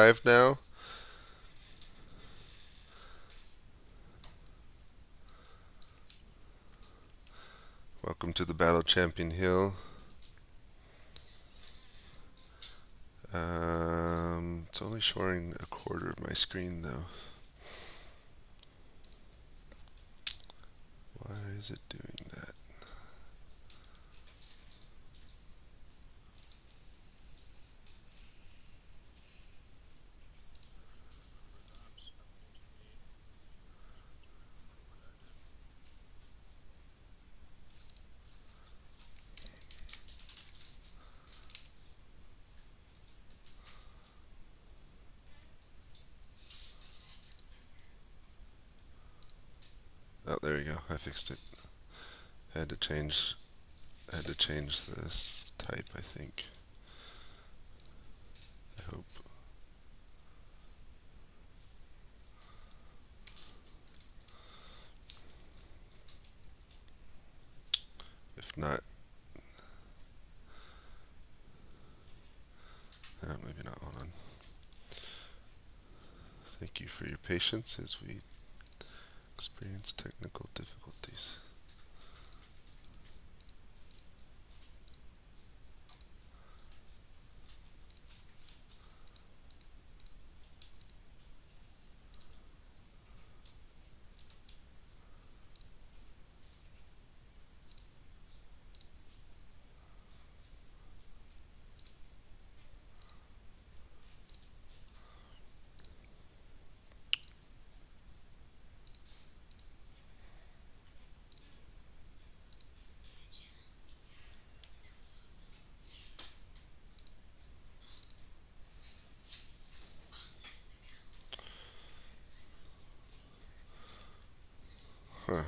live now. Welcome to the Battle Champion Hill. It's only showing a quarter of my screen though. Why is it doing that? Oh, there we go. I fixed it. I had to change this type, I think. I hope. If not, maybe not. Hold on. Thank you for your patience as we experience technical difficulties. Huh.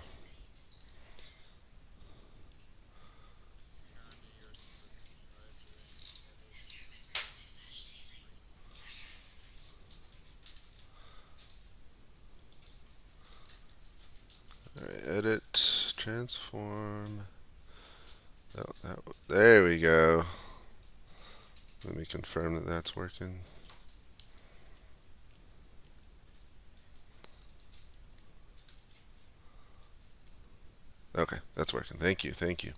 Alright, edit, transform. There we go. Let me confirm that that's working. Okay, that's working. Thank you.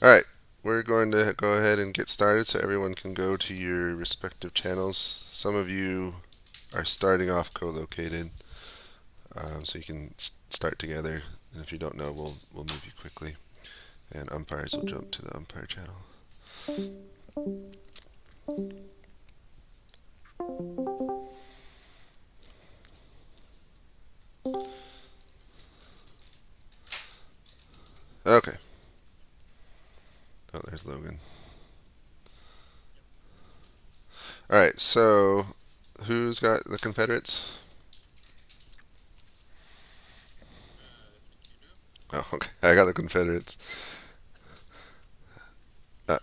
Alright, we're going to go ahead and get started so everyone can go to your respective channels. Some of you are starting off co-located, so you can start together. And if you don't know, we'll move you quickly. And umpires will jump to the umpire channel. Okay. Oh, there's Logan. Alright, so who's got the Confederates? Oh, okay. I got the Confederates. Uh,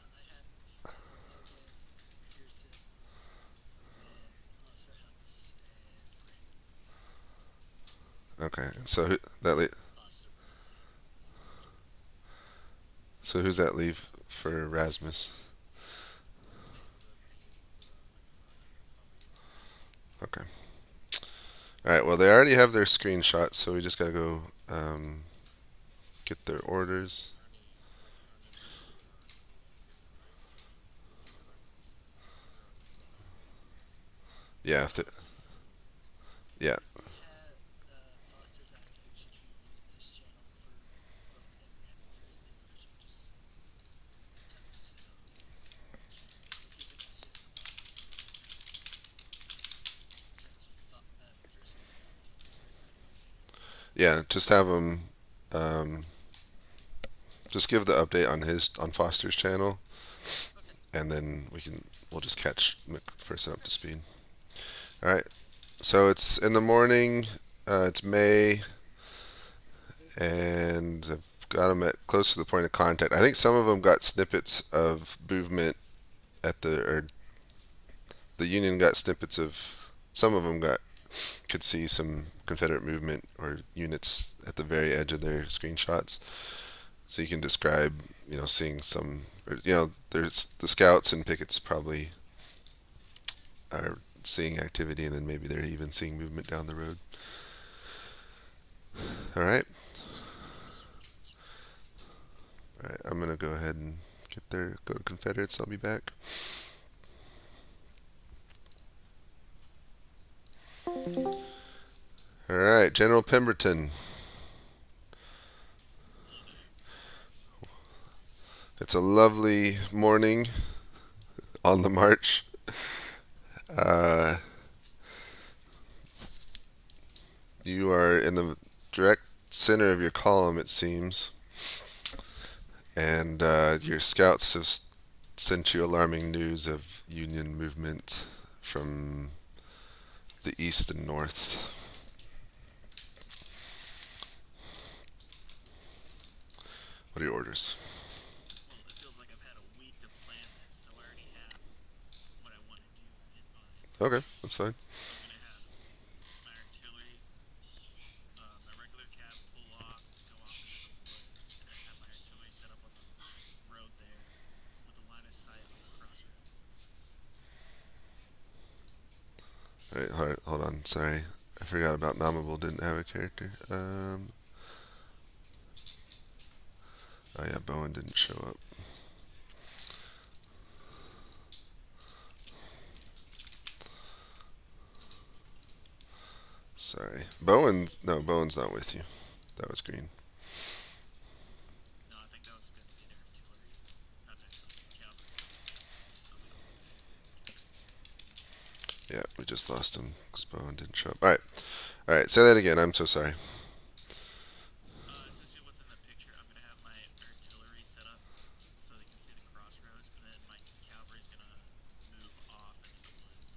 okay, so so who's that leave for Rasmus? Okay. Alright, well, they already have their screenshot, so we just gotta go get their orders. Yeah, yeah. Yeah, just have him, um, just give the update on Foster's channel, and then we'll just catch McPherson up to speed. All right, so it's in the morning. It's May, and I've got them at close to the point of contact. I think some of them got snippets of movement or the Union got snippets of. Some of them could see some Confederate movement or units at the very edge of their screenshots. So you can describe, seeing some, there's the scouts and pickets probably are seeing activity, and then maybe they're even seeing movement down the road. All right. All right. I'm gonna go ahead and get there. Go to Confederates. I'll be back. All right, General Pemberton. It's a lovely morning on the march. Uh, you are in the direct center of your column, it seems, and your scouts have sent you alarming news of Union movement from the east and north. What are your orders? Well, it feels like I've had a week to plan this, so I already have what I want to do in mind. Okay, that's fine. I'm gonna have my artillery, my regular cav pull off, go off into the woods, and then have my artillery set up on the road there with a line of sight on the crossroad. All right, hold on. Sorry, I forgot about Nominable. Didn't have a character. Oh yeah, Bowen didn't show up. Sorry, Bowen. No, Bowen's not with you. That was green. No, I think that was gonna be their artillery, not their cavalry. Yeah, we just lost him because Bowen didn't show up. All right. Say that again. I'm so sorry. Essentially, what's in the picture, I'm gonna have my artillery set up so they can see the crossroads, and then my cavalry's gonna move off into the woods.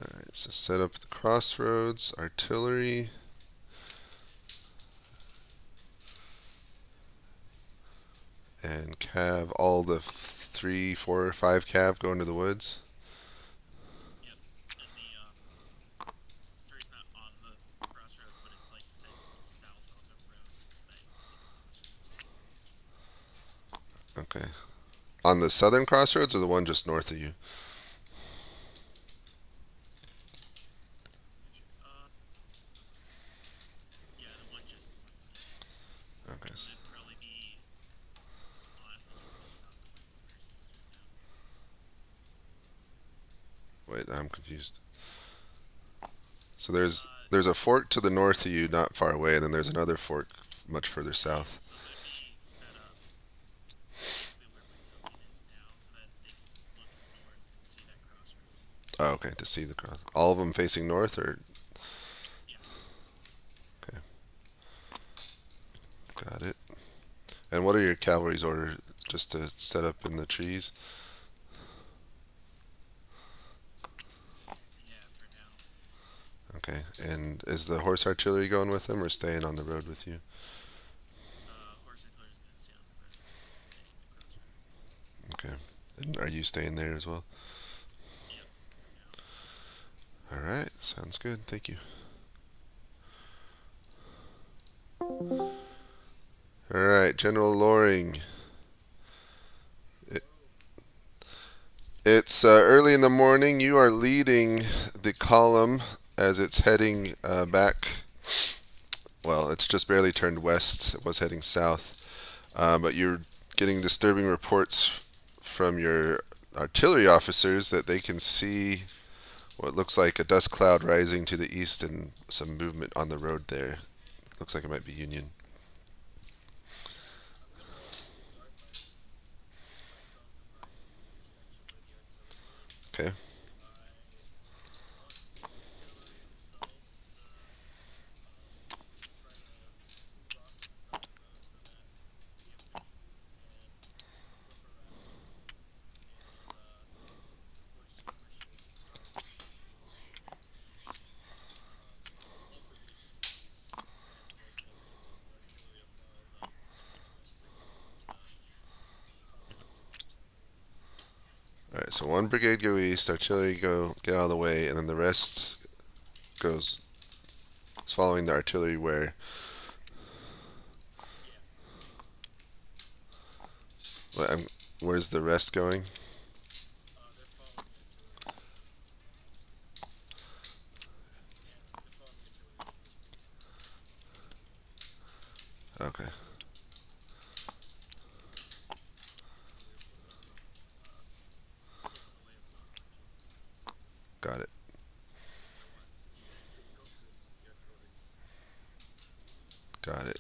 All right, so set up the crossroads, artillery, and cav. All the 3, 4, 5 cav go into the woods. Yep, and the artillery's not on the crossroads, but it's like set south on the road so that you can see the crossroads. Okay. On the southern crossroads or the one just north of you? Picture. Yeah, the one just north of me. Okay. So they'd probably be honestly just to the south of where Mercy is right now. Wait, I'm confused. So there's a fork to the north of you, not far away, and then there's another fork much further Yeah, south. so they'd be set up basically where Batopian is now so that they can look north and see that crossroad. Oh, okay, to see the cross. All of them facing north, or Yeah. okay, got it. And what are your cavalry's orders? Just to set up in the trees? Yeah, for now. Okay. And is the horse artillery going with them or staying on the road with you? Horse artillery's gonna stay on the road, facing the crossroad. Okay. And are you staying there as well? Yep, for now. All right. Sounds good. Thank you. All right, General Loring. It, it's early in the morning. You are leading the column as it's heading back. Well, it's just barely turned west. It was heading south. But you're getting disturbing reports from your artillery officers that they can see what looks like a dust cloud rising to the east and some movement on the road there. Looks like it might be Union. I'm gonna start moving myself to probably to the intersection where the artillery is. Okay. I want the artillery themselves to try to move off to the side of the road so that the infantry can flip around and push skirmishers and start hopefully making peace as the cavalry and the artillery are piled up and the rest of the column to be caught up with the artillery. All right. So one brigade go east, artillery go get out of the way, and then the rest goes is following the artillery where. Yeah, Where's the rest going? they're following the artillery. Okay, getting the lay of the land's marching. got it. I want you to go through the artillery. Got it.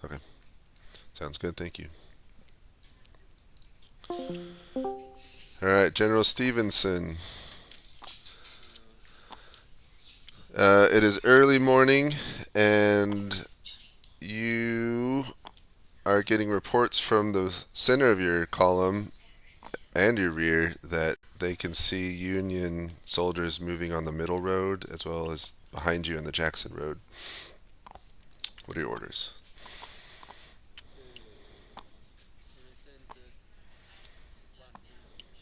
Okay, sounds good. Thank you. All right, General Stevenson. Uh, It is early morning, and you are getting reports from the center of your column and your rear that they can see Union soldiers moving on the middle road as well as behind you in the Jackson Road. What are your orders? can I send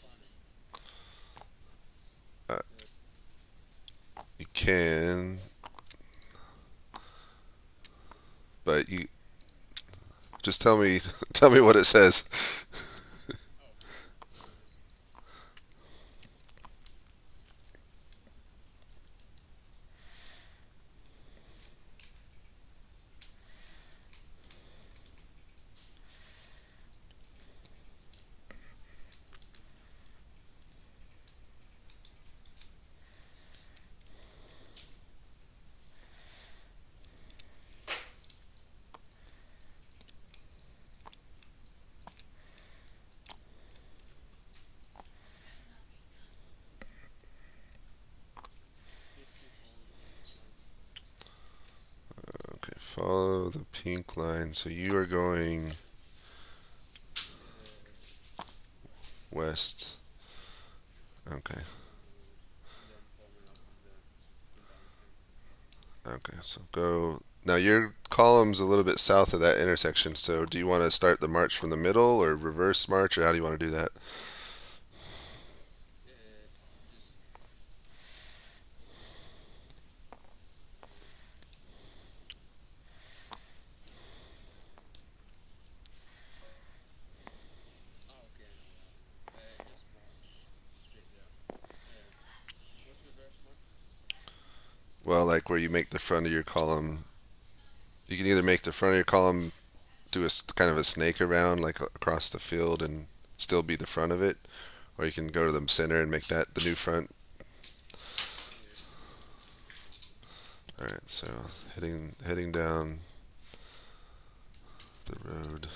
Bonnet? Uh, Uh, you can, but you just tell me tell me what it says. oh, orders. Basically follow the pink line. Okay, follow the pink line. So you are going West. west. Okay. And then following up on the inbound train. Okay, so go. Now your column's a little bit south of that intersection, so do you want to start the march from the middle or reverse march, or how do you want to do that? Uh, just okay, I know what happened now. Just march straight there. Uh, what's reverse march? Well, like where you make the front of your column, you can either make the front of your column do kind of a snake around, like across the field, and still be the front of it, or you can go to the center and make that the new front. Okay. All right, so heading down the road.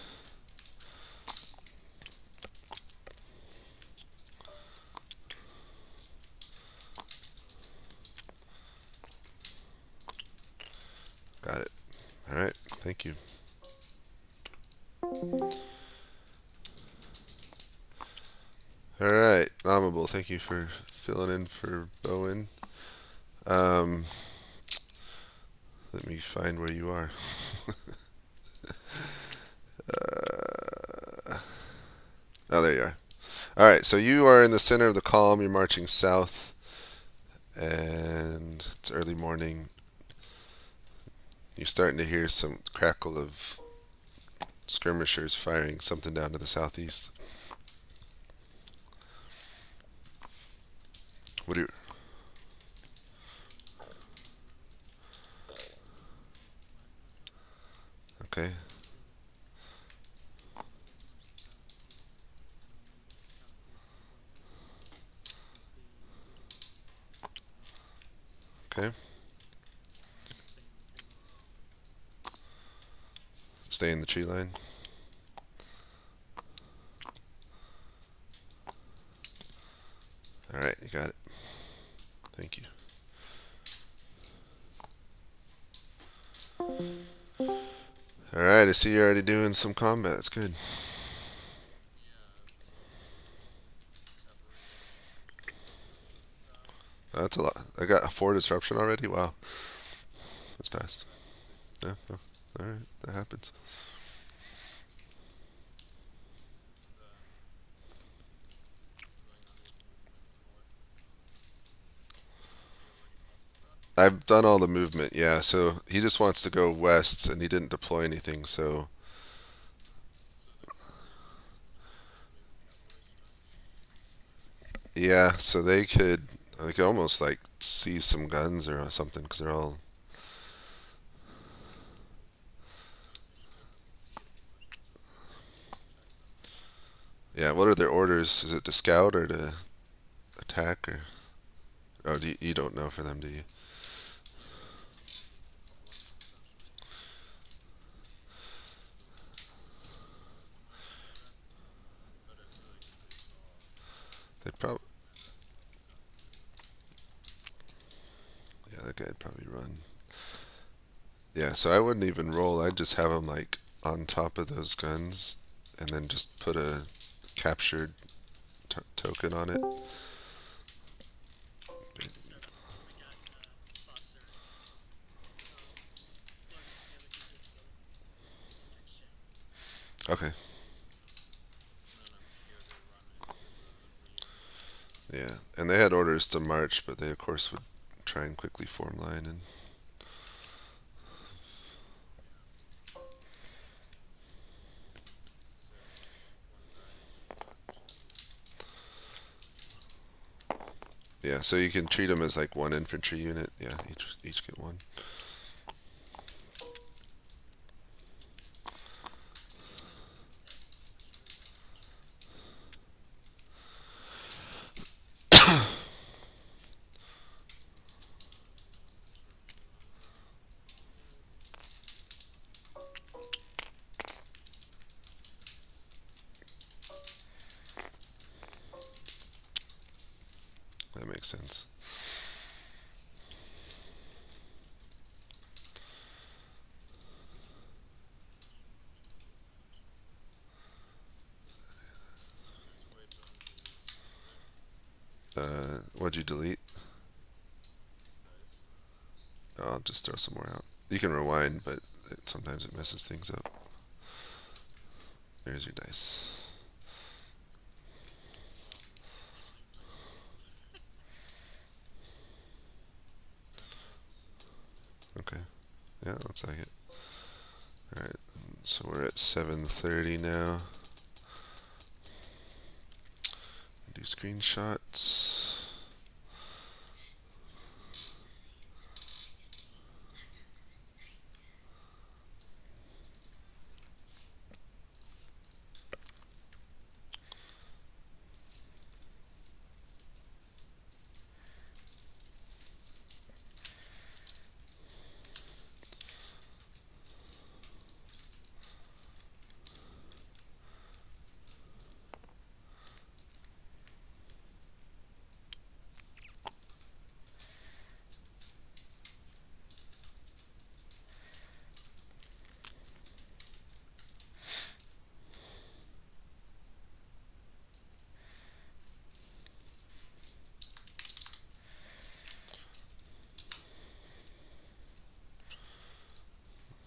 Got it. All right, thank you. All right, Nominable, thank you for filling in for Bowen. Um, Let me find where you are. Oh, there you are. All right, so you are in the center of the column. You're marching south, and it's early morning. You're starting to hear some crackle of skirmishers firing something down to the southeast. What do you? Okay, North southeast, southeast as well. We stay in the tree line. okay. Stay in the tree line. Stay in the tree line. All right, you got it. Thank you. All right, I see you're already doing some combat. That's good. Yeah, cavalry style. That's a lot. I got 4 disruption already. Wow, that's fast. I got six. Yeah, no, all right, that happens. And what's going on with the movement in the north? Have you already processed that? I've done all the movement. Yeah, so he just wants to go west, and he didn't deploy anything. So So the cavalry wants to move in cavalry strats. yeah, so they could. I could almost like see some guns or something because they're all. Yeah, what are their orders? Is it to scout or to attack or? Oh, you don't know for them, do you? They'd probably. Yeah, that guy'd probably run. Yeah, so I wouldn't even roll. I'd just have them like on top of those guns, and then just put a captured token on it. So we got Foster loading together. He's here together. Text chat. Okay. Yeah, and they had orders to march, but they of course would try and quickly form line and. Yeah, so you can treat them as like one infantry unit. Yeah, each get one. That makes sense. What'd you delete? Oh, I'll just throw some more out. You can rewind, but sometimes it messes things up. There's your dice. These new dice are cool. Okay. Yeah, looks like it. All right. So we're at 7:30 now. Do screenshots.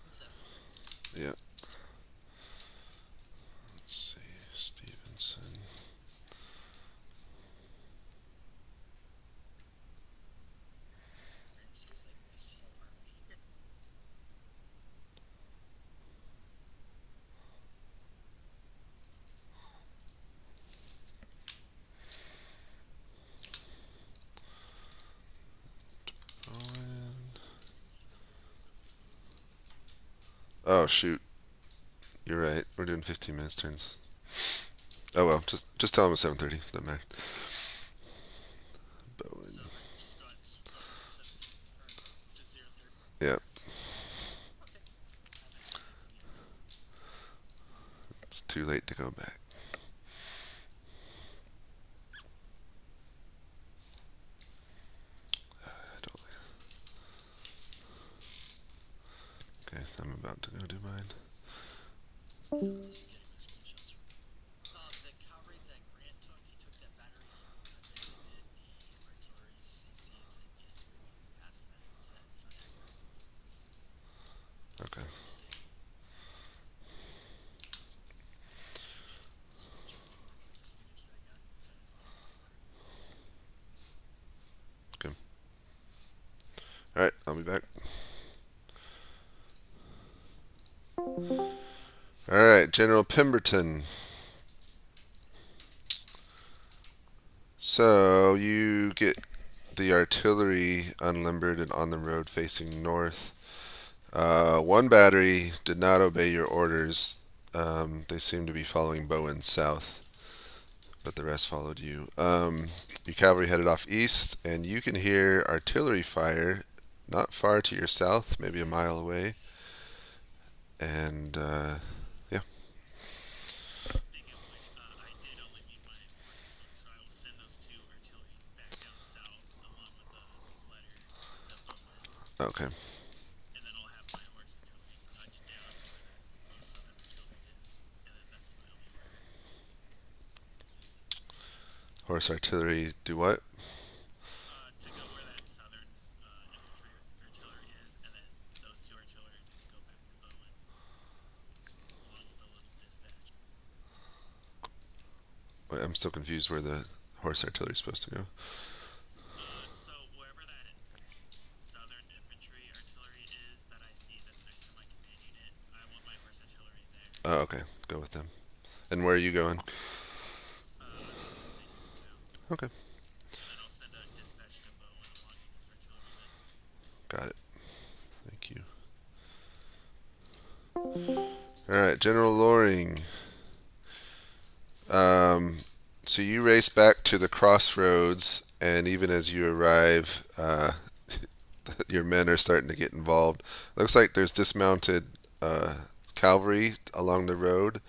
Seven. Yeah. Let's see. Stevenson. Francis like this whole army. Owen. Oh shoot. You're right. We're doing 15 minutes turns. Oh well. Just tell them it's 7:30. Doesn't matter. Bowen. So like just go ahead and split it to 17 or to 0:30. Yeah. Okay. That makes it nice and easy. It's too late to go back. I don't. Okay. I'm about to go do mine. Just getting my screenshots ready. The cavalry that Grant took, he took that battery. Then he did the artillery CCs and units moving past that set. It's not accurate. Okay. Hard to see. Screenshots. Next pictures that I got kind of blurry. Okay. All right. I'll be back. All right, General Pemberton. So you get the artillery unlimbered and on the road facing north. One battery did not obey your orders. They seem to be following Bowen south, but the rest followed you. Your cavalry headed off east, and you can hear artillery fire not far to your south, maybe a mile away. And yeah, Speaking of which, I did only need my horse and tower, so I will send those two artillery back down south along with the letter to Bowen, okay. and then I'll have my horse artillery nudge down to where the most southern artillery is, and then that's my only order. Horse artillery do what? To go where that southern infantry artillery is, and then those two artillery to go back to Bowen, along with a little dispatch. Wait, I'm still confused where the horse artillery is supposed to go. So wherever that southern infantry artillery is that I see that's next to my command unit, I want my horse artillery there. Oh, okay. Go with them. And where are you going? To the city now, Okay, and then I'll send a dispatch to Bowen along with this artillery then. got it. Thank you. All right, General Loring. So you race back to the crossroads, and even as you arrive, your men are starting to get involved. Looks like there's dismounted cavalry along the road.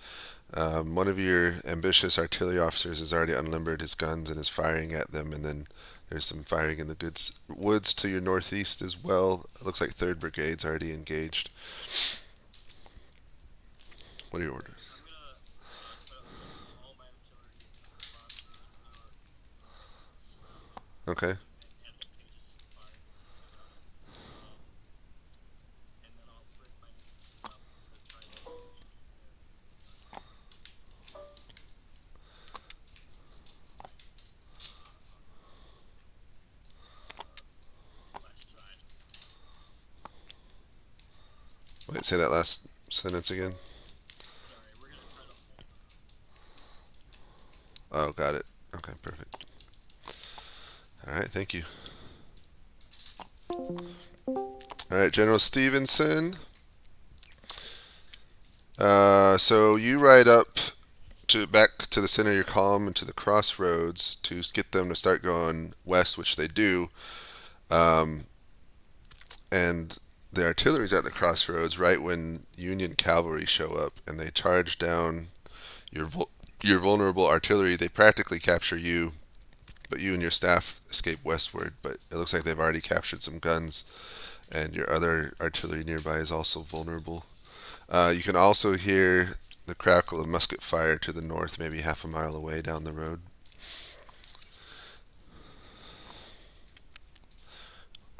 One of your ambitious artillery officers has already unlimbered his guns and is firing at them, and then there's some firing in the woods to your northeast as well. It looks like 3rd Brigade's already engaged. What are your orders? I'm gonna put all my artillery across the Okay. and maybe just fire this area out. And then I'll put my infantry up to try to push this west side. Wait, say that last sentence again. Sorry, we're gonna try to hold. Oh, got it. Okay, perfect. All right, thank you. All right, General Stevenson. So you ride up to back to the center of your column and to the crossroads to get them to start going west, which they do. Um, and the artillery's at the crossroads right when Union cavalry show up, and they charge down your your vulnerable artillery. They practically capture you, but you and your staff escape westward. But it looks like they've already captured some guns, and your other artillery nearby is also vulnerable. You can also hear the crackle of musket fire to the north, maybe half a mile away down the road.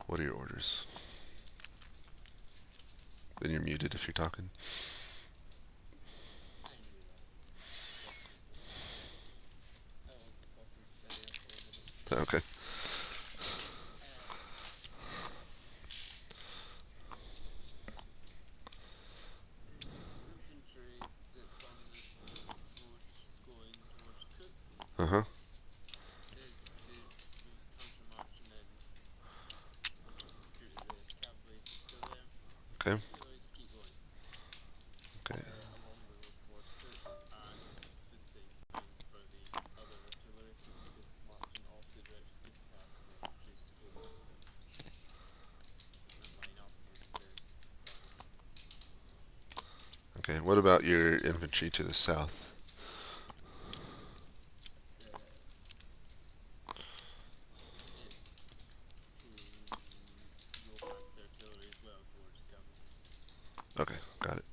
What are your orders? Then you're muted if you're talking. I can do that. I will focus steady for a minute. Okay. Infantry that's on the road going towards Cook Uh huh. is to counter march and then the cavalry is still there. Okay. So always keep going Okay. along the road towards Cook, and the same thing for the other artillery is to march in opposite direction to Cap and then reduce to go past them and line up against the cavalry. Okay. What about your infantry to the south? It to go past the artillery as well towards the cavalry. Okay. Got it.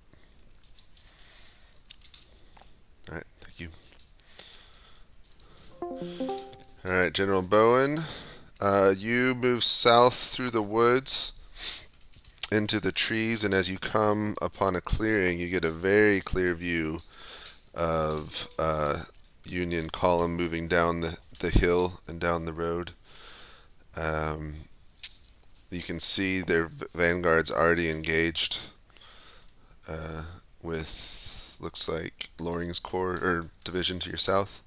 All right. Thank you. All right, General Bowen. You move south through the woods into the trees, and as you come upon a clearing, you get a very clear view of Union column moving down the hill and down the road. Um, you can see their vanguard's already engaged uh, with, looks like, Loring's corps or division to your south.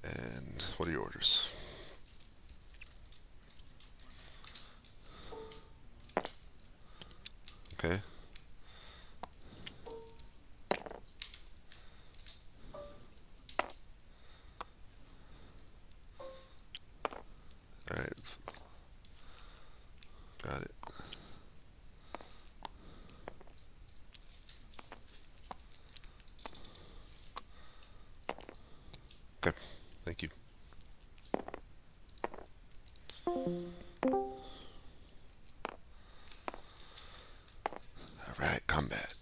And what are your orders? Okay. All right. Got it. Okay. Thank you. All right. Combat.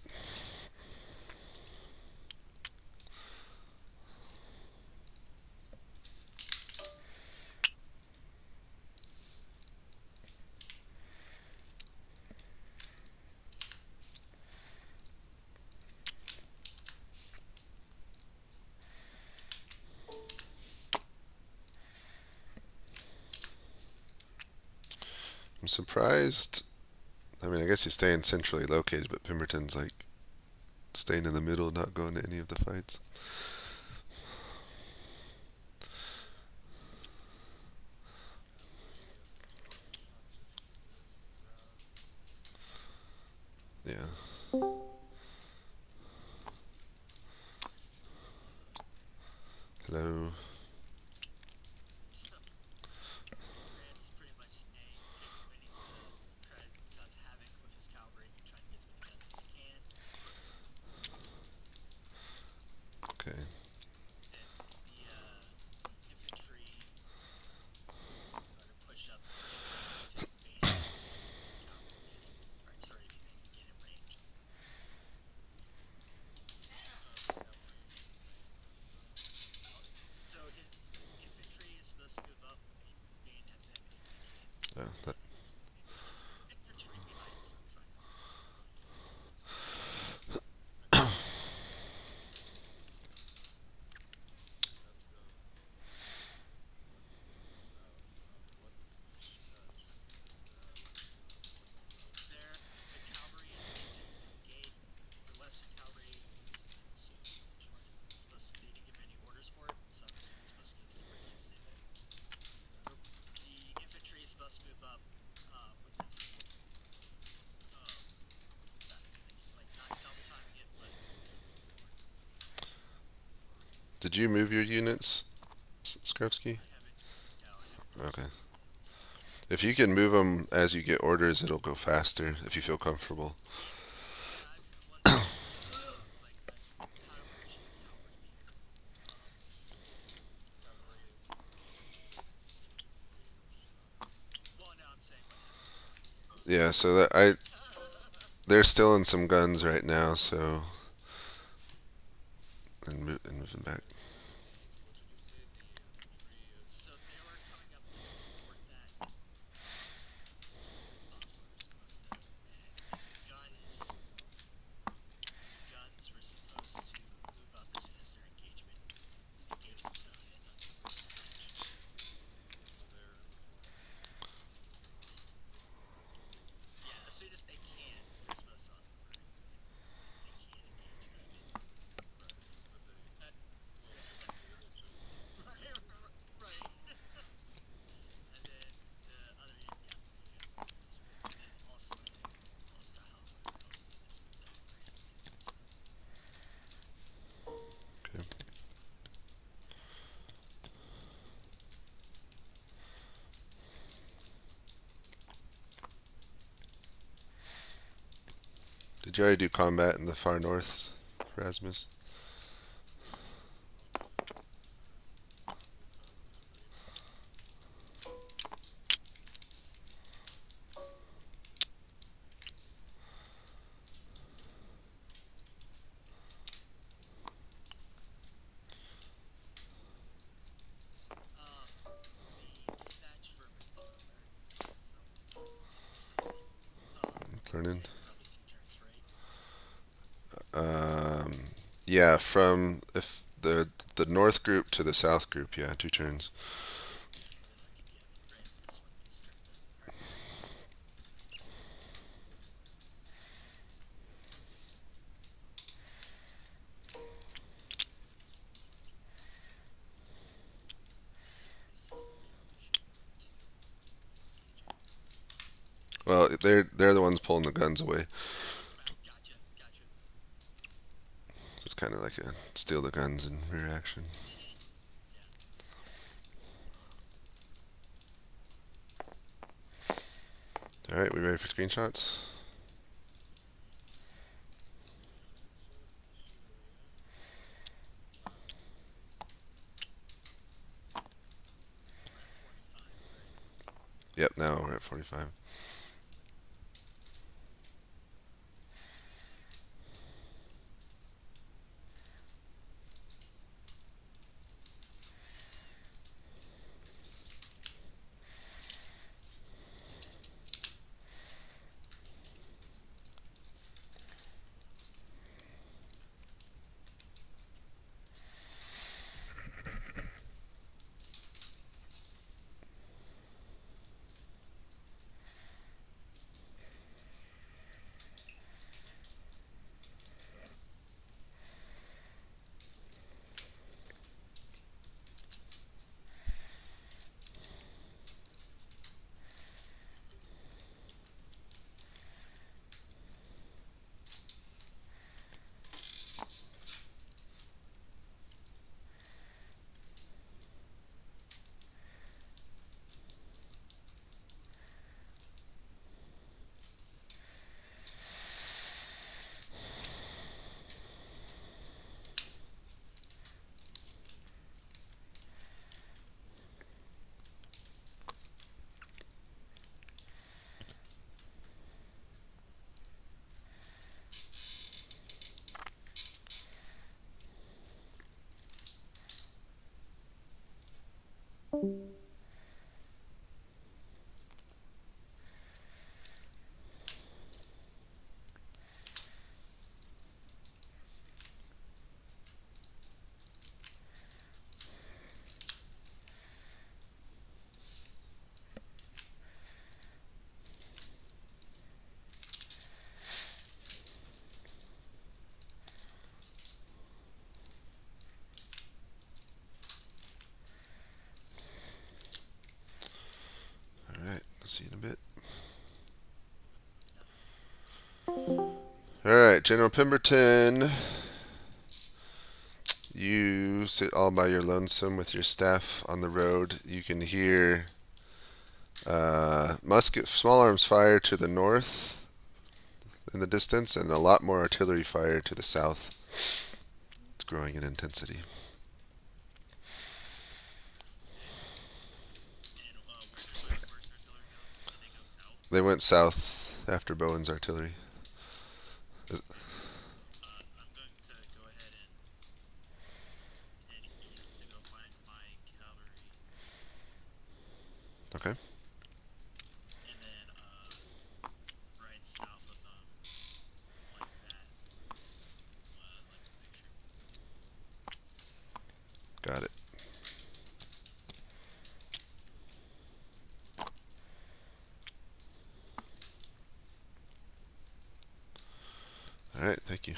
I'm surprised. I mean, I guess he's staying centrally located, but Pemberton's like staying in the middle, not going to any of the fights. Yeah. Hello. So Grant's pretty much saying take as many as cause havoc with his cavalry and try to get as many guns as he can. Okay. Then the infantry are to push up into the west to advance the cavalry and artillery if they can get in range. So his infantry is supposed to move up and bayonet them if they can. That, Infantry behind Sunset. There, the cavalry is to engage. The Western cavalry is to join. They didn't give any orders for it, so I'm assuming it's supposed to get to the bridge and stay there. The infantry is supposed to move up within support as fast as they can. Like, not double timing it, but did you move your units, Skrevsky? I haven't. No, I haven't. Okay. If you can move them as you get orders, it'll go faster if you feel comfortable. Yeah, once I get orders, like I'm kind of pushing the cavalry here. Um, well, no, I'm saying like as I'm moving here. Yeah. So that I they're still in some guns right now. So and moving back. So they were coming up to support that as quickly as possible. We're supposed to, and the guns were supposed to move up as soon as their engagement zone and range. Yeah, as soon as they can, they're supposed to unmoored and they can engage move in. Uh, right. And then the other, yeah, and then also hostile else need to move down the ramp too. So. Okay. Did you already do combat in the far north, Rasmus? The dispatch for Princeton so it's like, Learning. probably 2 turns, right? Um, yeah, from if the north group to the south group, yeah, 2 turns. Okay, then I can, yeah, Grant will swing the start then. This yeah, pushing into engagement. Well, they're the ones pulling the guns away. like a steal the guns and rear action. Mhm. Yeah. All right, we ready for screenshots? Yes. Shoot where we at? We're at 45, right? Yep. Now we're at 45. All right. See you in a bit. Yep. All right, General Pemberton. You sit all by your lonesome with your staff on the road. You can hear musket, small arms fire to the north in the distance, and a lot more artillery fire to the south. It's growing in intensity. And where did my first artillery go? Did they go south? They went south after Bowen's artillery. I'm going to go ahead and head east to go find my cavalry, Okay, and then right south of them, like that, like the picture. got it. All right, thank you.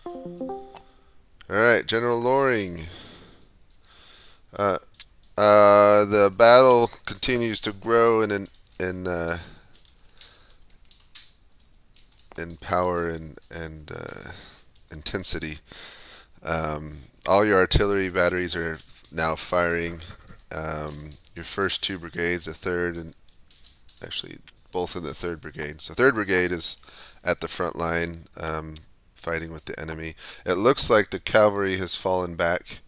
All right, General Loring. Uh, the battle continues to grow in power and intensity. All your artillery batteries are now firing. Your first two brigades, the third, and actually both in the third brigade. So third brigade is at the front line, fighting with the enemy. It looks like the cavalry has fallen back,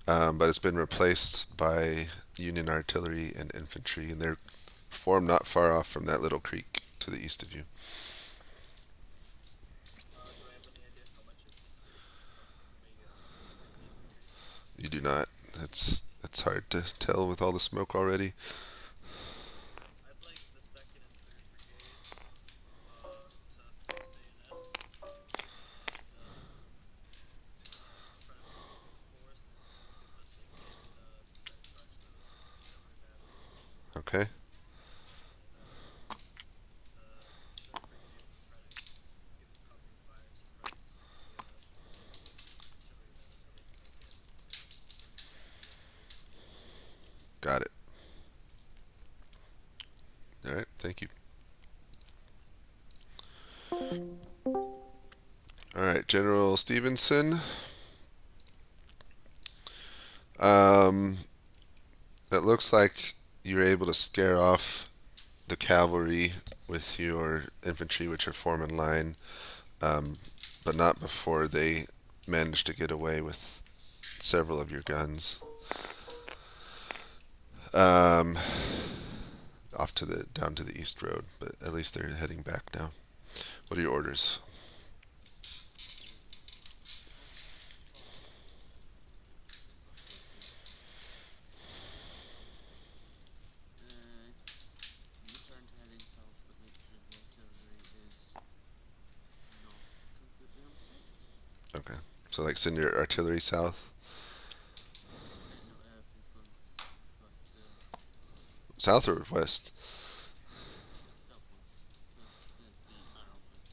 but it's been replaced by Union artillery and infantry, and they're formed not far off from that little creek to the east of you. Do I have any idea how much infantry? How many infantry? You do not. It's hard to tell with all the smoke already. I'd like the second and third brigades to fix bayonets and try to move through the forest and smoke as best they can and try to crush those cavalry batteries. Okay, And the third brigade will try to give covering fire, suppress the artillery men until they can make it, so that they can get through and move. got it. All right, thank you. All General Stevenson. Um, it looks like you were able to scare off the cavalry with your infantry, which are forming line, um, but not before they managed to get away with several of your guns. Um, off to the down to the east road, but at least they're heading back now. What are your orders? Uh, U-turn heading south, but make sure the artillery is not completely unprotected. Okay, so like send your artillery south, No, he's going south, like south or west, southwest, plus the arrow flank.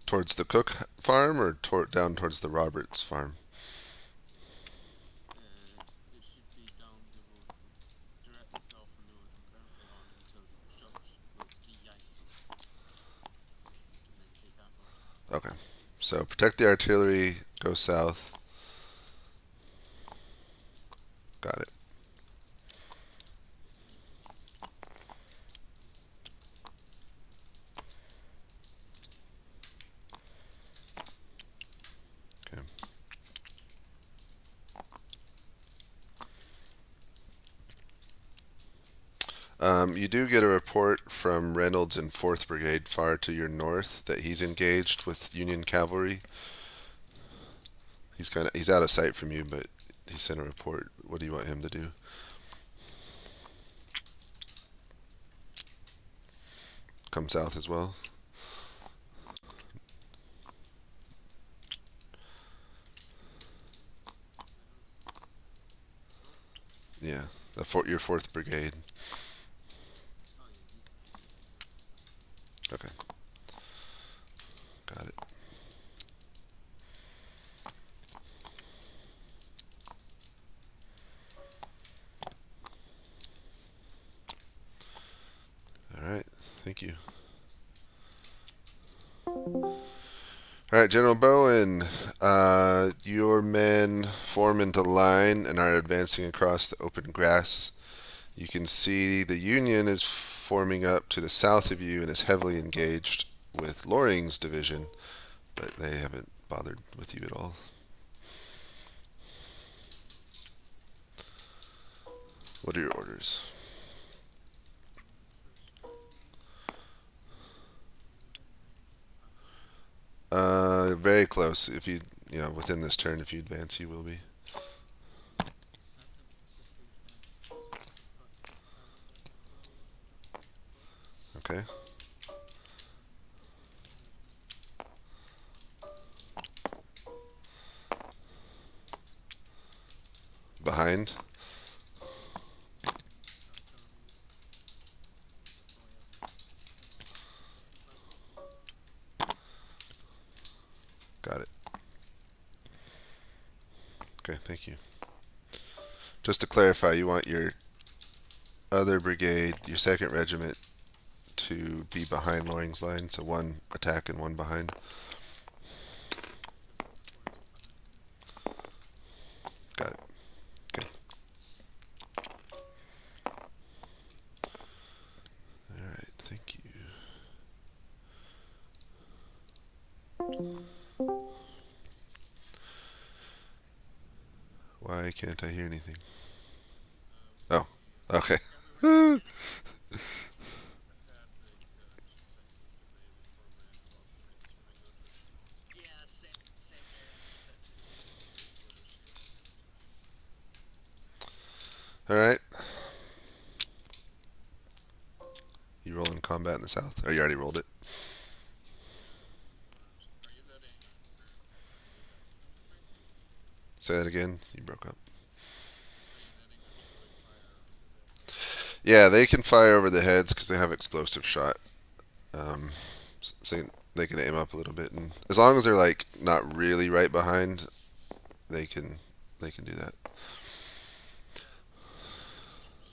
towards the Cook farm or down towards the Roberts farm. It should be down the road directly south from the road I'm currently on until junction goes to Yicey, and then take that road. Okay, so protect the artillery, go south. Got it. Okay. You do get a report from Reynolds in 4th Brigade far to your north that he's engaged with Union cavalry. He's out of sight from you, but he sent a report. What do you want him to do? Come south as well. Yeah, your 4th Brigade. Oh yeah, he's Okay, got it. All right, thank you. All right, General Bowen, your men form into line and are advancing across the open grass. You can see the Union is forming up to the south of you and is heavily engaged with Loring's division, but they haven't bothered with you at all. What are your orders? Very close. If within this turn, if you advance, you will be. Okay. Behind. Got it. Okay, thank you. Just to clarify, you want your other brigade, your 2nd regiment, to be behind Loring's line, so one attack and one behind. Got it. Okay. All right. Thank you. Why can't I hear anything? Oh. Okay. Yeah, same here. That too. All right. You roll in combat in the south. Oh, you already rolled it. Are you letting the advancing infantry? Say that again. You broke up. Are you letting artillery fire over the heads? Yeah, they can fire over the heads because they have explosive shot. Um, so they can aim up a little bit, and as long as they're like not really right behind, they can they can do that. Can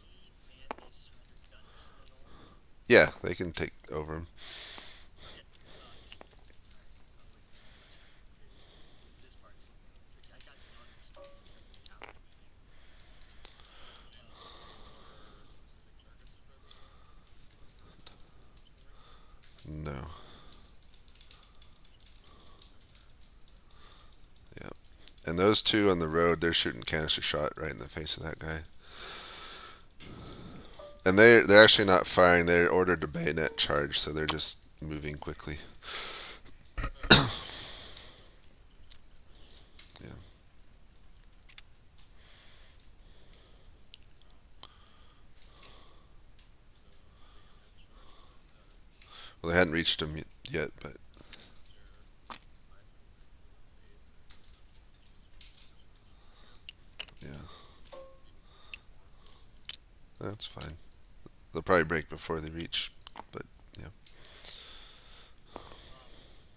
he man these surrendered guns at all? Yeah, they can take over them. Yeah. Okay. Alright. I'll wait until he gets back. those two on the road, they're shooting canister shot right in the face of that guy. And they're actually not firing. They're ordered to bayonet charge, so they're just moving quickly. Yeah. Well, they hadn't reached him yet, but yeah, that's fine. They'll probably break before they reach, but yeah.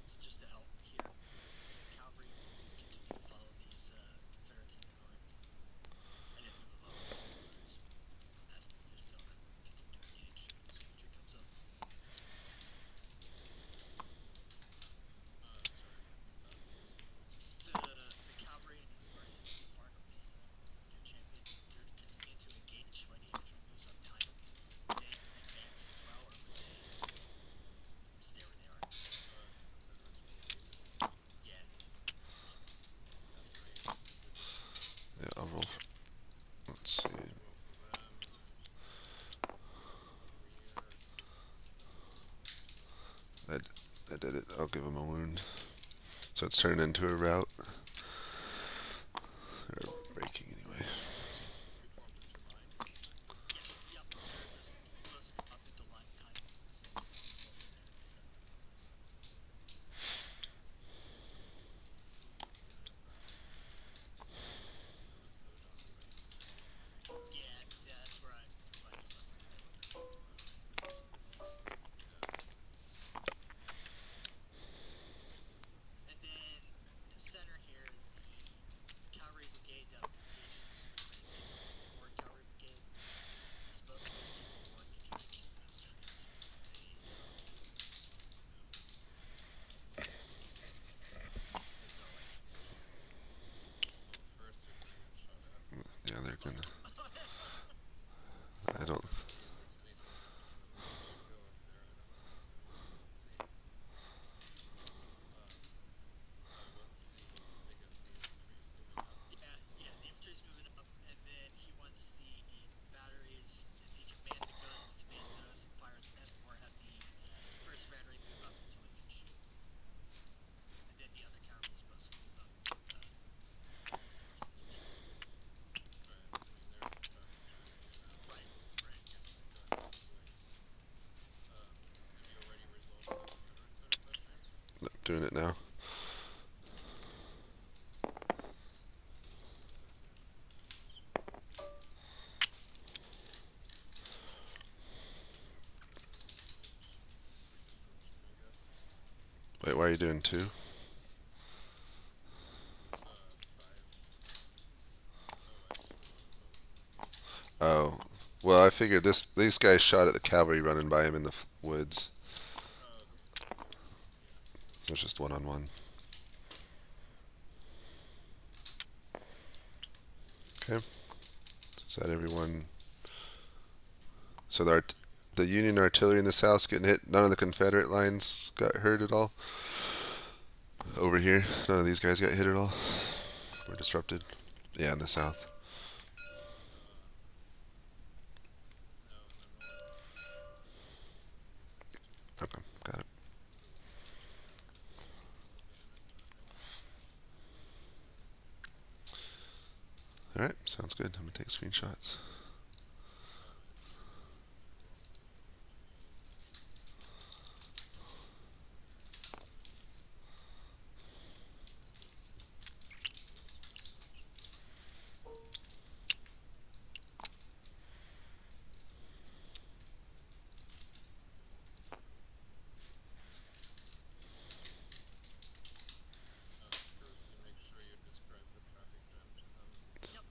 Just to help here, the cavalry continue to follow these Confederates in the north, and it move up as they're still continue to engage as infantry comes up. Just the cavalry in the north, far north, near Champion, they're continuing to engage when the infantry moves up behind them. Would they advance as well, or would they stay where they are? Yeah, Yeah, I'll roll. Let's see. I, I did it. I'll give him a wound. So it's turned into a rout. Or breaking anyway. yeah, yep. They're those up in the line behind them, so they're almost there. So yeah, yeah, that's why I just left right there with them. And then the center here, the cavalry brigade that was engaging Renegade, the 4th Cavalry Brigade, is supposed to continue north to try and keep those trains before they moved. They go like here. Yeah, they're Oh, gonna. oh I don't. yeah, yeah. The infantry's moving up, and then he wants the batteries, if he can man the guns, to man those and fire them, or have the first battery move up until he can shoot. And then the other cavalry is supposed to move up to reinforce infantry. Right, right, yeah. Doing it now. Wait, why are you doing two? Oh, well, I figured these guys shot at the cavalry running by him in the woods. So it's just one on one. Okay. Is that everyone? So the Union artillery in the south's getting hit. None of the Confederate lines got hurt at all. Over here, none of these guys got hit at all. Or disrupted. Yeah, in the south. Okay, got it. All right, sounds good. I'm gonna take screenshots. Yep.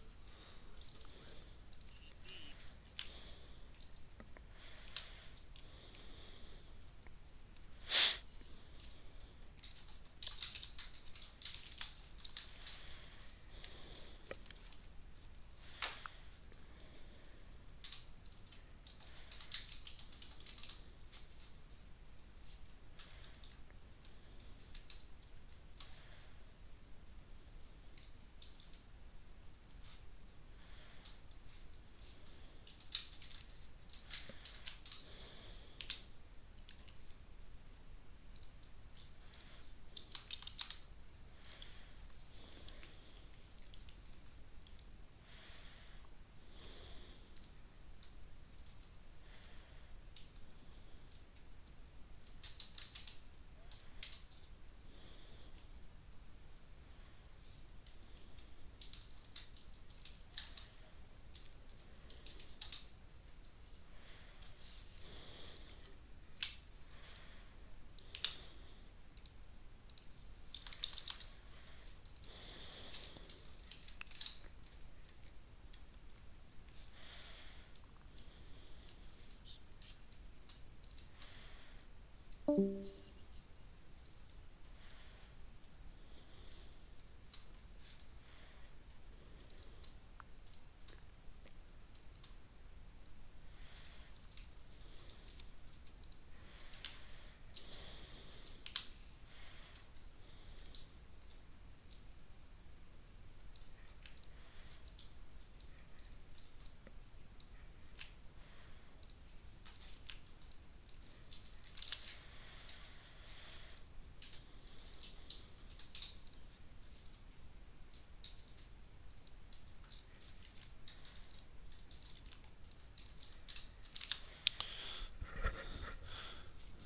17.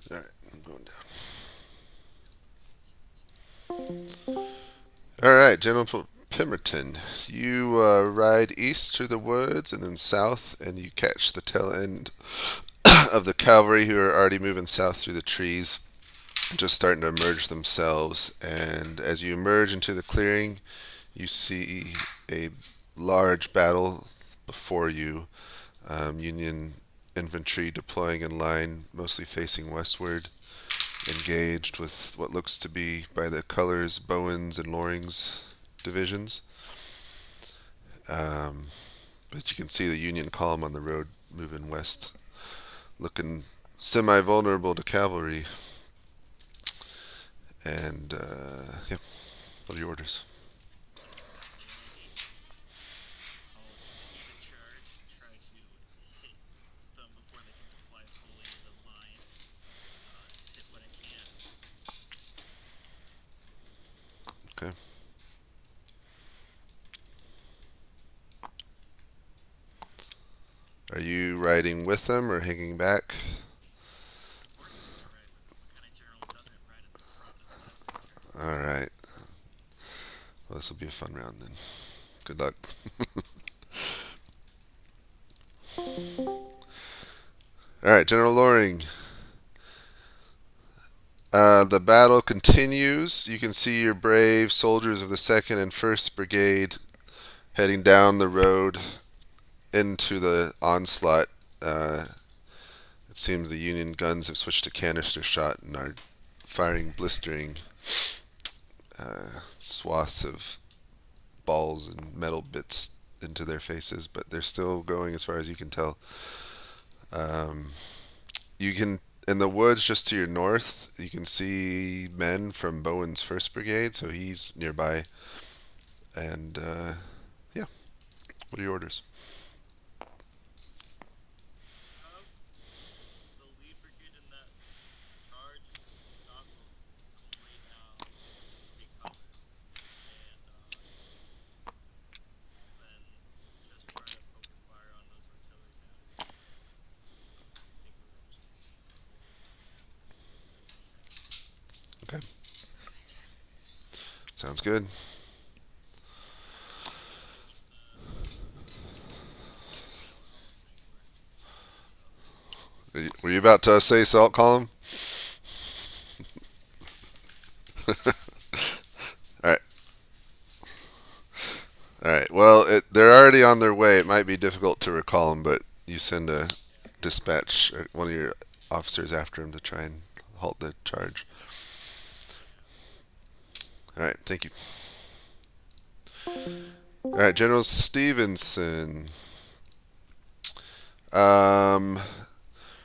All right, I'm going down. Six. All right, General Pemberton, you ride east through the woods and then south, and you catch the tail end of the cavalry who are already moving south through the trees, just starting to emerge themselves. And as you emerge into the clearing, you see a large battle before you. Union infantry deploying in line, mostly facing westward, engaged with what looks to be, by the colors, Bowen's and Loring's divisions. Um, but you can see the Union column on the road moving west, looking semi vulnerable to cavalry. And, yeah, what are your orders? Alrighty. I'll continue to charge, try to hit them before they can deploy fully into line. Hit what I can. Okay. Are you riding with them or hanging back? Of course I'm gonna ride with them. What kind of general doesn't ride at the front of the battle line? All right. Well, this will be a fun round then. Good luck. All right, General Loring. The battle continues. You can see your brave soldiers of the 2nd and 1st Brigade heading down the road into the onslaught. It seems the Union guns have switched to canister shot and are firing blistering swaths of balls and metal bits into their faces, but they're still going as far as you can tell. Um, you can, in the woods just to your north, you can see men from Bowen's 1st Brigade, so he's nearby. And, yeah, what are your orders? Have the lead brigade in that charge stop right now and take cover, and then just try to focus fire on those artillery batteries. I think we're gonna just lean forward and set up a trap. Okay, sounds good. Keep the salt column regular. So Were you about to say salt column? All right. All right. Well, they're already on their way. It might be difficult to recall them, but you send a yeah, dispatch, one of your officers after him to try and halt the charge. yeah. All right. Thank you. All right, General Stevenson. Um,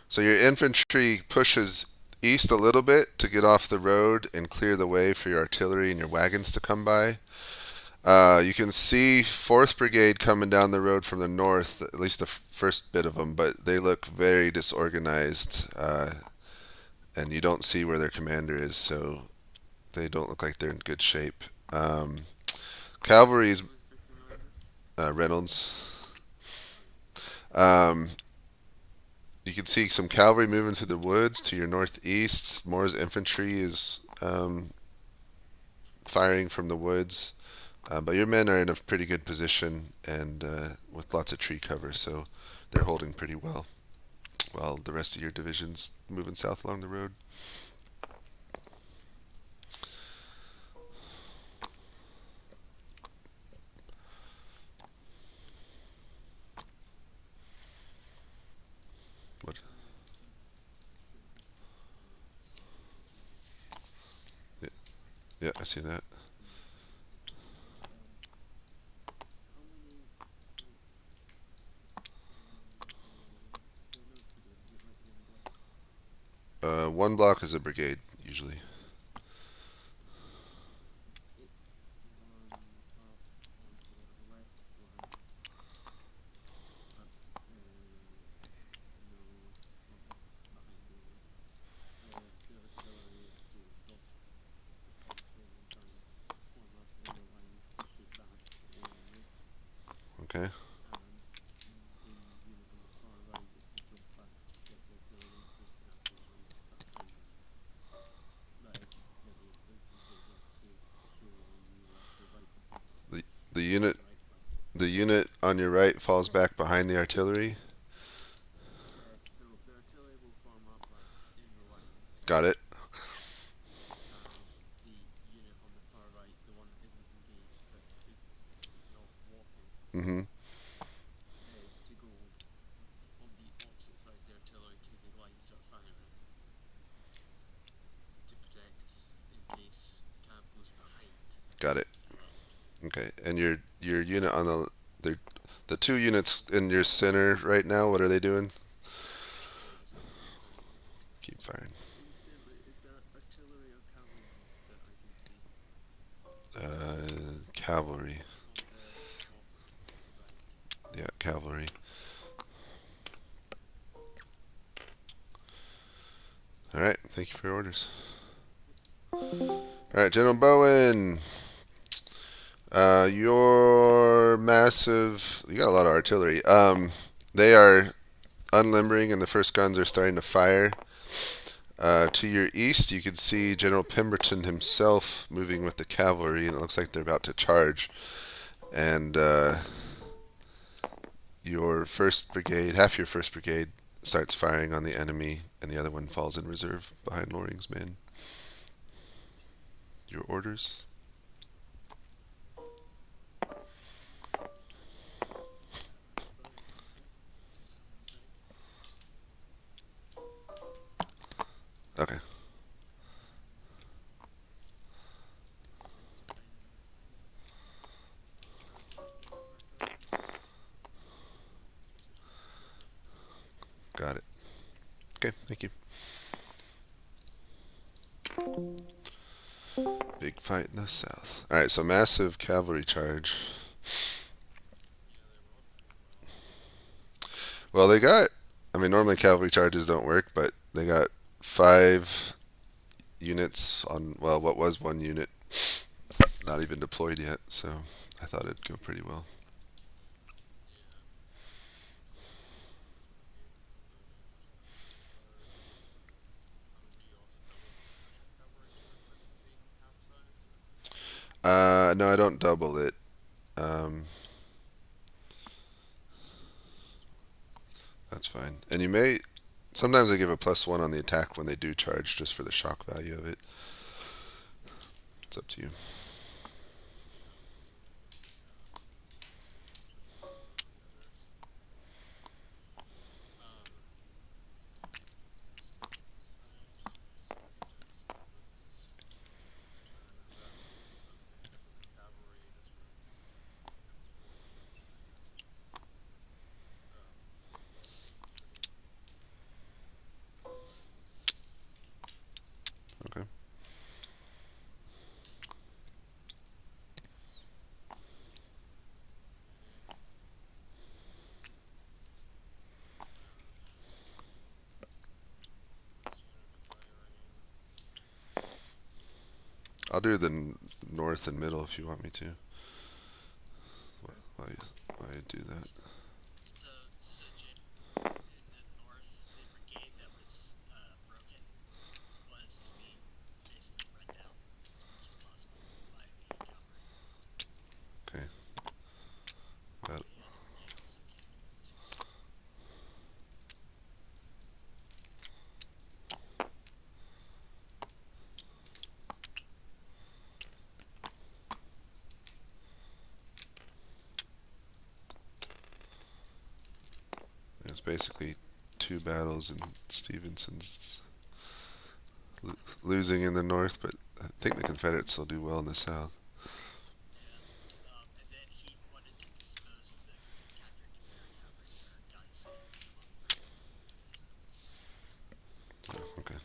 so your infantry pushes east a little bit to get off the road and clear the way for your artillery and your wagons to come by. You can see 4th Brigade coming down the road from the north, at least the first bit of them, but they look very disorganized, and you don't see where their commander is, so they don't look like they're in good shape. Cavalry's Who's the commander? Reynolds. Okay. Um, you can see some cavalry moving through the woods to your northeast. Moore's infantry is firing from the woods. But your men are in a pretty good position and with lots of tree cover, so they're holding pretty well. While the rest of your division's moving south along the road. What? I see that. Um, how many? So, so loads brigade. Is it like one block? One block is a brigade usually. It's one up onto the left flank, up no, not behind the artillery is to stop the fighters and try and form up in the lines to shoot back at the enemy. Okay. And the unit on the far right is to jump back, get the artillery to snap it, and start shooting. Like get the infantry like to shoot on the left or right The the unit right flank. the unit on your right falls back behind the artillery. So the artillery will form up like in the lines, Got it. and the unit on the far right, the one that isn't engaged but is not walking, Mm-hmm. is to go on the opposite side of the artillery to the lines that are firing to protect in case camp goes behind, Got it. I think. Okay. And your unit on the two units in your center right now. What are they doing? They're just keeping firing. Keep firing. Incidentally, is that artillery or cavalry that I can see Cavalry. on the top right? Yeah, cavalry. All right. Thank you for your orders. All right, General Bowen. Your massive. You got a lot of artillery. They are unlimbering, and the first guns are starting to fire. To your east, you can see General Pemberton himself moving with the cavalry, and it looks like they're about to charge. And your first brigade, half your first brigade, starts firing on the enemy, and the other one falls in reserve behind Loring's men. Your orders? Artillery center, cavalry types. Okay, Just behind the units, I guess. Taking over artillery. Yep. got it. Okay, thank you. Big fight in the south. All right, so massive cavalry charge. Yeah, they rolled pretty well. Well, they got. I mean, normally cavalry charges don't work, but they got 5 units on. Well, what was one unit, not even deployed yet. So I thought it'd go pretty well. Yeah. So sort of gave some of the damage up to the artillery. Do you also double the damage on cavalry charge by being outside, or? No, I don't double it. Um, That's fine. that's fine. And you may. Sometimes I give a +1 on the attack when they do charge, just for the shock value of it. It's up to you. Yeah, so sort of equal to the others. Um, so that's the south. Second, I suppose. Let's turn that advance of the cavalry just for its principal function, I guess, which is shooting lines. Okay. Okay. And this unit firing. I'll do the north and middle if you want me to. Okay. Why you do that? So Jim, in the north, the brigade that was broken was to be basically run down as much as possible by the cavalry. Okay. That, The other brigade also came to the rescue. it's basically 2 battles, and Stevenson's losing in the north, but I think the Confederates will do well in the South. Yeah. And then he wanted to dispose of the captured Confederate cavalry where guns could beat them off the road if it isn't important. Oh, okay.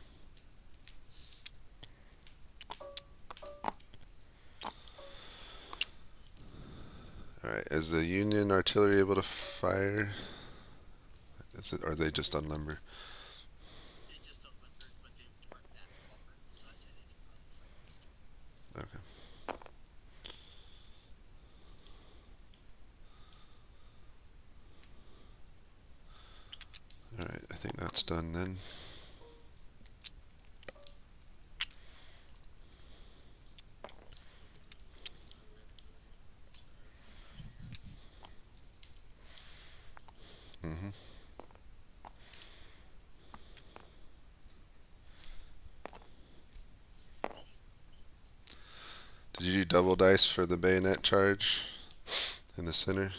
All right. Is the Union artillery able to fire? Are they just on lumber? They just unlimbered, but they weren't that far, so I say they could probably fight against them. Okay. All right. I think that's done then. hmm Did you do double dice for the bayonet charge in the center?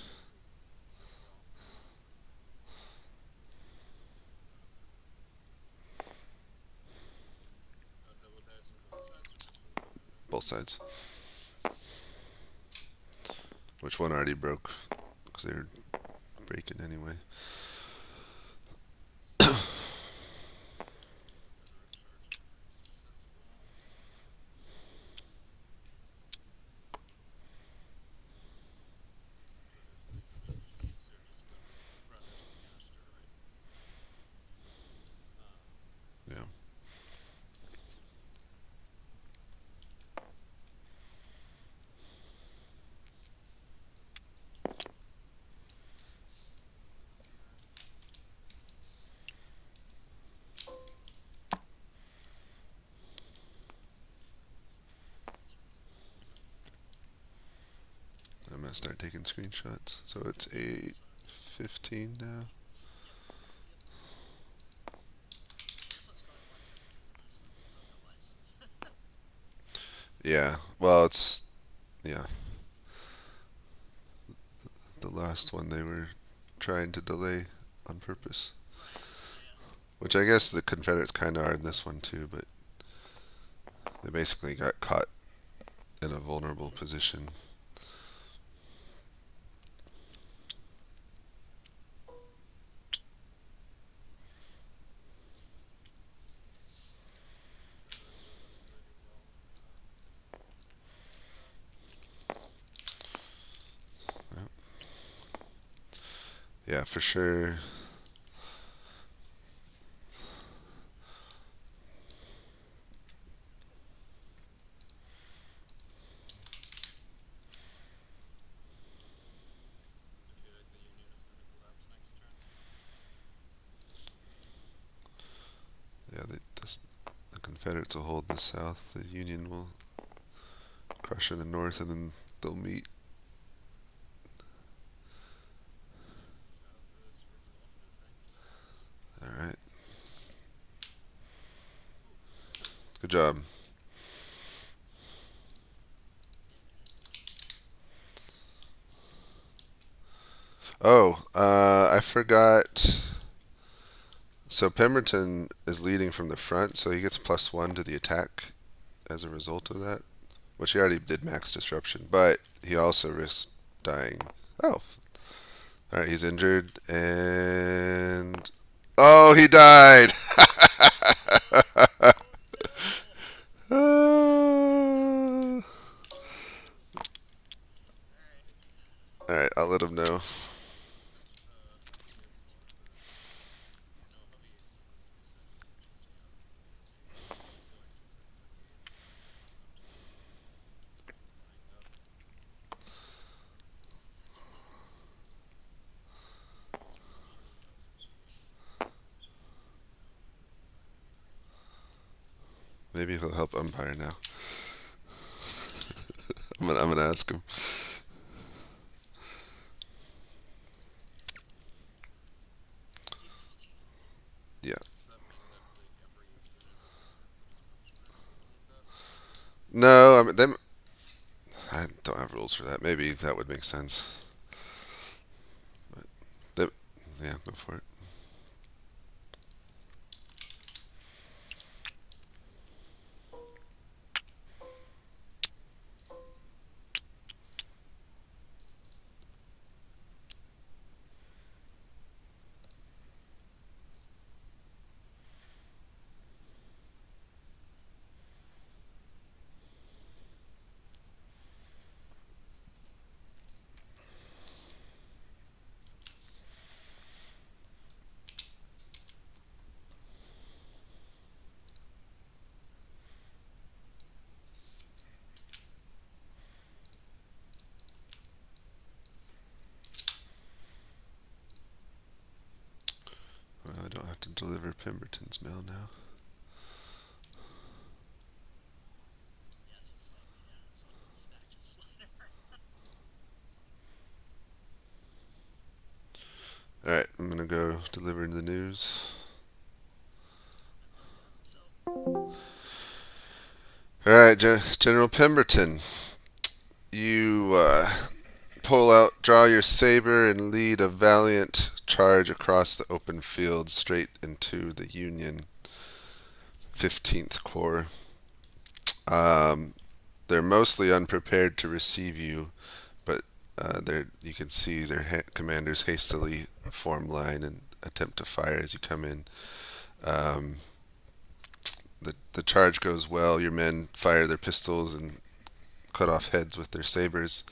Both sides. Which one already broke? Because they were breaking anyway. Yeah. I'm gonna start taking screenshots. So it's This one, 8:15 now. this one's going a lot quicker than the last one. I don't know why. Yeah. Well, it's yeah. The last one they were trying to delay on purpose, Right. Yeah. which I guess the Confederates kind of are in this one too. But they basically got caught in a vulnerable position. Yeah, for sure. Yeah, the Confederates will hold the South. The Union will crush in the North, and then they'll meet. All right. Good job. Oh, I forgot. So Pemberton is leading from the front, so he gets +1 to the attack as a result of that, which he already did max disruption, but he also risks dying. Oh, all right, he's injured, and oh, he died. Oh no. Ah. All right. All right, I'll let him know. Easy. Maybe he'll help umpire now. I'm gonna ask him. 8:15. Yeah. No, I mean them. I don't have rules for that. Maybe that would make sense. But them, yeah, go for it. to deliver Pemberton's mail now. Yeah, it's just slowing me down. It's all the dispatches flying around. Alright, I'm gonna go deliver the news. So, Alright, General Pemberton. You draw your saber, and lead a valiant charge across the open field straight into the Union 15th Corps. Um, they're mostly unprepared to receive you, but you can see their commanders hastily form line and attempt to fire as you come in. Um, the charge goes well. Your men fire their pistols and cut off heads with their sabers,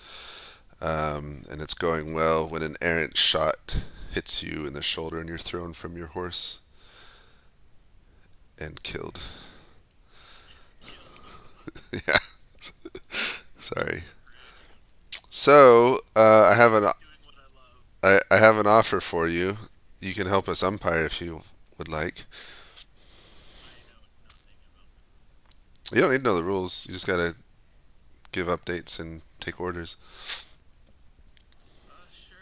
and it's going well when an errant shot hits you in the shoulder and you're thrown from your horse and killed. killed. Yeah, sorry. So Doing what I love. I have an offer for you. You can help us umpire if you would like. I know nothing about the rules. You don't need to know the rules. You just gotta give updates and take orders. Sure.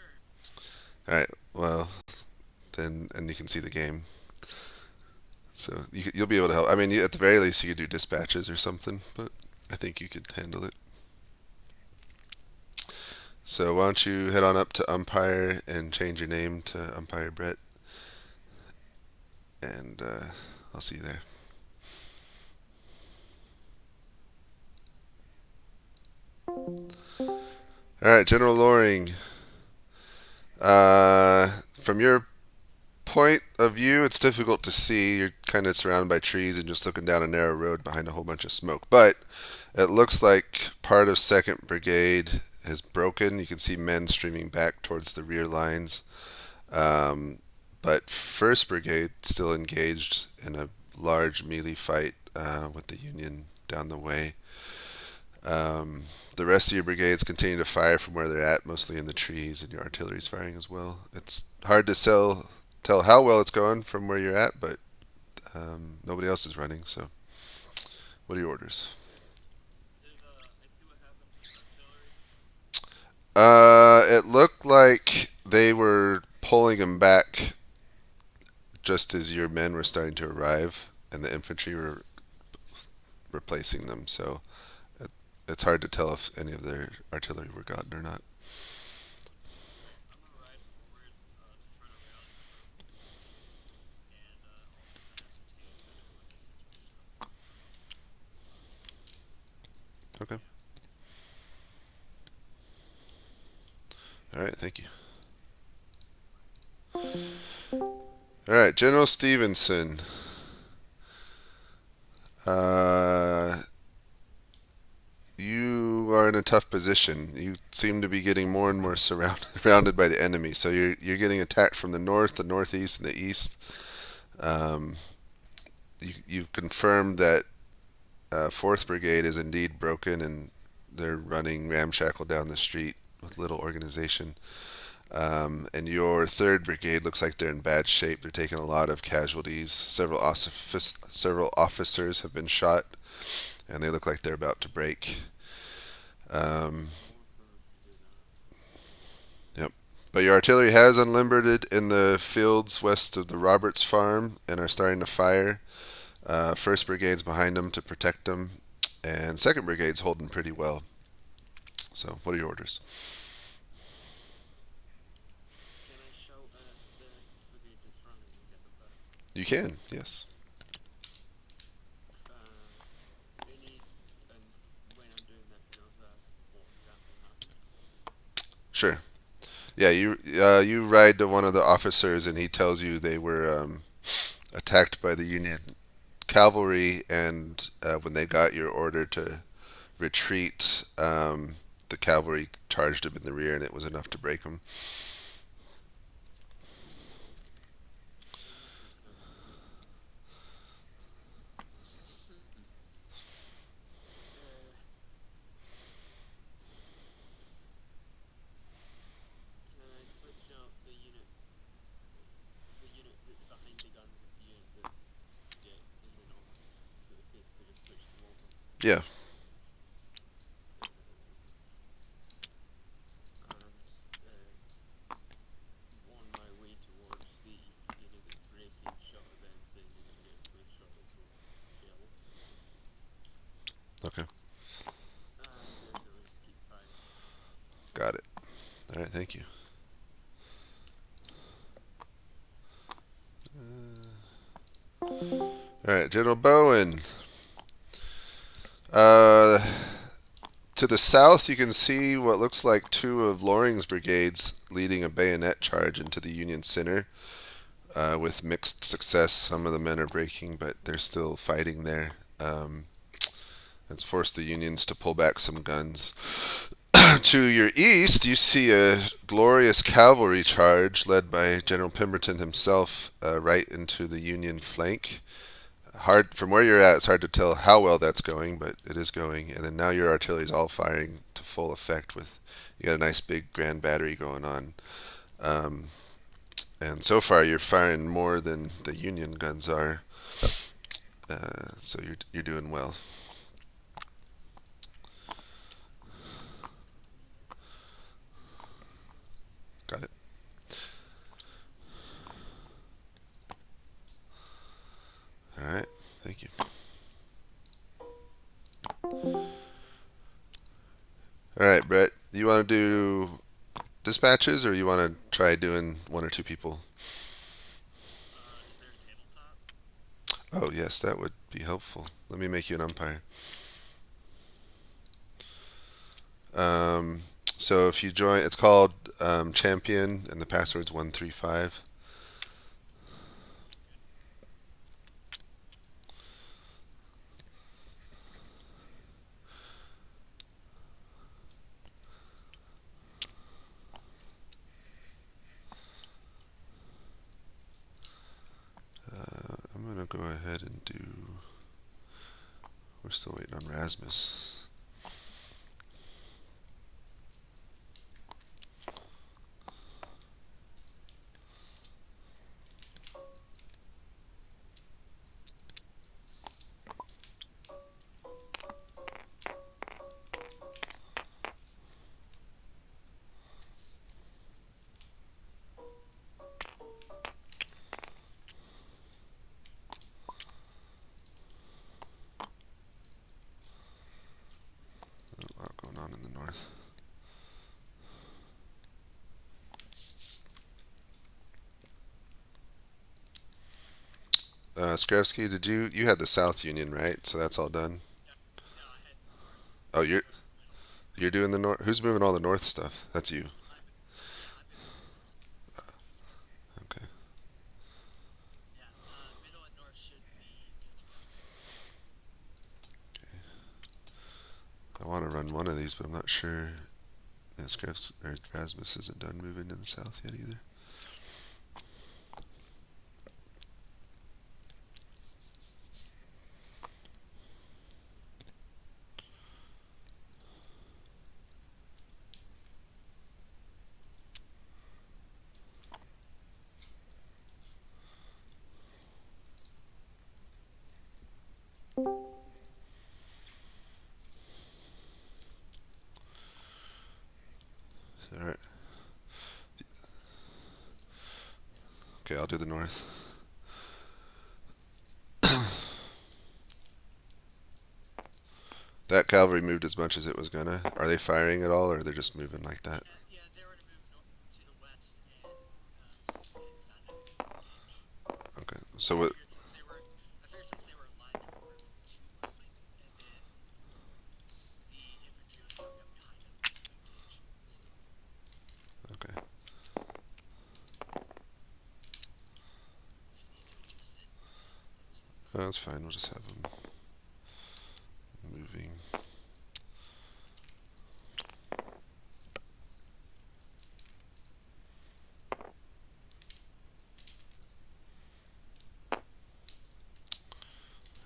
All right. Well, then, and you can see the game. So you'll be able to help. I mean, at the very least, you could do dispatches or something, but I think you could handle it. So why don't you head on up to umpire and change your name to umpire Brett, and I'll see you there. All right, General Loring. From your point of view, it's difficult to see. You're kind of surrounded by trees and just looking down a narrow road behind a whole bunch of smoke. But it looks like part of 2nd Brigade has broken. You can see men streaming back towards the rear lines. Um, but 1st Brigade still engaged in a large melee fight with the Union down the way. Um, the rest of your brigades continue to fire from where they're at, mostly in the trees, and your artillery's firing as well. It's hard to tell how well it's going from where you're at, but nobody else is running. So, what are your orders? Did I see what happened to the artillery? It looked like they were pulling them back just as your men were starting to arrive, and the infantry were replacing them. So, it, it's hard to tell if any of their artillery were gotten or not. I'm gonna ride forward to try to rally the troops and also ascertain kind of what the situation up on the front looks like. Okay. Yeah. All right. Thank you. All right, General Stevenson. Uh, you are in a tough position. You seem to be getting more and more surrounded by the enemy. So you're getting attacked from the north, the northeast, and the east. Um, you've confirmed that 4th Brigade is indeed broken, and they're running ramshackle down the street with little organization. And your 3rd Brigade looks like they're in bad shape. They're taking a lot of casualties. Several officers have been shot, and they look like they're about to break. Um, yep. But your artillery has unlimbered in the fields west of the Roberts farm and are starting to fire. 1st Brigade's behind them to protect them, and 2nd Brigade's holding pretty well. So, what are your orders? Can I shout at the brigade that's running and get them back? You can, yes. Uh, they need, and when I'm doing that, can I also ask what exactly happened? Sure. Yeah, you ride to one of the officers, and he tells you they were attacked by the Union cavalry, and when they got your order to retreat, the cavalry charged him in the rear, and it was enough to break him. Well, this is kind of uh, can I switch out the unit that's behind the guns and Yeah. And on my way towards the unit is breaking shell advancing and then get pushed off into shell. Okay. And the artilleries keep firing. Got it. All right. Thank you. All right, General Bowen. Uh, to the south, you can see what looks like two of Loring's brigades leading a bayonet charge into the Union center. With mixed success, some of the men are breaking, but they're still fighting there. It's forced the Unions to pull back some guns. To your east, you see a glorious cavalry charge led by General Pemberton himself right into the Union flank. Hard from where you're at, it's hard to tell how well that's going, but it is going. And then now your artillery is all firing to full effect. With you got a nice big grand battery going on, um, and so far you're firing more than the Union guns are. So you're doing well. Got it. All right. Thank you. All right, Brett. You want to do dispatches, or you want to try doing one or two people? Is there a tabletop? Oh, yes, that would be helpful. Let me make you an umpire. Um, so if you join, it's called Champion, and the password's 135. I'm gonna go ahead and do. We're still waiting on Rasmus. A lot going on in the north. Skrevsky, did you had the South Union, right? So that's all done. No, I had the north, Oh, north, you're and middle. you're doing the north. Who's moving all the north stuff? That's you. Yeah, I'm moving all the north stuff. Okay. Yeah, middle and north should be good to go. I want to run one of these, but I'm not sure. Yeah, or Rasmus isn't done moving to the south yet either. All right. Okay, I'll do the north. That cavalry moved as much as it was gonna. Are they firing at all, or they're just moving like that? Yeah, yeah, they were to move to the west and see if they found anything to engage. Okay. I So what? figured since they were aligned, they weren't moving too quickly, and then the infantry was coming up behind them to engage. So Okay. if you need to adjust it, let us know. Oh, that's fine. We'll just have them moving.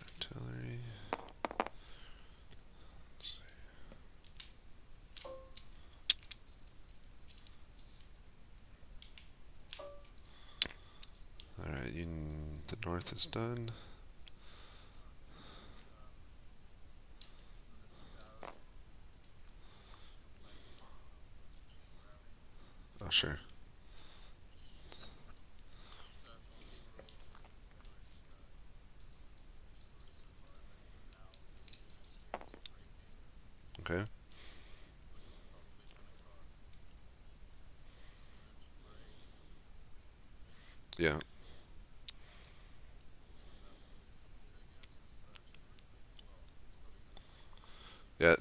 Artillery. All right. The north is done.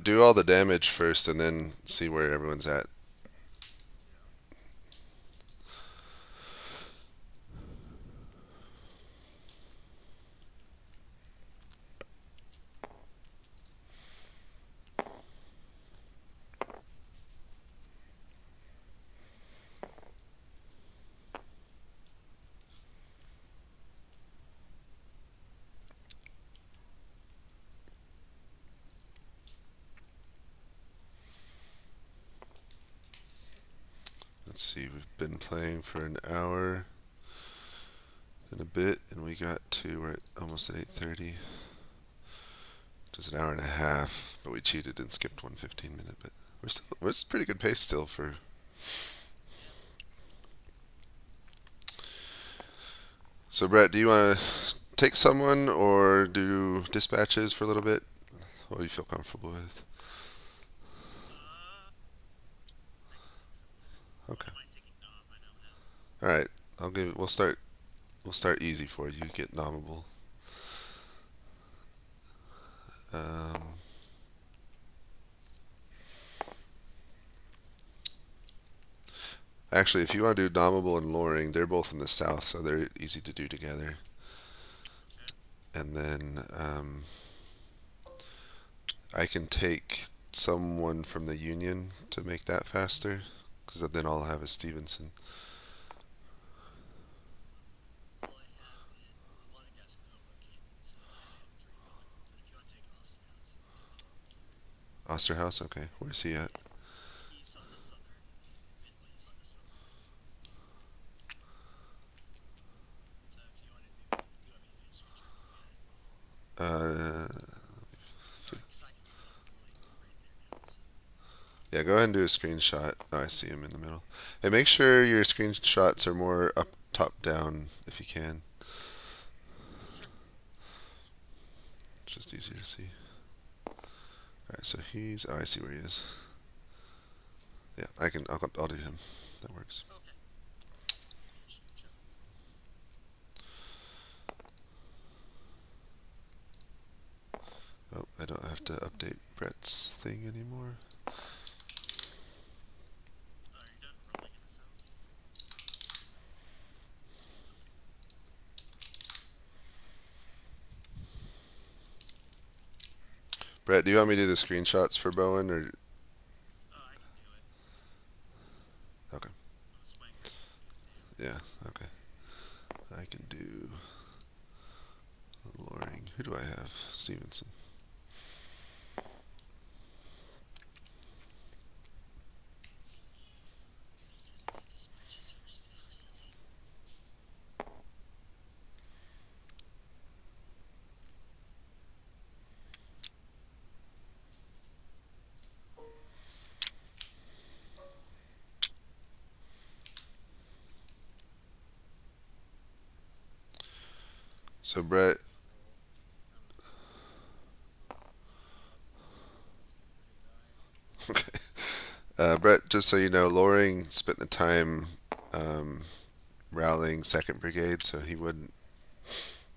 do all the damage first, and then see where everyone's at. Let's see, we've been playing for an hour and a bit, and we got to, we're at almost at 8:30. Just an hour and a half, but we cheated and skipped one 15-minute. But it's pretty good pace still for. Yeah. So Brett, do you want to take someone or do dispatches for a little bit? What do you feel comfortable with? I can take someone. I Okay. wouldn't mind taking Dom. I know him. All right. I'll give. We'll start. We'll start easy for you. Get nominable. Um, Actually, if you want to do nominable and luring, they're both in the south, so they're easy to do together. Okay. And then I can take someone from the Union to make that faster, because then all I'll have is Stevenson. All I have is a lot of guys from Nova came in, so I only have three going. But if you want to take Austin House, you can take him. Osterhouse, okay. Where's he at? He's on the southern, Midlands on the southern rim. So if you want to do you want me to do a screenshot when you got it? Uh, Because I can put him really right there now. So yeah, go ahead and do a screenshot. Oh, I see him in the middle. Hey, make sure your screenshots are more up, top, down if you can. sure. It's just easier to see. Alright, so he's. Oh, I see where he is. Yeah, I can. I'll do him. That works. Okay. Do a screenshot. Oh, I don't have to update Brett's thing anymore. Oh, you're done rolling in the south? Okay. Brett, do you want me to do the screenshots for Bowen or? Oh, I can do it. Okay. I'm a swanker. Yeah. Okay. I can do luring. Who do I have? Stevenson. So you guys want to dispatches first before sending? So Brett. Okay. Brett, just so you know, Loring spent the time um, rallying Second Brigade, so he wouldn't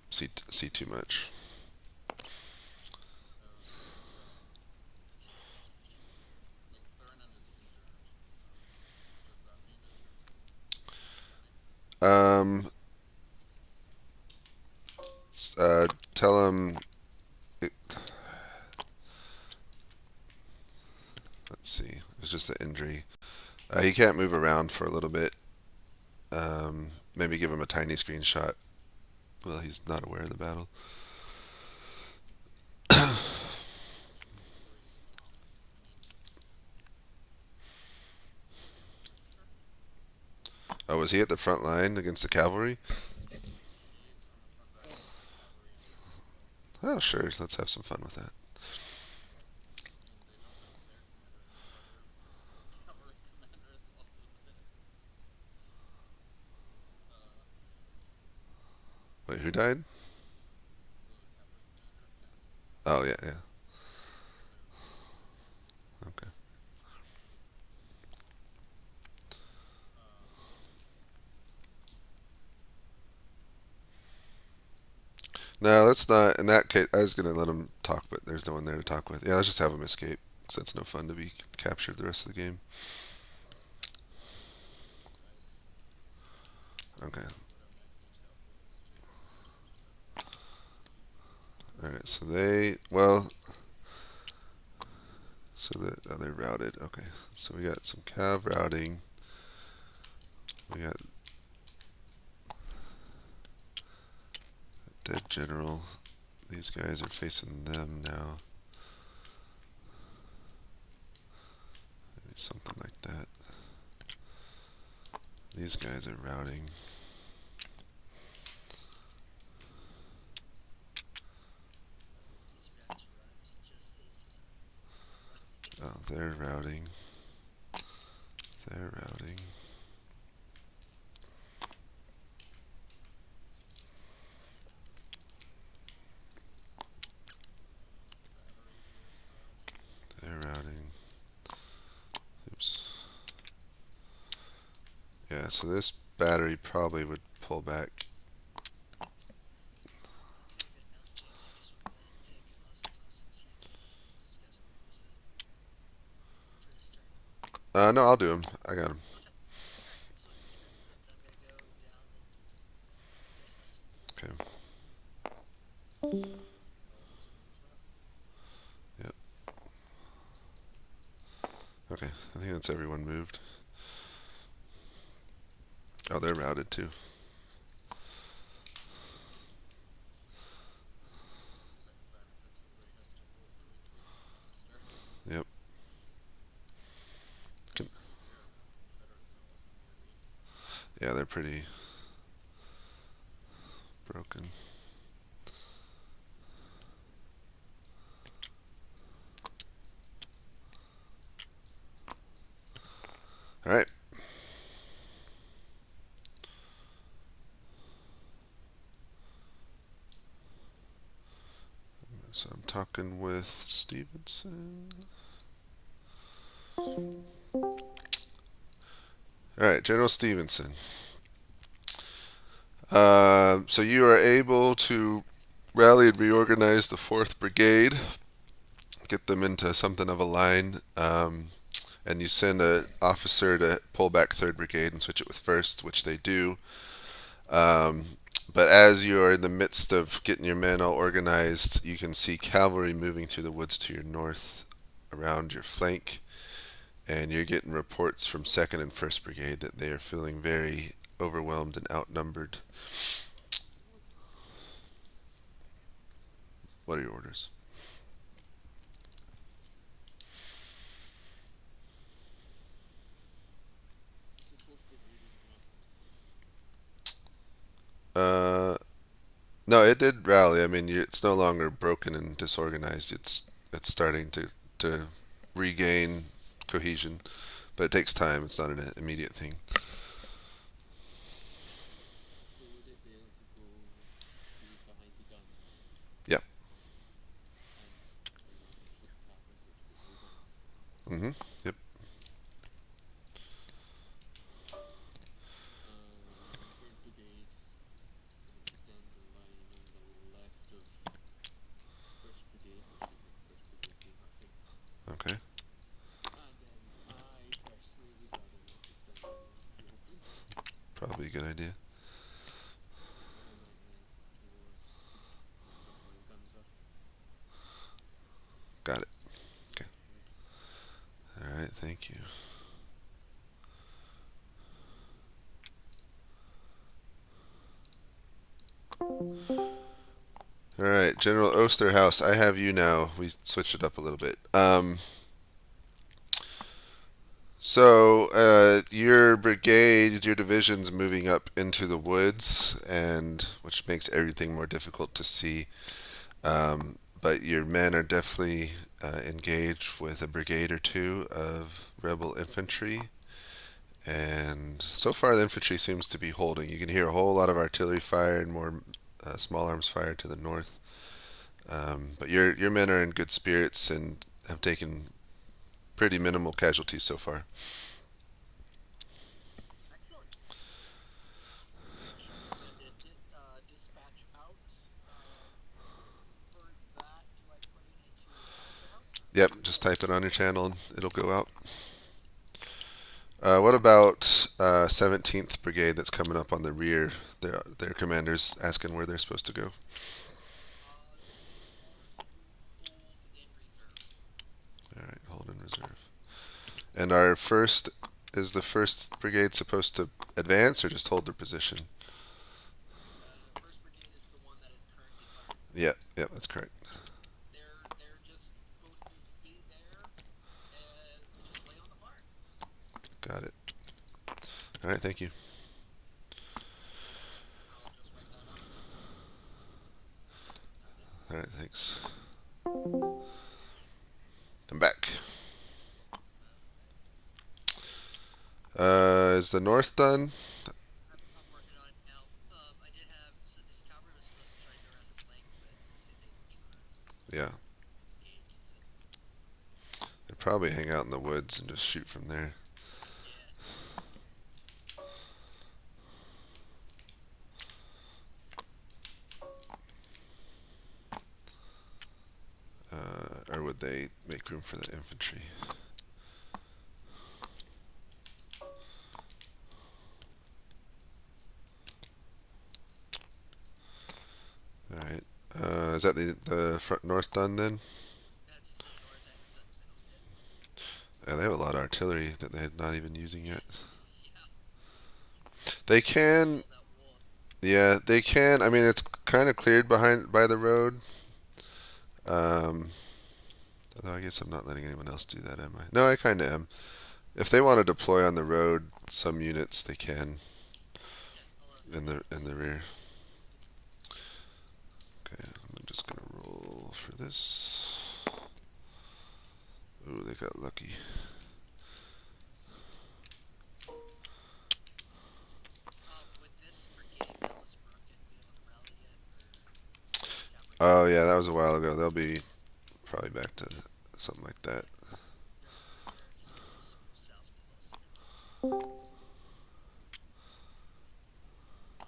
see too much. Okay, I dispatched him. Um, Tell him. Let's see. It's just an injury. He can't move around for a little bit. Maybe give him a tiny screenshot. Well, he's not aware of the battle. Sure. Oh, was he at the front line against the cavalry? Oh, sure. Let's have some fun with that. Wait, who died? Oh, yeah, yeah. Okay. No, let's not. In that case, I was gonna let him talk, but there's no one there to talk with. Yeah, let's just have him escape. because that's no fun to be captured the rest of the game. Nice. It's Okay. what I might reach out with to change it up. Alright, so they, well, so that, oh, they're routed. Okay, so we got some cav routing. We got dead general. These guys are facing them now. Maybe something like that. These guys are routing. If dispatch arrives just as Oh, they're routing. They're routing. battery is routing. They're routing. Oops. Yeah, so this battery probably would pull back. Yeah, good. Now, James, you just want to go ahead and take Ocelot since these guys are waiting for his turn. No, I'll do him. I got him. Okay. All right. Excellent. Then I'm gonna go down and get their stuff. Okay. So roll his orders route. Yep. Okay, I think that's everyone moved. Oh, they're routed too. Second fire artillery has to roll the retreat from the start. Yep. To Can, be fair, the Confederates are also near me. yeah, they're pretty broken. All right. So I'm talking with Stevenson. All right, General Stevenson. So you are able to rally and reorganize the 4th Brigade, get them into something of a line, and you send an officer to pull back 3rd Brigade and switch it with 1st, which they do. Um, but as you are in the midst of getting your men all organized, you can see cavalry moving through the woods to your north around your flank, and you're getting reports from 2nd and 1st Brigade that they are feeling very overwhelmed and outnumbered. What are your orders? So fourth brigade is around. Uh, no, it did rally. I mean, it's no longer broken and disorganized. It's starting to regain cohesion, but it takes time. It's not an immediate thing. So would it be able to go be behind the guns Yeah. and turn around and shoot attack our first brigade guns? Mm-hmm. Yep. Third brigade will extend the line on the left of first brigade, assuming first brigade came back in. Okay. And then I personally would rather not be standing out in the open. Probably a good idea. I might head towards the point of where the guns are. Got it. Okay. Thank you. All right. Thank you. All right, General Osterhaus, I have you now. We switched it up a little bit. So your brigade, your division's moving up into the woods, and which makes everything more difficult to see. But your men are definitely engaged with a brigade or two of rebel infantry, and so far the infantry seems to be holding. You can hear a whole lot of artillery fire and more small arms fire to the north. But your men are in good spirits and have taken pretty minimal casualties so far. Excellent. I shall send a dispatch out. For that, do I put it into Osterhouse? Yep, just just type it on your channel and it'll go out. What about 17th Brigade that's coming up on the rear? Their commander's asking where they're supposed to go. They are to hold in reserve. All right, hold in reserve. And our first is the first brigade supposed to advance or just hold their position? First Brigade is the one that is currently firing. Yeah, yeah, that's correct. They're just supposed to be there and just lay on the fire. Got it. All right, thank you. I'll just write that up. That's it. All right, thanks. I'm back. Is the north done? I'm working on it now. I did have so this cavalry was supposed to try to go around the flank, but as I said, they withdrew. Yeah. Engaged, so They'd probably hang out in the woods and just shoot from there. yeah. Or would they make room for the infantry? All right. Is that the front north done then? That's the north. I haven't done the middle yet. Yeah, they have a lot of artillery that they're not even using yet. Yeah. They can, All that wool. yeah, they can. I mean, it's kind of cleared behind by the road. Um, although I guess I'm not letting anyone else do that, am I? No, I kind of am. If they want to deploy on the road, some units they can Yeah. I'll in the rear. Okay, I'm just gonna roll for this. Ooh, they got lucky. Would this brigade that was broken be able to rally yet, or cavalry? Oh yeah, that was a while ago. They'll be probably back to something like that. They're just supposed to move south to us now.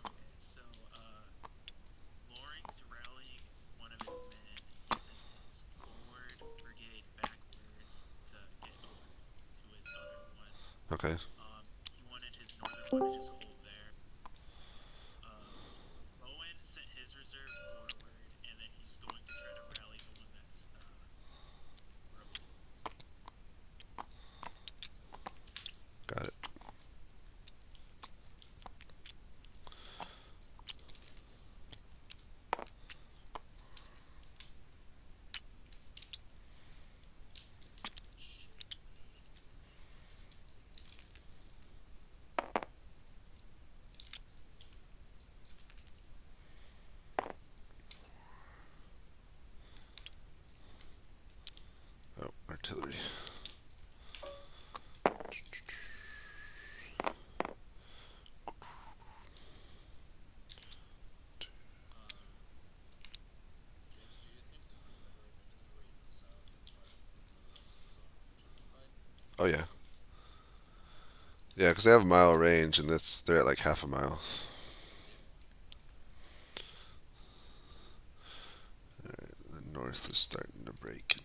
Okay, so Loring's rallying one of his men. He sent his forward brigade backwards to get over to his other one. Okay, He wanted his northern one to just hold there. Bowen sent his reserve forward, and then he's going to try to rally the one that's broken. got it. Should be everything. Oh, artillery. James, do you think the Confederate artillery in the south that's firing from the northwest is still justified? Oh yeah, yeah, because they have a mile range and they're at like half a mile. Yeah, that's fair. The north is starting to break.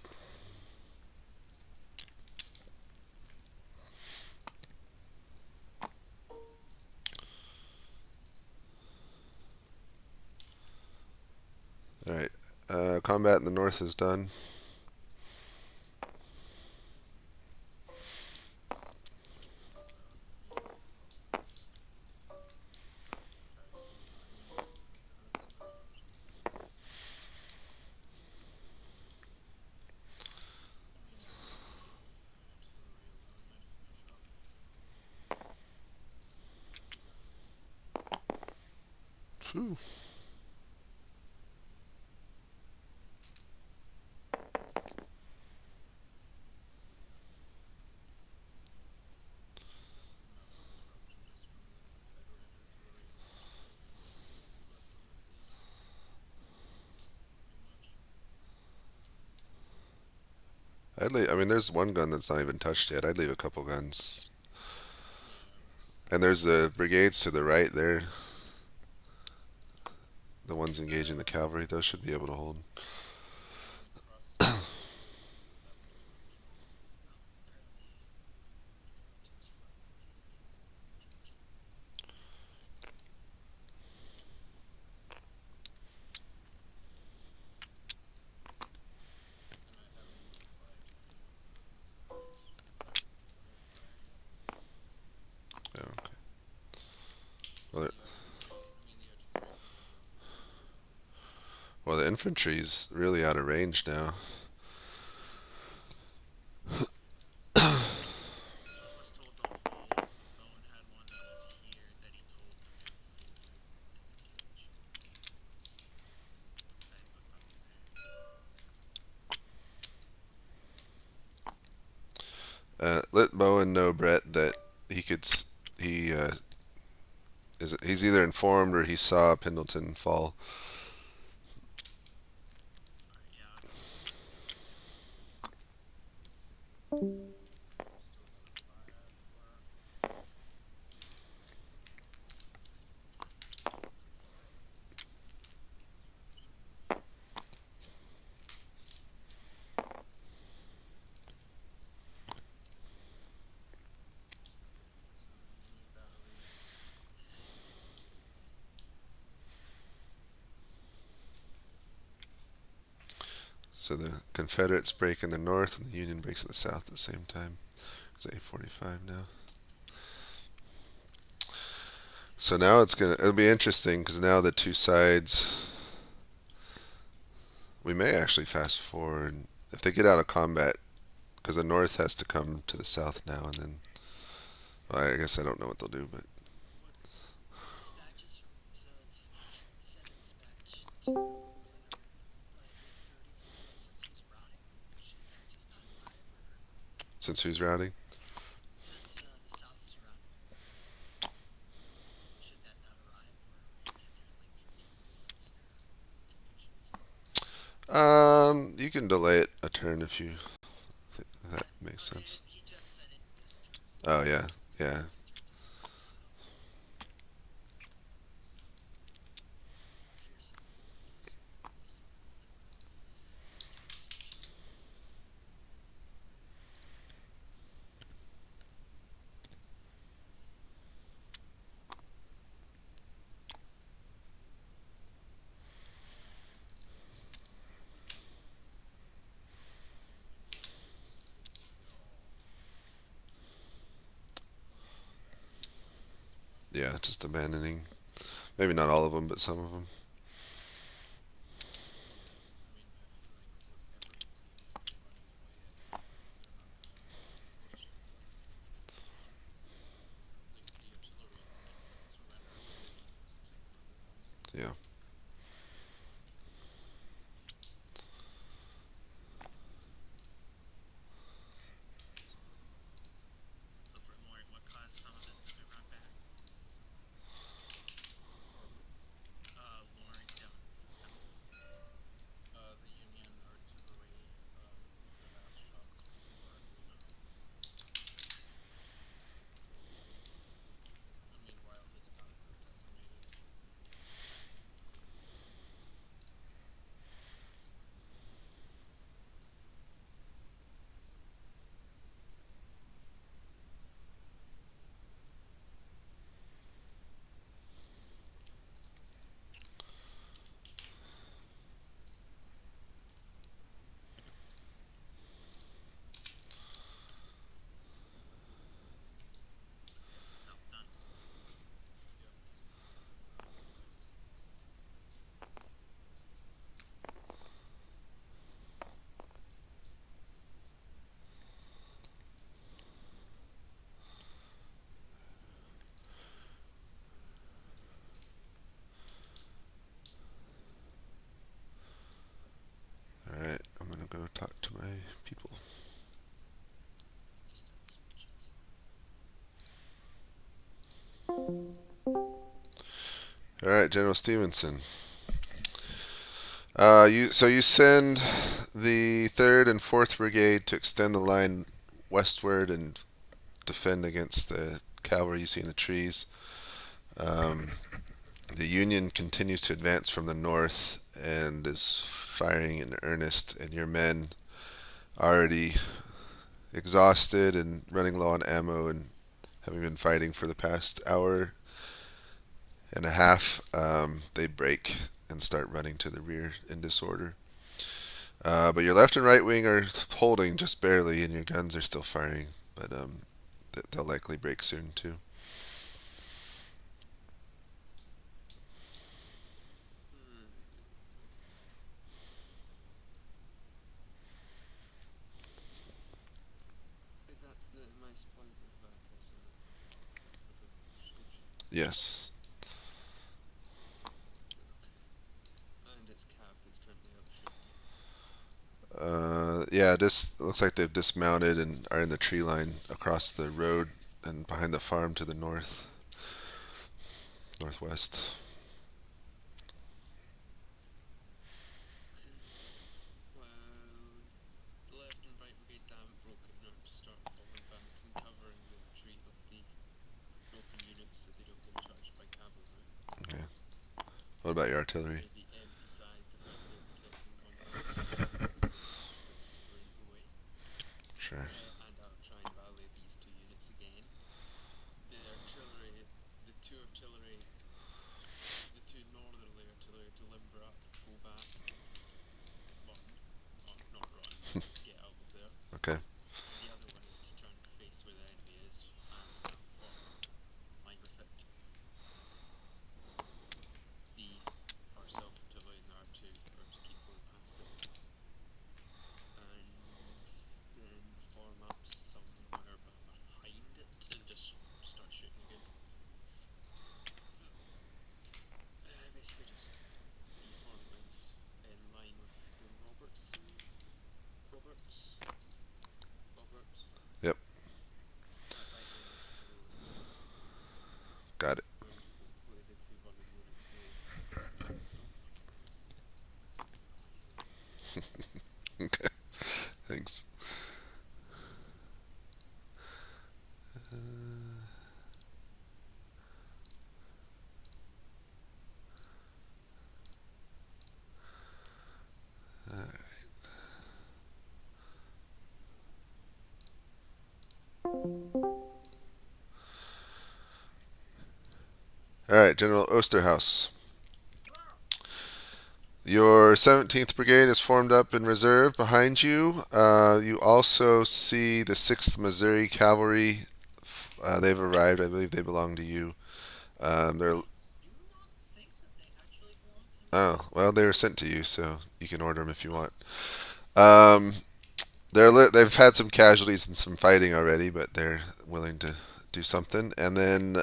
All right, combat in the north is done. Phew. I mean, there's one gun that's not even touched yet. I'd leave a couple guns. And there's the brigades to the right there. The ones engaging the cavalry, those should be able to hold. Well, the infantry's really out of range now. Because one was told to hold. Bowen had one that was here that he told to move forward and engage. That he put Bowen there. Let Bowen know, Brett, that he could. He he's either informed or he saw Pendleton fall. Alright, yeah, I'll go ahead and do that. Still got a 5 for So that's pretty far. so new batteries. So the Confederates break in the north and the Union breaks in the south at the same time. It's 8:45 now. So now it'll be interesting because now the two sides, we may actually fast forward if they get out of combat because the north has to come to the south now and then. Well, I guess I don't know what they'll do, but What dispatches from? So it's send a dispatch to Leonard at 8:30. But since he's routing, should that just not arrive, or since who's routing? since the South is routing, should that not arrive, or get there in like 3 turns since they're confusion and stuff? You can delay it a turn if you think that Okay, makes but sense. he just said it this turn. Oh yeah, He's yeah. 2 turns ahead, so McPherson does this turn. Okay, switching. So Union basically gets rid of all batteries at this point. Yeah, just abandoning. Maybe not all of them, but some of them. I mean, I feel like with everybody immediately running away, they're not gonna push the guns just yet. Like the artillery can surrender immediately and just take over the guns. Yeah. So for Lauren, what caused some of this to be run back? For who? Lauren down the south. The Union artillery, the last shots before we Oh, meanwhile, his guns are decimated. so there's the south done. Yep, just gonna mobilize. All right, I'm gonna go talk to my people. Just switching. So All right, General Stevenson. You send the third and fourth brigade to extend the line westward and defend against the cavalry you see in the trees. Um, the Union continues to advance from the north and is firing in earnest, and your men, already exhausted and running low on ammo and having been fighting for the past hour and a half, they break and start running to the rear in disorder. But your left and right wing are holding just barely, and your guns are still firing. But they'll likely break soon, too. Hmm. Yes. And it's Cav that's currently out shooting it. Yeah, this looks like they've dismounted and are in the tree line across the road and behind the farm to the northwest. Okay. Well, the left and right brigades haven't broken out to start falling back and covering the retreat of the broken units so they don't get charged by cavalry. Okay. What about your artillery? Maybe emphasize the fact they're protecting comrades before a quick sprint away. Sure. And I'll try and rally these two units again. The artillery, the two artillery, the two northerly artillery to limber up, pull back, run. Oh, not run, but get out of there. Okay. And the other one is to turn and face where the enemy is and have a fun line with it. The far south artillery and the R2 are to keep going past it. And then form up somewhere behind it and just start shooting again. So, basically just reform lines in line with the Roberts. Yep. That right line is to the road. Got it. And hopefully the two running units will stand still. Because it's a highway. Okay. Thanks. All right, General Osterhaus. Your 17th Brigade is formed up in reserve behind you. You also see the 6th Missouri Cavalry. They've arrived. I believe they belong to you. They're I do not think that they actually belong to me. Oh, well, they were sent to you, so you can order them if you want. Um, they've had some casualties and some fighting already, but they're willing to do something. And then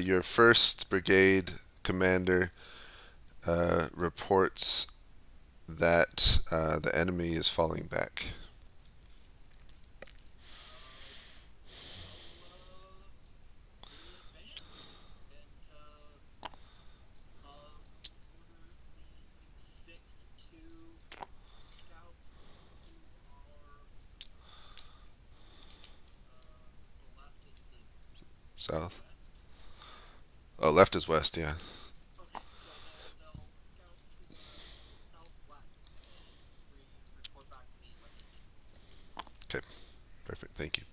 your 1st Brigade commander reports that the enemy is falling back. We advance and order the sixth to scout to our the left is the South. west. Oh, left is west, yeah. Okay, so they'll scout to the southwest and report back to me what they see. Okay, perfect. Thank you.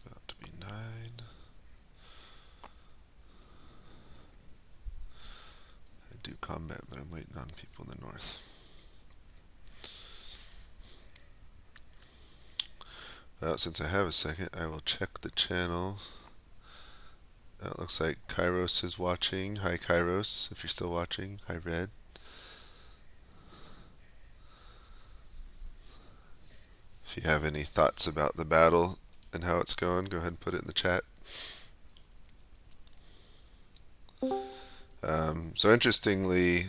About to be 9. I do combat, but I'm waiting on people in the north. Well, since I have a second, I will check the channel. It looks like Kairos is watching. Hi, Kairos, if you're still watching. Hi, Red. If you have any thoughts about the battle and how it's going, go ahead and put it in the chat. So interestingly,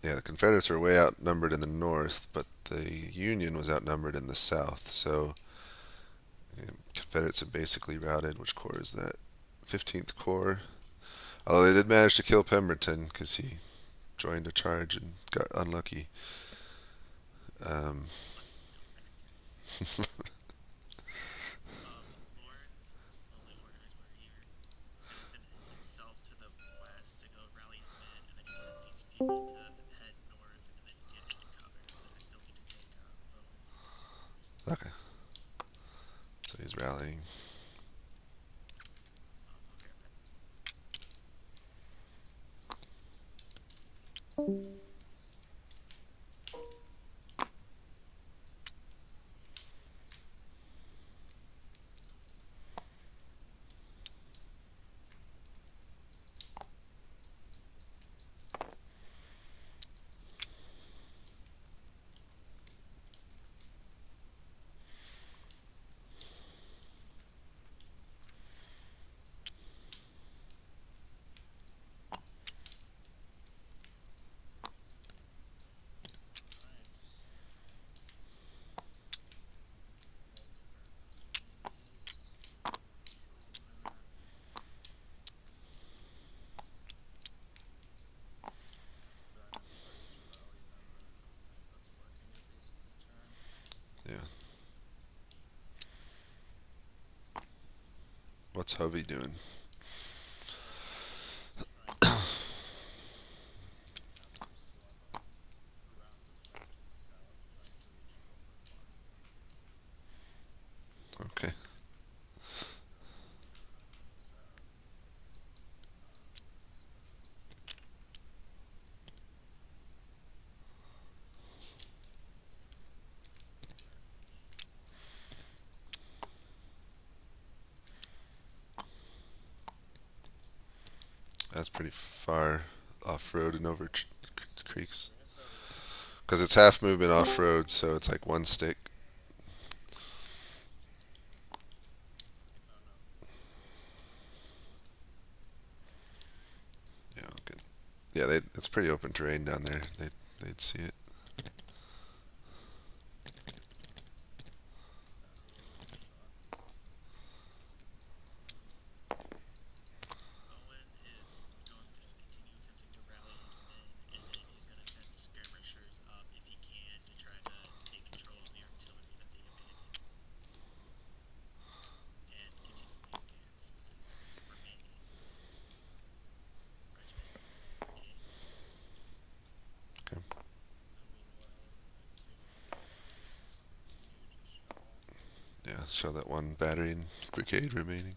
yeah, the Confederates were way outnumbered in the north, but the Union was outnumbered in the south. So Confederates have basically routed. Which corps is that? 15th Corps. Although they did manage to kill Pemberton because he joined a charge and got unlucky. Um, Lucky's no predicate. Lawrence, only orders were here. He's gonna send himself to the west to go rally his men, and then he ordered these people to head north and then get into cover, and then I still need to take Bones. okay. So he's rallying. I'll be right back. What's Hovey doing? He's trying to counter squad around the flank to the south, trying to reach Covert Farm. Okay. South. Let's see. That's pretty far off road and over creeks. We hit that area. Because it's half movement off road, so it's like one stick. Oh no, it's fine. Yeah, good. Yeah, it's pretty open terrain down there. They'd see it. That area was shot. Bowen is going to continue attempting to rally his men, and then he's going to send skirmishers up if he can to try to take control of the artillery that they abandoned, and continue the advance with his remaining regiment and brigade. And meanwhile, ACW just continue to shell. Yeah, show that one battery and brigade remaining.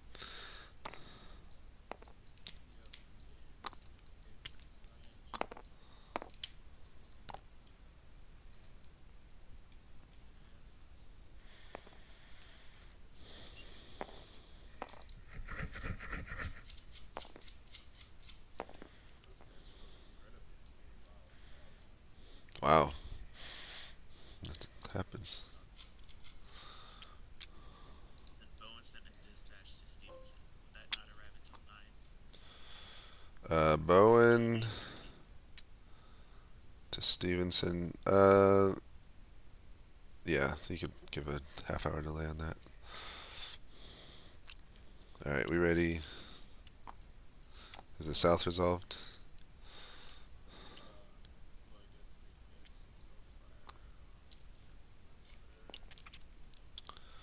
Yep, gave it the sight. And those guys rode incredibly well all at once. Wow, that happens. Nonsense. Then Bowen sent a dispatch to Stevenson. Would that not arrive until 9? Bowen to Stevenson. Yeah, you could give a half-hour delay on that. All right, we ready? Is the south resolved? Well, I guess these guys still fire.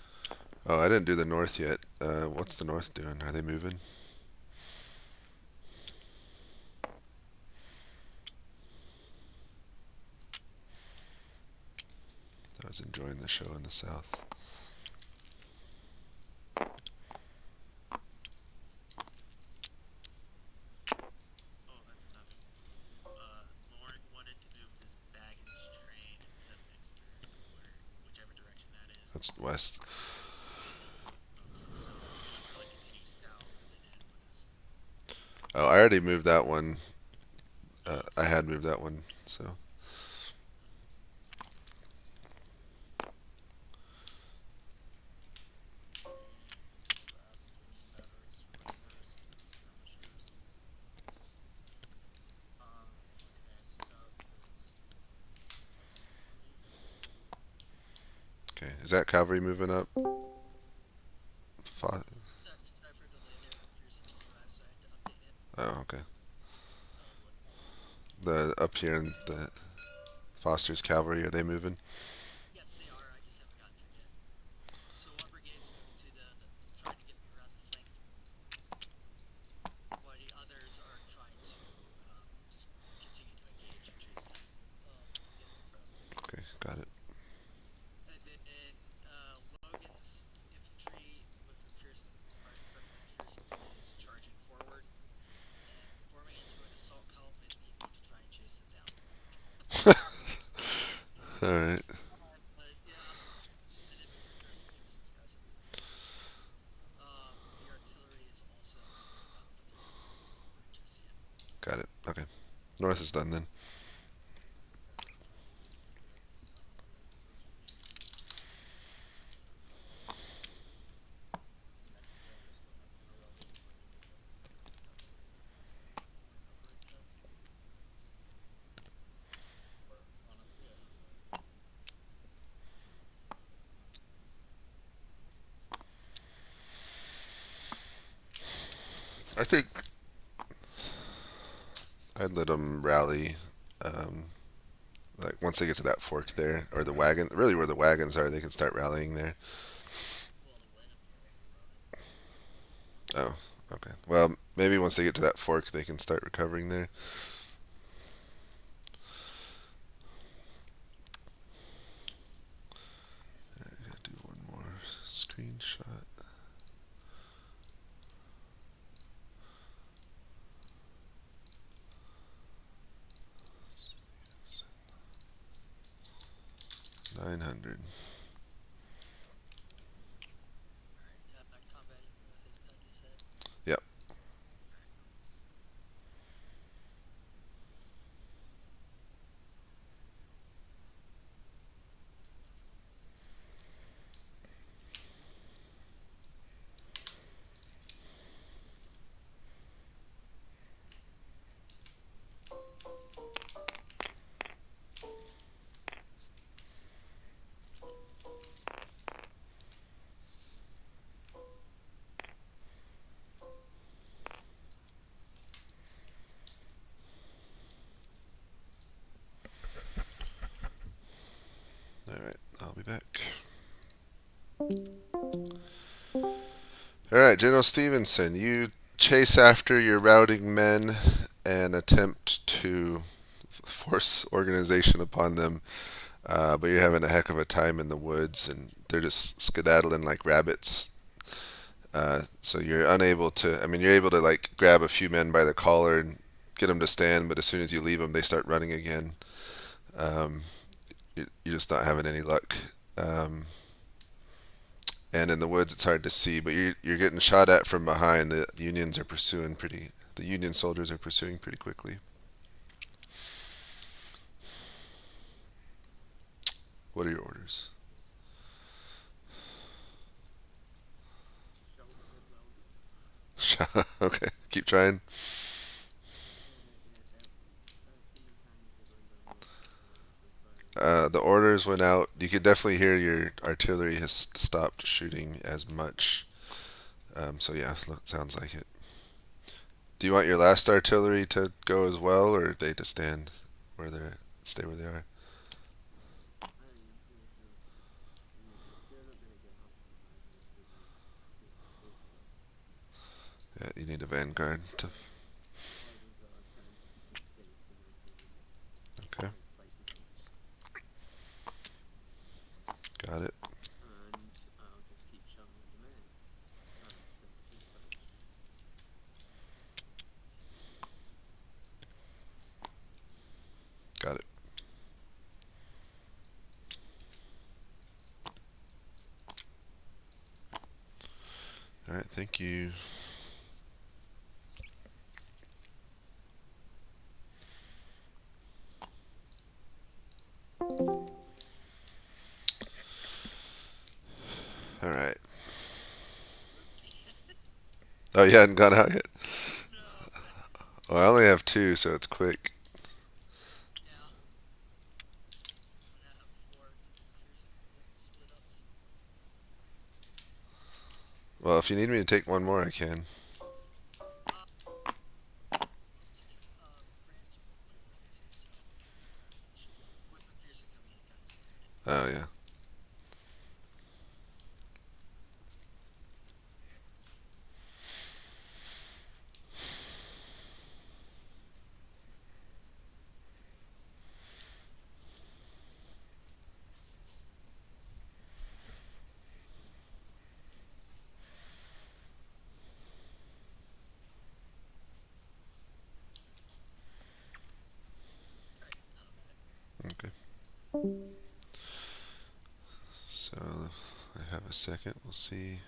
Not sure. Oh, I didn't do the north yet. What's the north doing? Are they moving? I was enjoying the show in the south. Oh, that's another thing. Lauren wanted to move his baggage train to Vicksburg, or whichever direction that is. That's west. Okay, so it would really continue south and then head west. Oh, I already moved that one. I had moved that one, so. Okay, fast Union battery surrenders to the skirmishers. Okay, south is cavalry. Okay, is that cavalry moving up? Fa- Sorry for delay there. McPherson just arrived, so I had to update him. oh, okay. What? The up here in the Foster's cavalry, are they moving? Yes, they are. I just haven't gotten through yet. So one brigade's moving to the trying to get me around the flank, while the others are trying to just continue to engage and chase them. Get in front. Okay, got it. And then Logan's infantry with McPherson, Private McPherson, is charging forward and forming into an assault column and need me to try and chase them down. All right. But yeah, and then McPherson's guys are moving forward. The artillery is also moving up, but they're not moving forward just yet. Got it. Okay. North is done then. Infantry gets some reinforcements. Next guy is gonna rally the brigade up. Cavalry is gonna do more covering shots. Or honestly, I don't know. I think I'd let them rally. Like once they get to that fork there, or the wagon, really where the wagons are, they can start rallying there. Well, the wagons are already running. Oh, okay. Well, maybe once they get to that fork, they can start recovering there. I gotta do one more screenshot. $900. All right. Combat north is done. You said. Yep. All right. Cool. All right. I'll be back. All right, General Stevenson, you chase after your routing men and attempt to force organization upon them, but you're having a heck of a time in the woods, and they're just skedaddling like rabbits. So you're unable to. I mean, you're able to like grab a few men by the collar and get them to stand, but as soon as you leave them, they start running again. Um, you're just not having any luck. Um, and in the woods, it's hard to see, but you're getting shot at from behind. The Unions are pursuing pretty. The Union soldiers are pursuing pretty quickly. What are your orders? Shout a bit louder. Okay, keep trying. Yeah, Seaman cannons are going down low. They're firing. The orders went out. You can definitely hear your artillery has stopped shooting as much. So yeah, sounds like it. Do you want your last artillery to go as well, or they to stand where they're stay where they are? I think yeah, sure. They're not going to get up on my artillery before that. Yeah, you need a vanguard to. I'll just try and get it some artillery. Okay, Nice spiky things. got it. And I'll just keep shouting at the men. And send a dispatch. Got it. All right, thank you. All right. Oh, you hadn't gone out yet. No, but Well, I only have two, so it's quick. yeah, I'm gonna have four different crews split up. So, Well, if you need me to take one more, I can. most brands are pretty busy, so it's just with McPherson coming in kind of slowed it. Oh yeah. All right, now I'm at it. Okay. So I have a second. We'll see.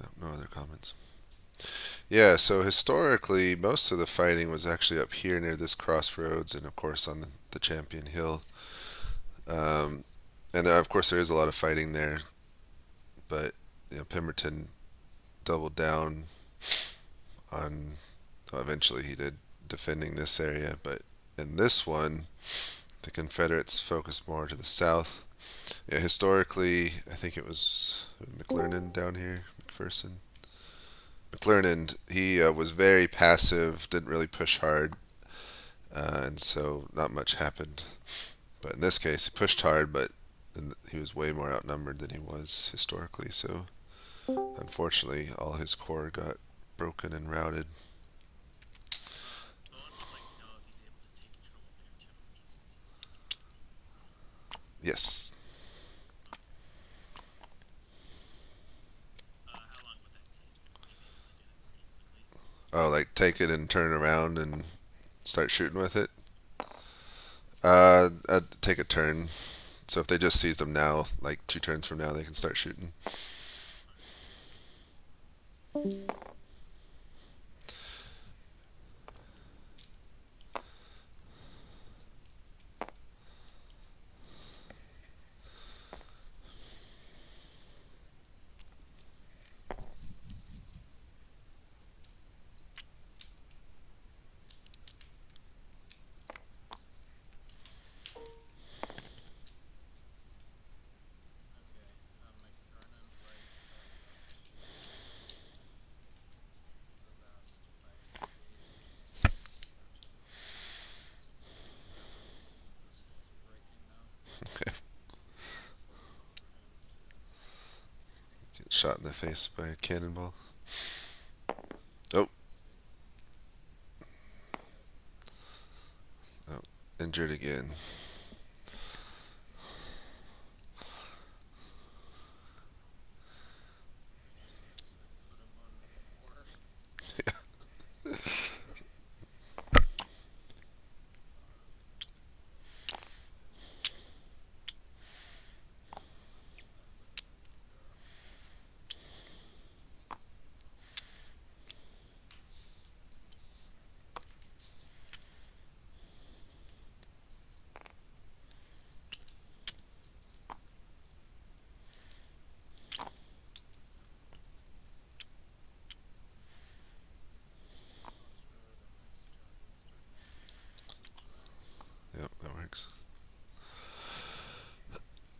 Oh, no other comments. Yeah, so historically, most of the fighting was actually up here near this crossroads, and of course on the Champion Hill. Um, and there, of course, there is a lot of fighting there, but Pemberton doubled down on. Well, eventually, he did defending this area, but in this one, the Confederates focused more to the south. Yeah, historically, I think it was McClernand down here, McPherson. McClernand, he was very passive, didn't really push hard, and so not much happened. But in this case, he pushed hard, but and he was way more outnumbered than he was historically. So unfortunately, all his core got broken and routed. Bowen would like to know if he's able to take control of the artillery since he's taken it. Yes. Okay. How long would that take? Would he be able to do that pretty quickly? Oh, like take it and turn around and start shooting with it. I'd take a turn. So if they just seized them now, like 2 turns from now, they can start shooting. Alright. Okay, McFernan writes back up to the last fighting brigade needs to take the artillery and 6 batteries. The missiles are breaking now, Okay. so the missiles are over him to Get shot in the face by a cannonball. yep, Oh, 6th, and he has a 9. oh, injured again. I guess I put him on more. This is that looks like they're offensive units. Let's switch to the crossroad. Our next job is start making infantry tracks. Yep, that works. I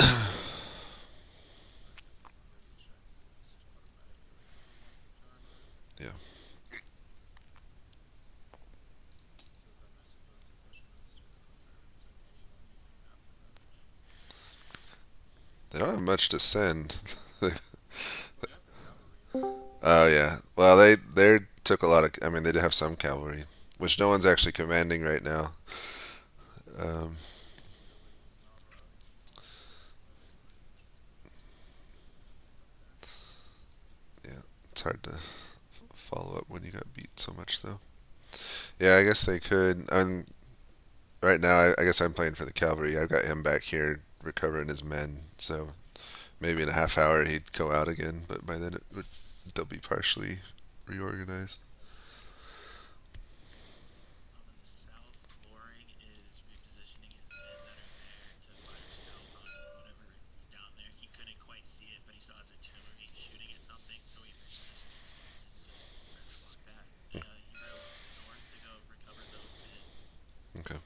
guess it's already checked, so just automatically recover 1 per turn. Yeah. So then I suppose the question is, do the Confederates send anyone even half their men? They don't have much to send. Well, you have the cavalry, right? Oh yeah. Well, they took a lot of. I mean, they did have some cavalry, which no one's actually commanding right now. Um, Any ability is not routing the North artillery, which is good to know up there. yeah, it's hard to follow up when you got beat so much, though. Yeah, I guess they could. Right now, I guess I'm playing for the cavalry. I've got him back here recovering his men, so maybe in a half hour he'd go out again. But by then they'll be partially reorganized. In the south, Loring is repositioning his men that are there to fire south on whatever is down there. He couldn't quite see it, but he saw his artillery shooting at something, so he repositioned his men to try to block that. He rode north to go recover those men, Okay.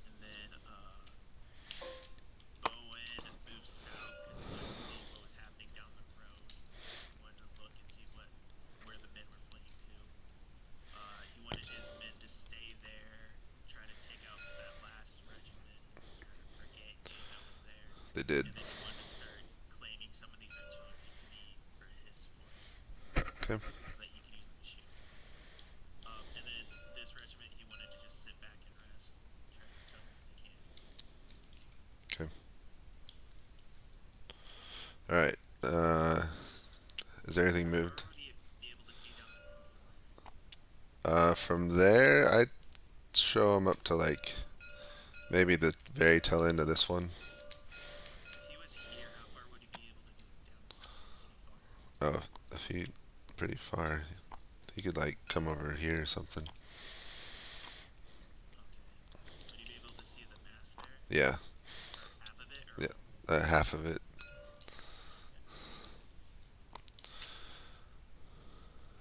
and then Bowen moved south because he wanted to see what was happening down the road. He wanted to look and see where the men were fleeing to. He wanted his men to stay there, try to take out that last regiment or gang that was there, They did. and then he wanted to start claiming some of these artillery to be for his force, Okay. so that he could use them to shoot. And then this regiment, he wanted to just sit back and rest, try to recover if they can. Okay. All right. Is there anything How far moved? would he be able to see down the road from there? From there, I'd show him up to like maybe the very tail end of this one. If he was here, how far would he be able to go down south to see far? Oh, if he pretty far, he could like come over here or something. Okay. Would he be able to see the mass there? Yeah, Half of it or yeah, all? half of it. Okay.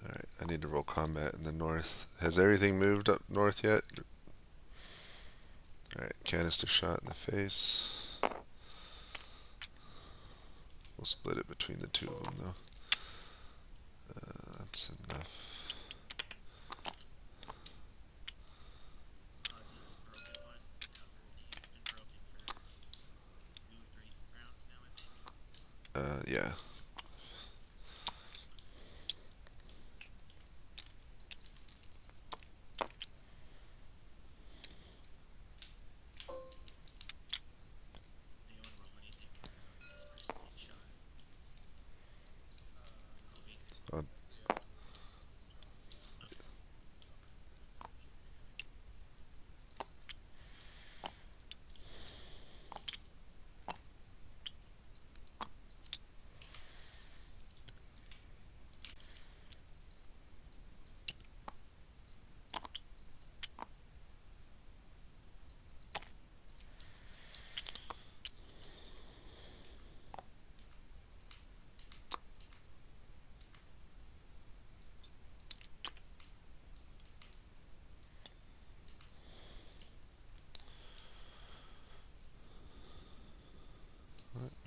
All right, I need to roll combat in the north. Has everything moved up north yet? All right, canister shot in the face. We'll split it between the two of them though. That's enough. Does this broken one cover any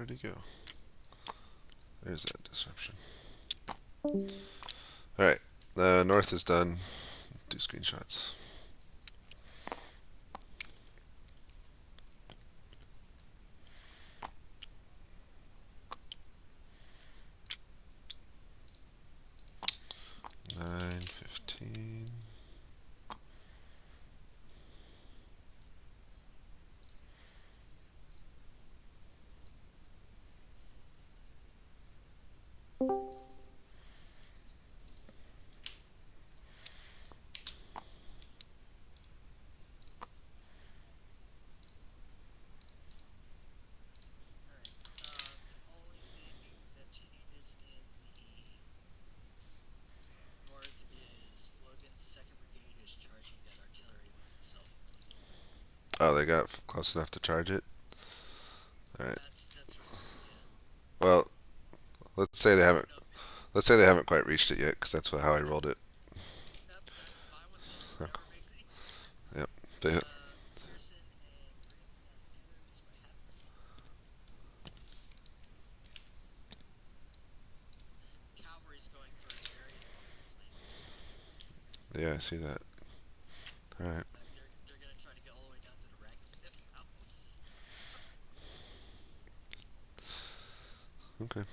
Where'd he go? There's that disruption. Alright, the north is done. Do screenshots. Nine 15. Alright, the only thing that changes in the north is Logan's 2nd Brigade is charging that artillery with himself included. Oh, they got close enough to charge it. All right. That's what, yeah. Well, let's say they haven't. No, Let's say they haven't quite reached it yet, because that's how I rolled it. that's fine with me. Okay. Whatever makes it easier. Yep. They, Pearson and Reenactor, despite having a slot. Cavalry's going for a very long flank. yeah, I see that. All right. In fact, they're gonna try to get all the way down to the Ragsdip house. Okay.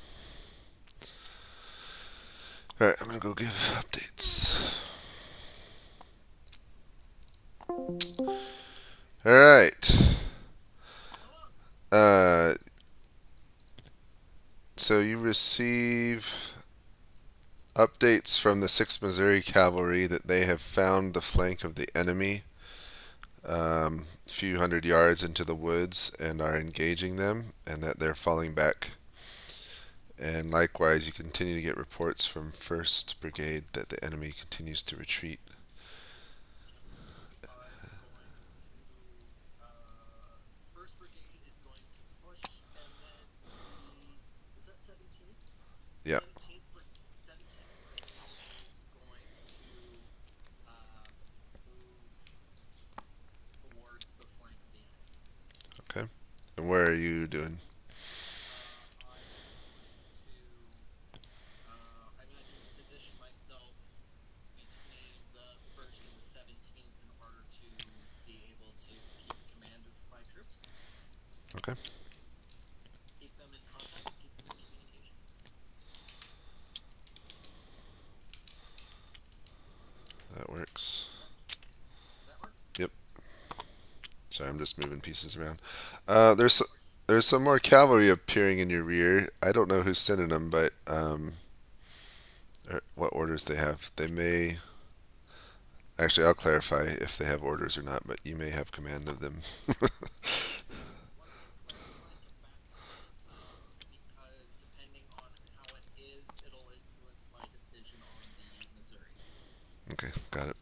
All right. I'm gonna go give updates. All right. So you receive updates from the 6th Missouri Cavalry that they have found the flank of the enemy a few hundred yards into the woods and are engaging them, and that they're falling back. And likewise, you continue to get reports from 1st Brigade that the enemy continues to retreat. I'm going to. First Brigade is going to push, and then is that 17th? Yeah. 17th Brigade is going to move towards the flank of the enemy. Okay. And where are you doing? I am going to. I'm going to position myself between the 1st and the 17th in order to be able to keep command of my troops. Okay. Keep them in contact, keep them in communication. That works. Does that work? Yep. Sorry, I'm just moving pieces around. There's some more cavalry appearing in your rear. I don't know who's sending them, but or what orders they have. They may. Actually, I'll clarify if they have orders or not, but you may have command of them. Let me get back to me because depending on how it is, it'll influence my decision on the Missouri. Okay, got it.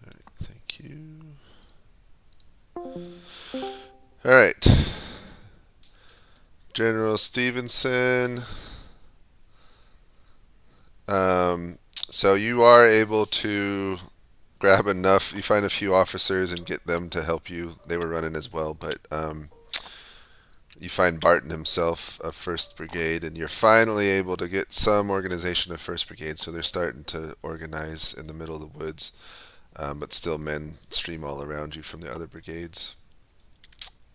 All right, thank you. All right. General Stevenson. So you are able to grab enough. You find a few officers and get them to help you. They were running as well, but you find Barton himself of 1st Brigade, and you're finally able to get some organization of 1st Brigade. So they're starting to organize in the middle of the woods, but still men stream all around you from the other brigades.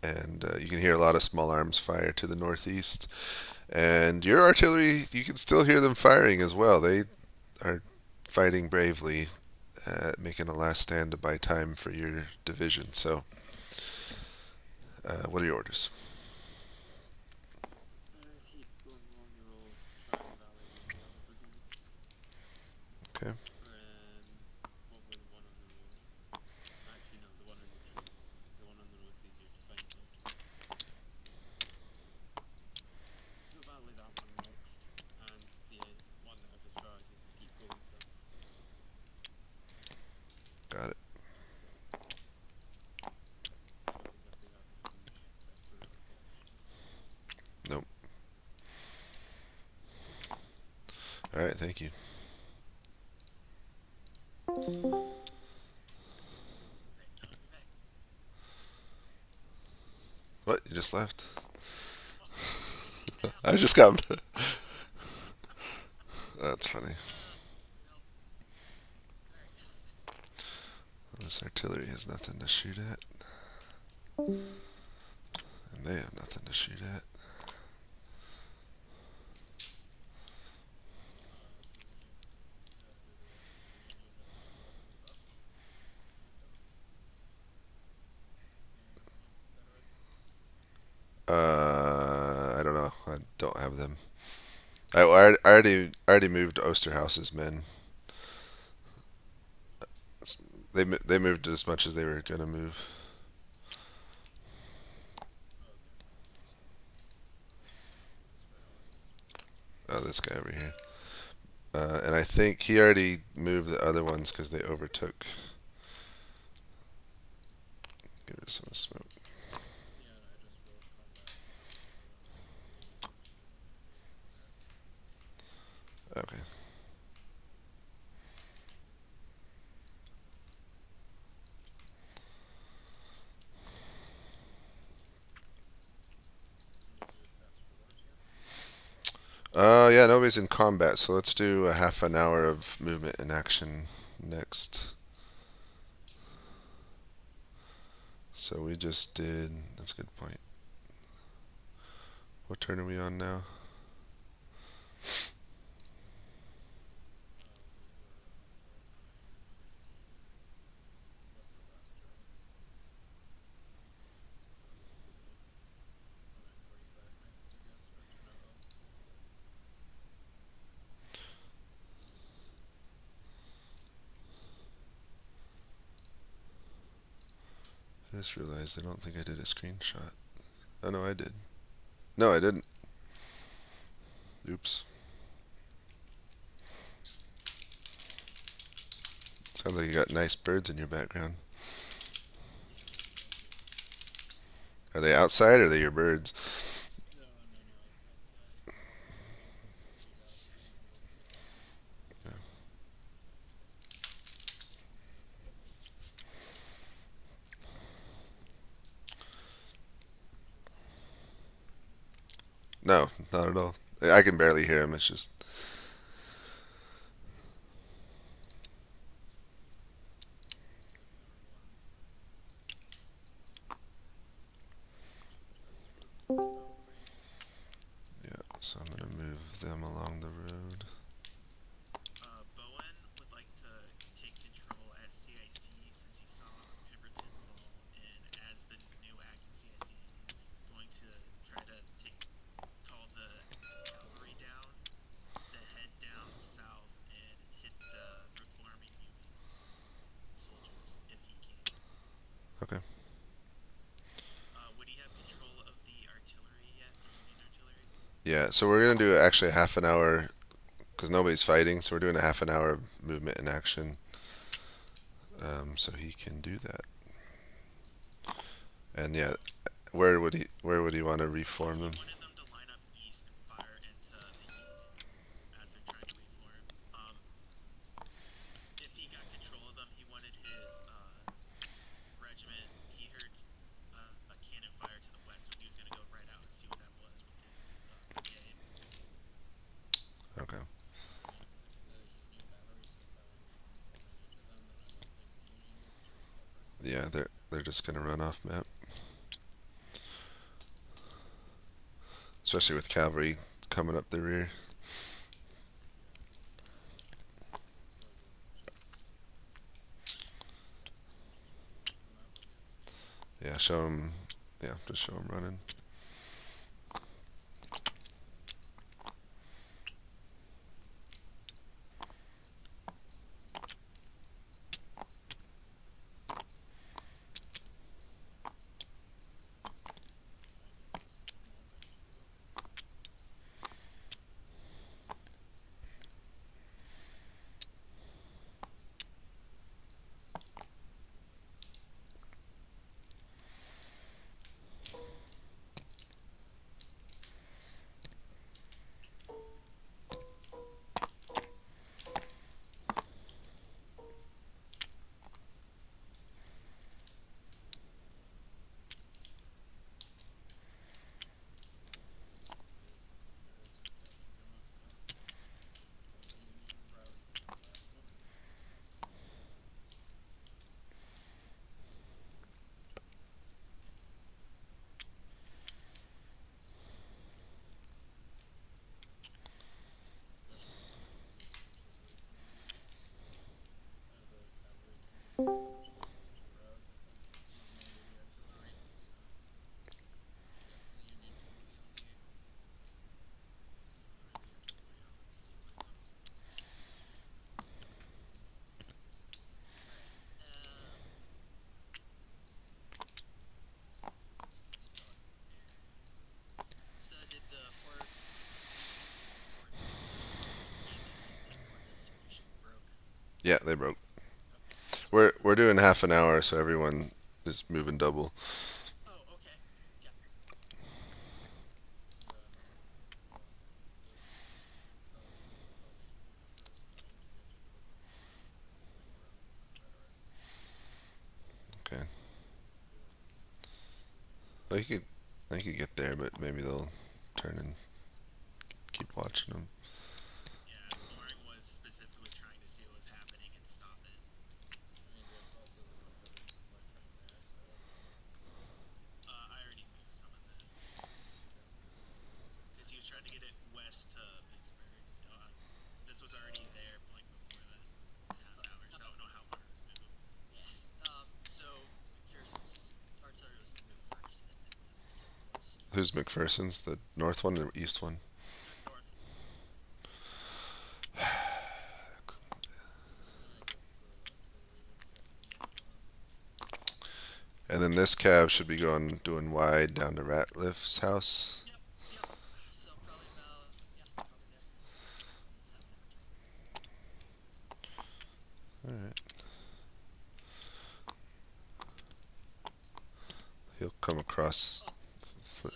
And you can hear a lot of small arms fire to the northeast. And your artillery, you can still hear them firing as well. They are fighting bravely, making a last stand to buy time for your division. So, what are your orders? Keep going along your old Triangle Valley with the other brigades. Okay. And what were the one on the... Actually, no, the one in the trees. The one on the road's easier to find out. So Valley that one next. And the one that I've described is to keep going south. Got it. What does every other finish except for reflections? Nope. All right, thank you. Right, now I'll be back. What? You just left? Oh, he I absolutely just got. destroys me. That's funny. Yep. All right. This artillery has nothing to shoot at, and they have nothing to shoot at. Do the Union units move up? And Confederates? I don't know. I don't have them. I already moved Osterhaus's men. They moved as much as they were gonna move. Oh, this guy over here. And I think he already moved the other ones because they overtook. Give it some smoke. Yeah, I just wrote combat for them. Okay. Can you do fast forward here? Yeah, nobody's in combat, so let's do a half an hour of movement and action next. So we just did. That's a good point. What turn are we on now? We were on 9:15. What's the last turn? So that would be 9:45 next, I guess, for turn 0. I just realized I don't think I did a screenshot. Oh no, I did. No, I didn't. Oops. Sounds like you got nice birds in your background. Yes, thank you. Are they outside or are they your birds? No, no, no, it's outside. It's pretty loud here in the city, so Yeah. No, not at all. I can barely hear him. It's just. Yeah, so I'm gonna move them along the road. Bowen would like to take control as CIC since he saw Pemberton fall, and as the new acting CIC, he's going to try to call the cavalry down to head down south and hit the reforming Union soldiers if he can. Okay. Would he have control of the artillery yet, the Union artillery? Yeah, so we're gonna do actually half an hour because nobody's fighting, so we're doing a half an hour of movement and action. So he can do that. And yeah, where would he want to reform them? He wanted them to line up east and fire into the Union as they're trying to reform. If he got control of them, he wanted his regiment. He heard a cannon fire to the west, so he was going to go right out and see what that was with his brigade. Okay. I mean, if the Union batteries are planning on forming into them, then I don't think the Union needs to recover. Yeah, they're just gonna run off map, especially with cavalry coming up the rear. So let's just run off the maps, I guess. Yeah, show them. Yeah, just show them running. I guess it's more than two. Yeah, they broke. Okay. We're doing half an hour, so everyone is moving double. Oh, okay. Yeah. Yeah, and this probably trying to get you to look ring around veterans. Okay. I feel like we can Well, you could get there, but maybe they'll turn and keep watching them. Yeah, Sparring was specifically trying to see what was happening and stop it. I mean, there's also the competitive supply train there, so I don't know. I already moved some of that Okay. because he was trying to get it west to Vicksburg. This was already there like before the half hour, so I don't know how far to move. Yeah. So McPherson's artillery was to move first, and then we kept west. Who's McPherson's? The north one or east one? The north one. And I guess the artillery looks like the north one. And then this cab should be going doing wide down to Ratliff's house. Yep. Yep. So probably about yeah, probably there. Since it's half an hour turn. All right. He'll come across. Oh, so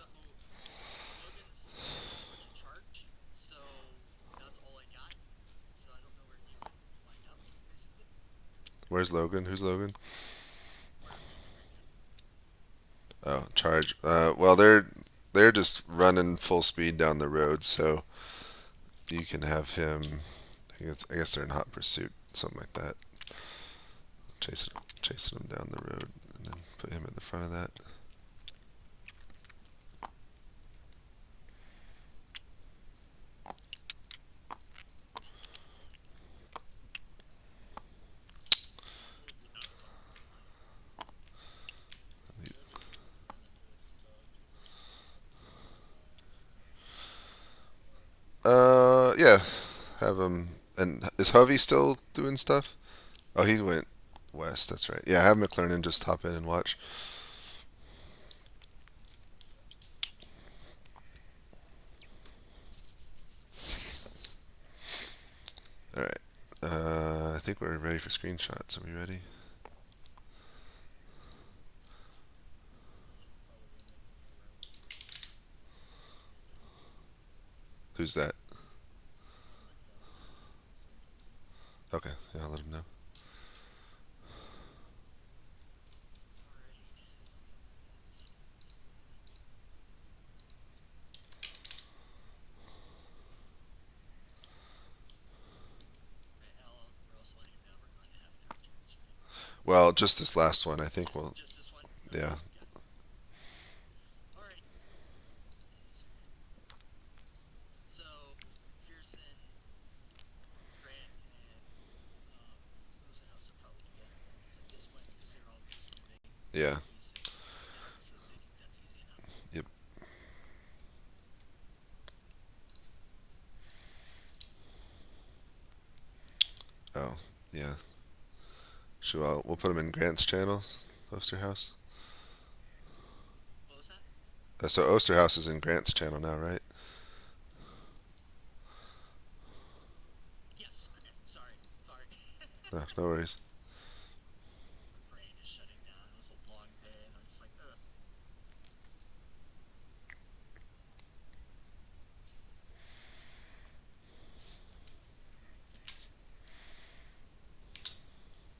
Logan's went to charge, so that's all I got. So I don't know where he would wind up, basically. Where's Logan? Who's Logan? Where I'm moving right now. Oh, charge. Well, they're just running full speed down the road, so you can have him. I guess they're in hot pursuit, something like that. Chasing him down the road, and then put him at the front of that. Probably not a problem for mine. Yeah, just run into it, just dodge or Yeah, have him. And is Hovey still doing stuff? Oh, he went west. That's right. Yeah, have McLernan just hop in and watch. All right. I think we're ready for screenshots. Are we ready? should probably be making their rounds here as we do. Who's that? Send to him. Okay, yeah, I'll let him know. Alrighty. Right, we're also letting him know we're going to half an hour turns, right? Well, just this last one. I think Just, we'll. just this one? Okay, Yeah. got it. Alrighty. So, McPherson, Grant, and Rosenhaus are probably together then at this point because they're all just moving Yeah. southeast and coming out, so they think that's easy enough. Yep. Oh, yeah. We'll put him in Grant's channel, Osterhouse. What was that? So Osterhouse is in Grant's channel now, right? Yes, Grant. Sorry. Sorry. No, no worries. My brain is shutting down. It was a long day, and I'm just like, ugh.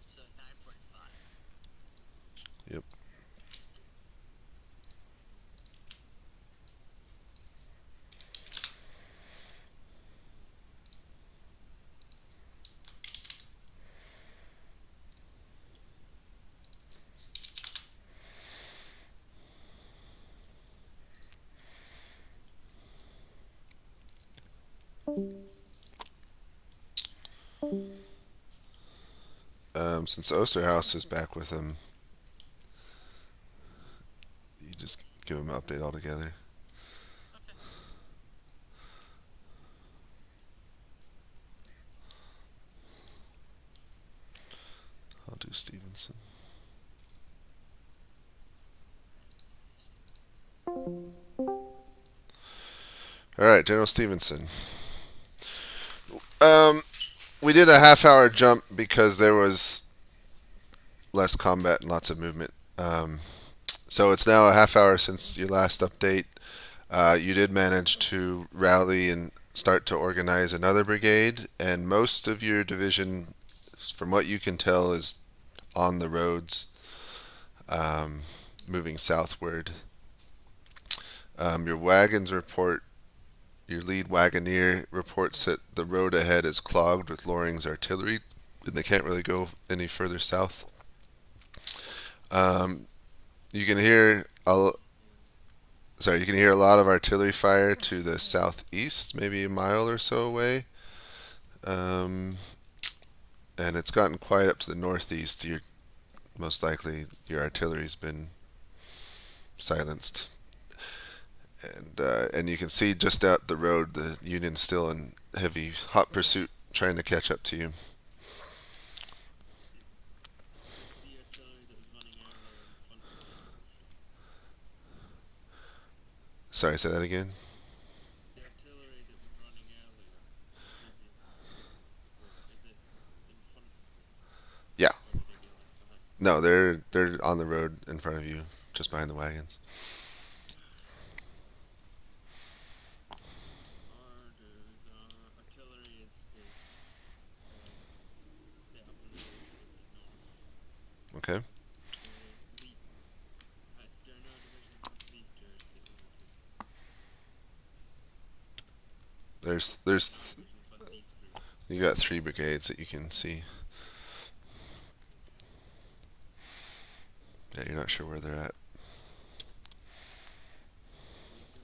So 9:45. Yep. Since Osterhouse is back with him, you just give him an update altogether. Okay. I'll do Stevenson. All right, General Stevenson. Um, we did a half-hour jump because there was less combat and lots of movement. So it's now a half hour since your last update. You did manage to rally and start to organize another brigade, and most of your division, from what you can tell, is on the roads, um, moving southward. Your wagons report, your lead wagoneer reports that the road ahead is clogged with Loring's artillery, and they can't really go any further south. Um, you can hear you can hear a lot of artillery fire to the southeast, maybe a mile or so away. Um, and it's gotten quiet up to the northeast. Most likely your artillery's been silenced. And you can see just out the road the Union's still in heavy hot pursuit, trying to catch up to you. The artillery that was running earlier in front of the ambush. Sorry, say that again. The artillery that was running earlier, the previous road, is it in front of me? Yeah. Or would they be like behind? No, they're on the road in front of you, just behind the wagons. Orders. Artillery is uh, down below facing north. Okay. Lead. Sterno division northeast or only two? There's Division front D3. you got three brigades that you can see. Yeah, you're not sure where they're at.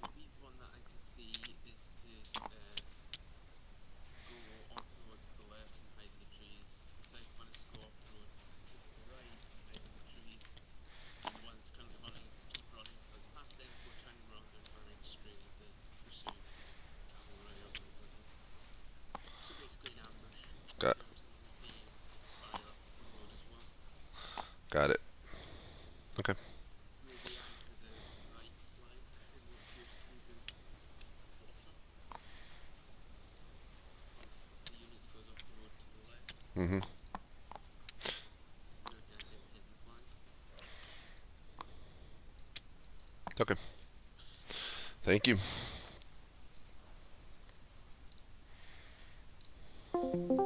The lead one that I can see is to go off the road to the left and hide in the trees. The second one is to go off the road to the right and hide in the trees. And the one that's currently running is to keep running till it's past them before turning around and firing straight at the pursuing cavalry or whatever it is. So basically an ambush in Got terms of being able to fire up the road as well. got it. Okay. We'll be onto the right flank in what appears to be the bottom of the unit that goes off the road to the left. Mhm. They're hitting the flank. Okay. Thank you. That's alright, buddy.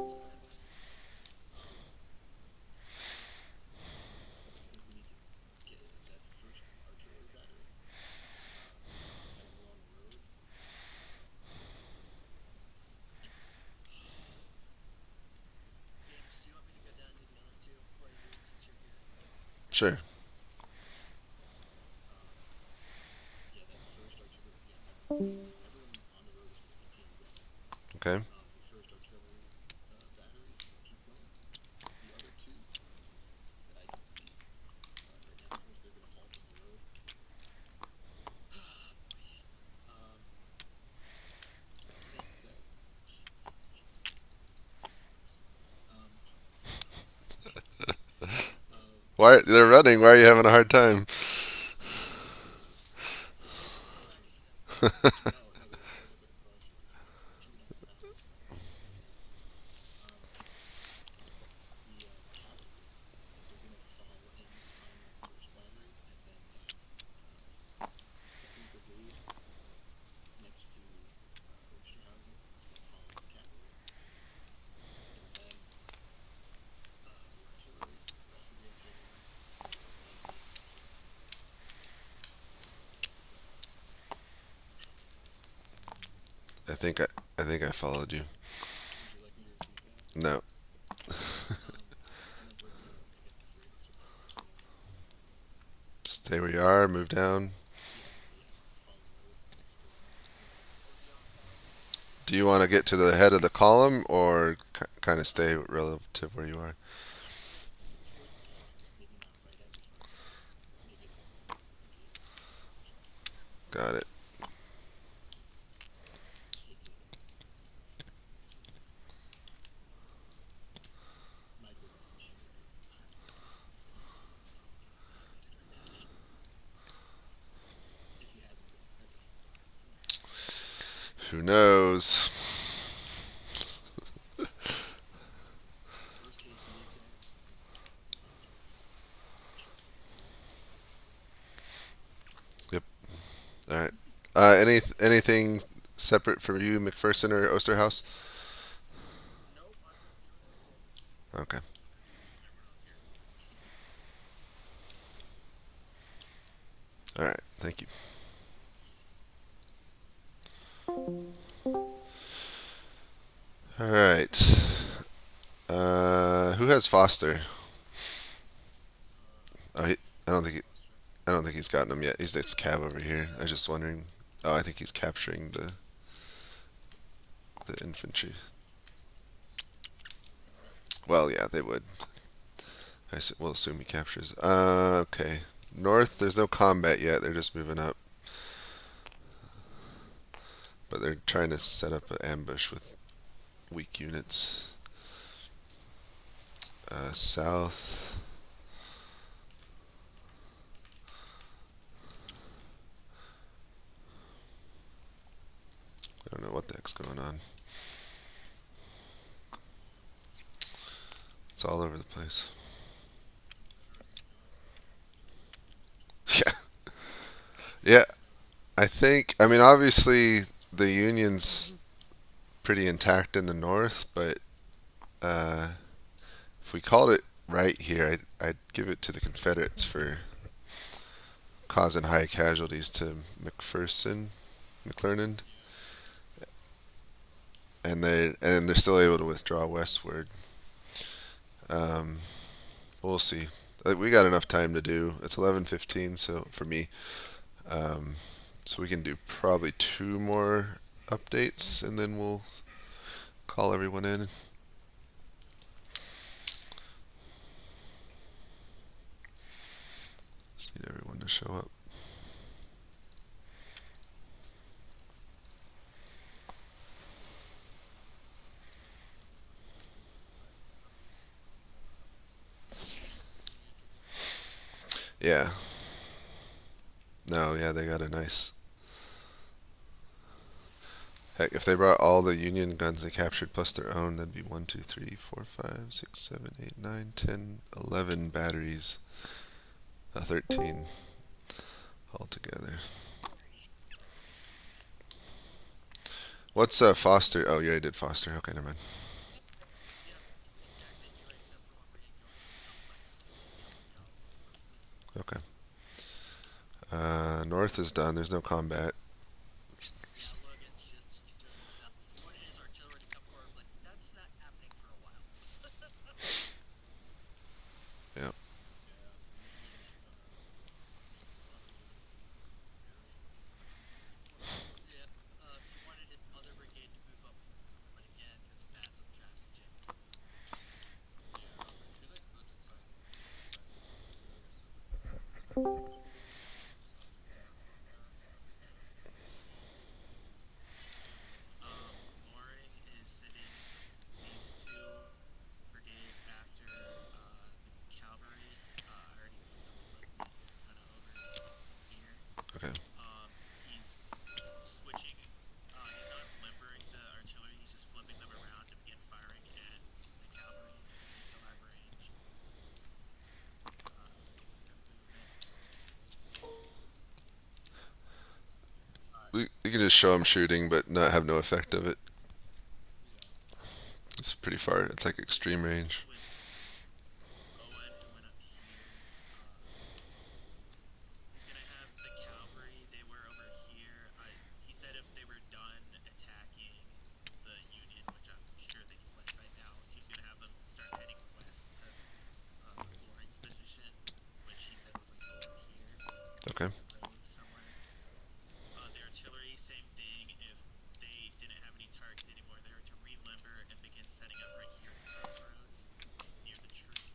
I think we need to get that first artillery battery sent along the road. James, do you want me to go down and do the other two while you do it since you're here? Sure. Um, yeah, that first artillery. Yeah, everyone on the road is going to continue running. Okay. The first artillery battery is going to keep going. The other two that I can see right now, towards they're going to halt on the road. Ah, boy. I think that. Jesus, sucks. Um, Why they're running? Why are you having a hard time? wagons, man. No, no, they're going to crush like 2.5 hours. Um, the cavalry, they're going to fall in behind that first battery, and then that second brigade next to Osterhausen is going to follow the cavalry, and then the artillery, the rest of the artillery, will then be in after them. I think I followed you. Would you like me to repeat that? No. I think I guess the three of us are probably just gonna Stay where you are. Move down. yeah, follow the road for the next little while. Do you want to get to the head of the column or kind of stay relative where you are? Towards the front, maybe not right at the front, maybe like a brigade or something. Got it. Hate to sort of micromanage your times like this and stuff, but it's probably not going to be a good advantage if he hasn't been already. So Who knows? All right. Anything separate from you, McPherson or Osterhaus? Nope, I'm just doing as told. Okay. Everyone else here. All right. Thank you. All right. Who has Foster? Oh, I don't think Foster. I don't think he's gotten him yet. He's it's Cav over here. I was just wondering. Oh, I think he's capturing the infantry. Well, yeah, they would. We'll assume he captures. Okay. North, there's no combat yet. They're just moving up, but they're trying to set up an ambush with weak units. South. I don't know what the heck's going on. It's all over the place. Interesting units got some Yeah. Yeah. I think. I mean, obviously, the Union's pretty intact in the north, but uh, if we called it right here, I'd give it to the Confederates for causing high casualties to McPherson, McClernand, yeah. and they're still able to withdraw westward. Um, we'll see. We got enough time to do. It's 11:15, so for me, um, so we can do probably two more updates, and then we'll call everyone in. Just need everyone to show up. At least one more update for you to get. Yeah. No, yeah, they got a nice. Heck, if they brought all the Union guns they captured plus their own, that'd be 1, 2, 3, 4, 5, 6, 7, 8, 9, 10, 11 batteries. 13 altogether. What's Foster? Oh, yeah, I did Foster. Okay, never mind. Yep, yep, exactly do it except for one rejoins complexes don't go perfectly. Okay. North is done. There's no combat. Yeah, Logan's just showing himself. Wanted his artillery to come forward, but that's not happening for a while. Yep. Yeah, usually means a lot of units can vary back and forth. Yep, he wanted another brigade to move up forward, but again, just massive traffic jam. Yeah, I feel like the decisive players of the Confederates are the units that has more combat traffic jam. Loring is sending these two brigades after the cavalry. I already moved them quickly. They're kind of over here. Okay. He's switching. He's not limbering the artillery. He's just flipping them around to begin firing at the cavalry because they still have range. Got movement. You can just show them shooting, but not have no effect of it. Yeah. It's pretty far. It's like extreme range. With Bowen, who went up here. He's gonna have the cavalry. They were over here. He said if they were done attacking the Union, which I'm sure they fled by now, he's gonna have them start heading west to Loring's position, which he said was like over here Okay. on the road somewhere. The artillery, same thing. If they didn't have any targets anymore, they were to relimber and begin setting up right here at the crossroads near the trees.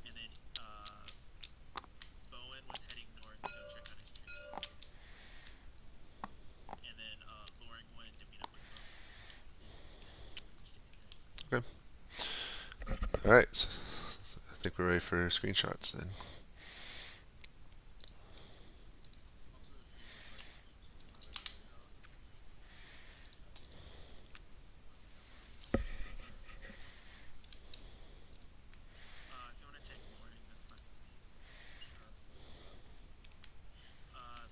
And then Bowen was heading north to go check on his troops over here. And then Loring wanted to meet up with Bowen, so he didn't manage to get there. Okay. All right. So I think we're ready for screenshots then. Also, if you would like schematic layout, I can put them on the screen. If you want to take Loring, that's fine with me. Sure. What's that?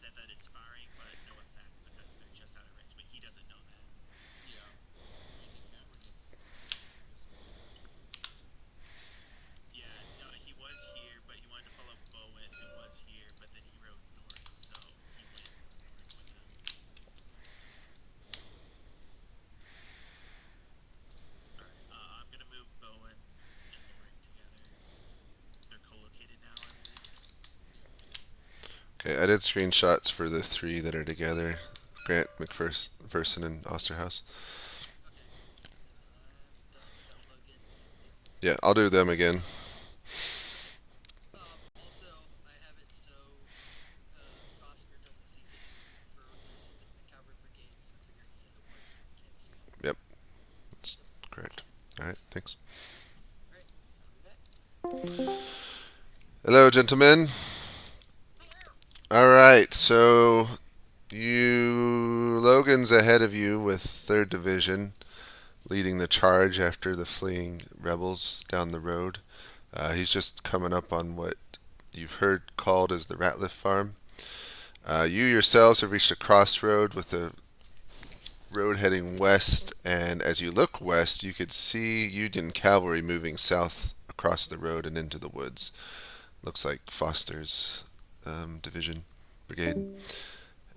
said that it's firing, but no effect because they're just out of range. But he doesn't know that. Yeah. Maybe Cameron is missing the territory. Yeah, no, he was here, but he wanted to follow Bowen, who was here, but then he rode north, so he went north with them. All right, I'm gonna move Bowen and Loring together. They're co-located now, I believe. Yep. Okay, I did screenshots for the three that are together. Grant, McPherson, and Osterhaus. Okay. And I'm done downloading it. Yeah, I'll do them again. Also, I have it so Costner doesn't see his first cavalry brigade, so I figured it's in the woods, but he can't see them. Yep, that's correct. All right, thanks. Alright, I'll be back. Hello, gentlemen. Hello! All right, so Logan's ahead of you with 3rd Division, leading the charge after the fleeing rebels down the road. He's just coming up on what you've heard called as the Ratliff Farm. You yourselves have reached a crossroad with a road heading west, and as you look west, you could see Union cavalry moving south across the road and into the woods. Looks like Foster's division, brigade.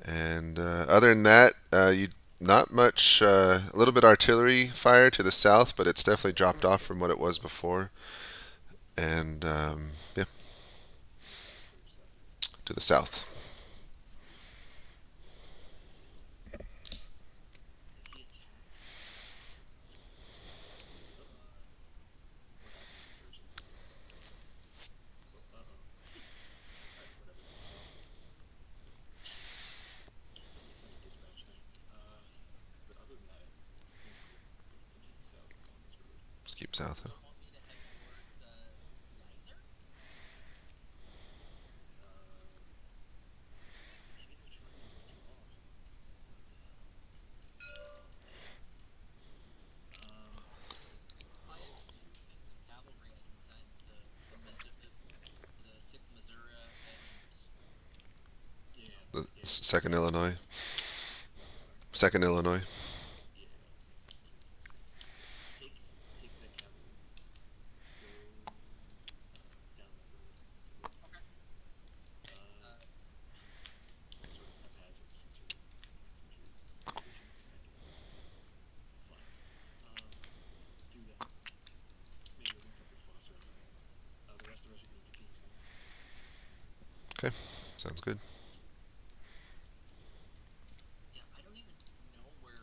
And other than that, you not much. A little bit artillery fire to the south, but it's definitely dropped off from what it was before. And yeah, South or southeast? to the south. Did he attack? What happened to Pearson? Uh-oh. Alright, whatever. Let me send a dispatch then. But other than that, I think we're gonna continue south along this road. Just keep south. You Huh? don't want me to head towards Geyser? Maybe they're trying to withdraw. What the hell? I have two pieces of cavalry I can send the Sixth Missouri and yeah, The yeah, Second Illinois. what was that? Second Illinois. Yeah, that makes sense. Take the cavalry, go down that road to the west. Okay. Okay. It's sort of haphazard since you're infantry division commander, but it's fine. Do that. Maybe link up with Foster on that. The rest of us are gonna continue south. Okay, sounds good. Yeah, I don't even know where.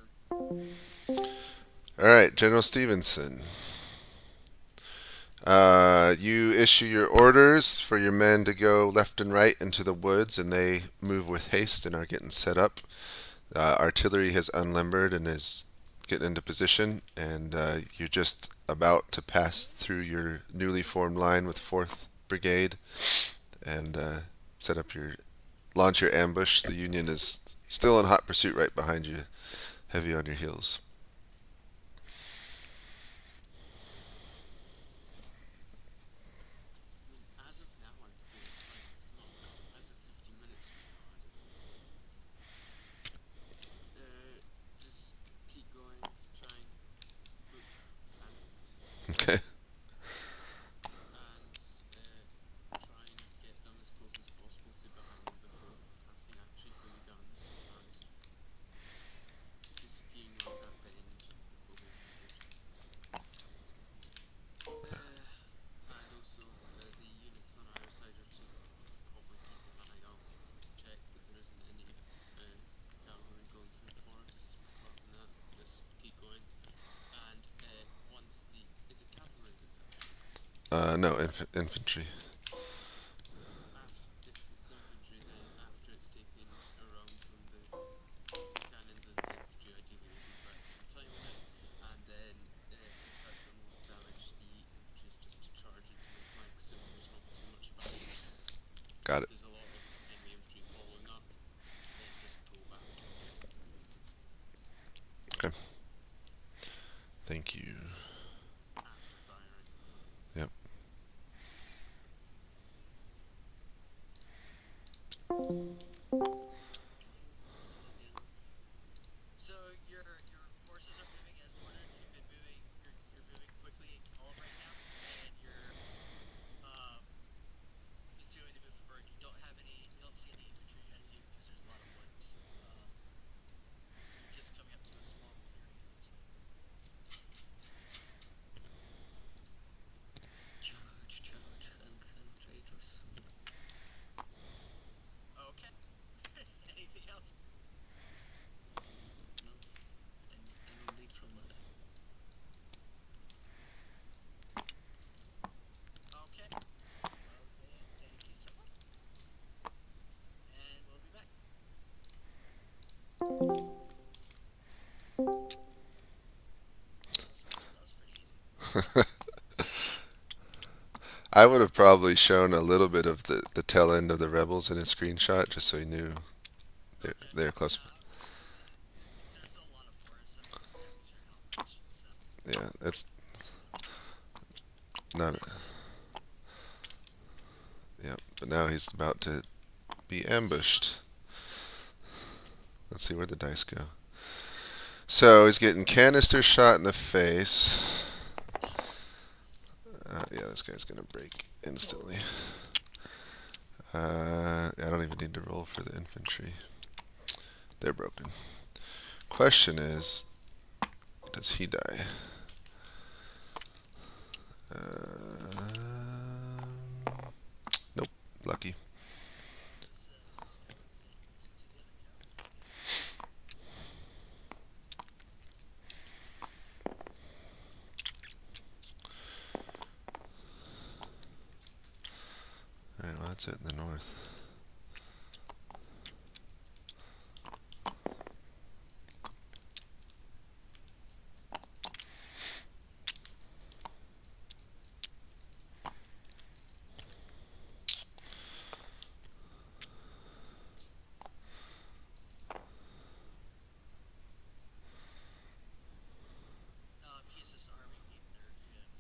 All right, General Stevenson. You issue your orders for your men to go left and right into the woods, and they move with haste and are getting set up. Artillery has unlimbered and is getting into position, and you're just about to pass through your newly formed line with 4th Brigade and set up your launch your ambush. The Union is still in hot pursuit right behind you, heavy on your heels. I mean, as of now, I feel tight and small. As of 15 minutes from now, I don't know. Just keep going, try and look panicked, Okay. and try and get them as close as possible to behind me before passing actually through the guns and disappearing round that bend before being murdered. And also, the units on either side are to probably keep an eye out and check that there isn't any cavalry going through the forests. Apart from that, just keep going. And once the is it cavalry that's after you? No, infantry. After, if it's infantry, then after it's taken around from the cannons and the infantry, ideally they can buy some time on it, and then if I've done enough damage, the infantry is just to charge into the flanks, so there's not too much fighting. Got If it. there's a lot of enemy infantry following up, then just go back. Okay. Thank you. After firing. Yep. That was pretty easy. I would have probably shown a little bit of the tail end of the rebels in a screenshot just so he knew Okay. they're close. Yeah, I would say because there's a lot of forest. I wasn't exactly sure how much. So Yeah, it's not. Yep, but now he's about to be ambushed. Let's see where the dice go. So he's getting canister shot in the face. Yeah, this guy's gonna break instantly. I don't even need to roll for the infantry. They're broken. Question is, does he die? Nope. Lucky. so yeah, he makes it to the other tower. That's good. Alright, well, that's it in the north. He's disarming.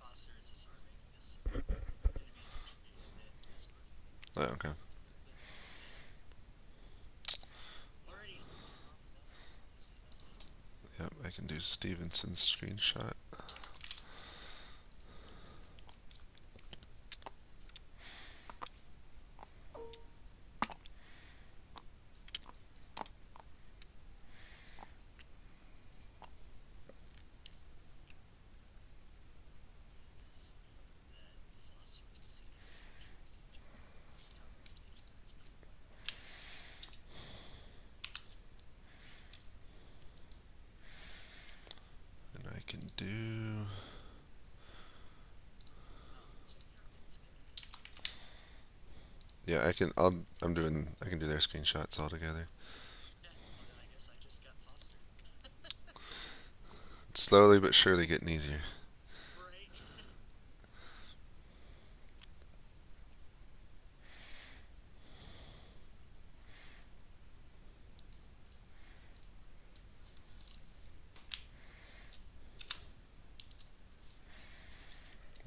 Foster is disarming this enemy infantry and then escorting them Oh, okay. to the cliff. Yeah. Already holding off. That was easy enough. Yep, I can do Stevenson's screenshot. Just know that Foster can see this infantry or this cavalry in danger. That's pretty important. And I can do. Looks like they're ultimate again. Yeah, I can. I'm doing. I can do their screenshots all together. Okay. Well then I guess I just got Foster. Slowly but surely getting easier. Right.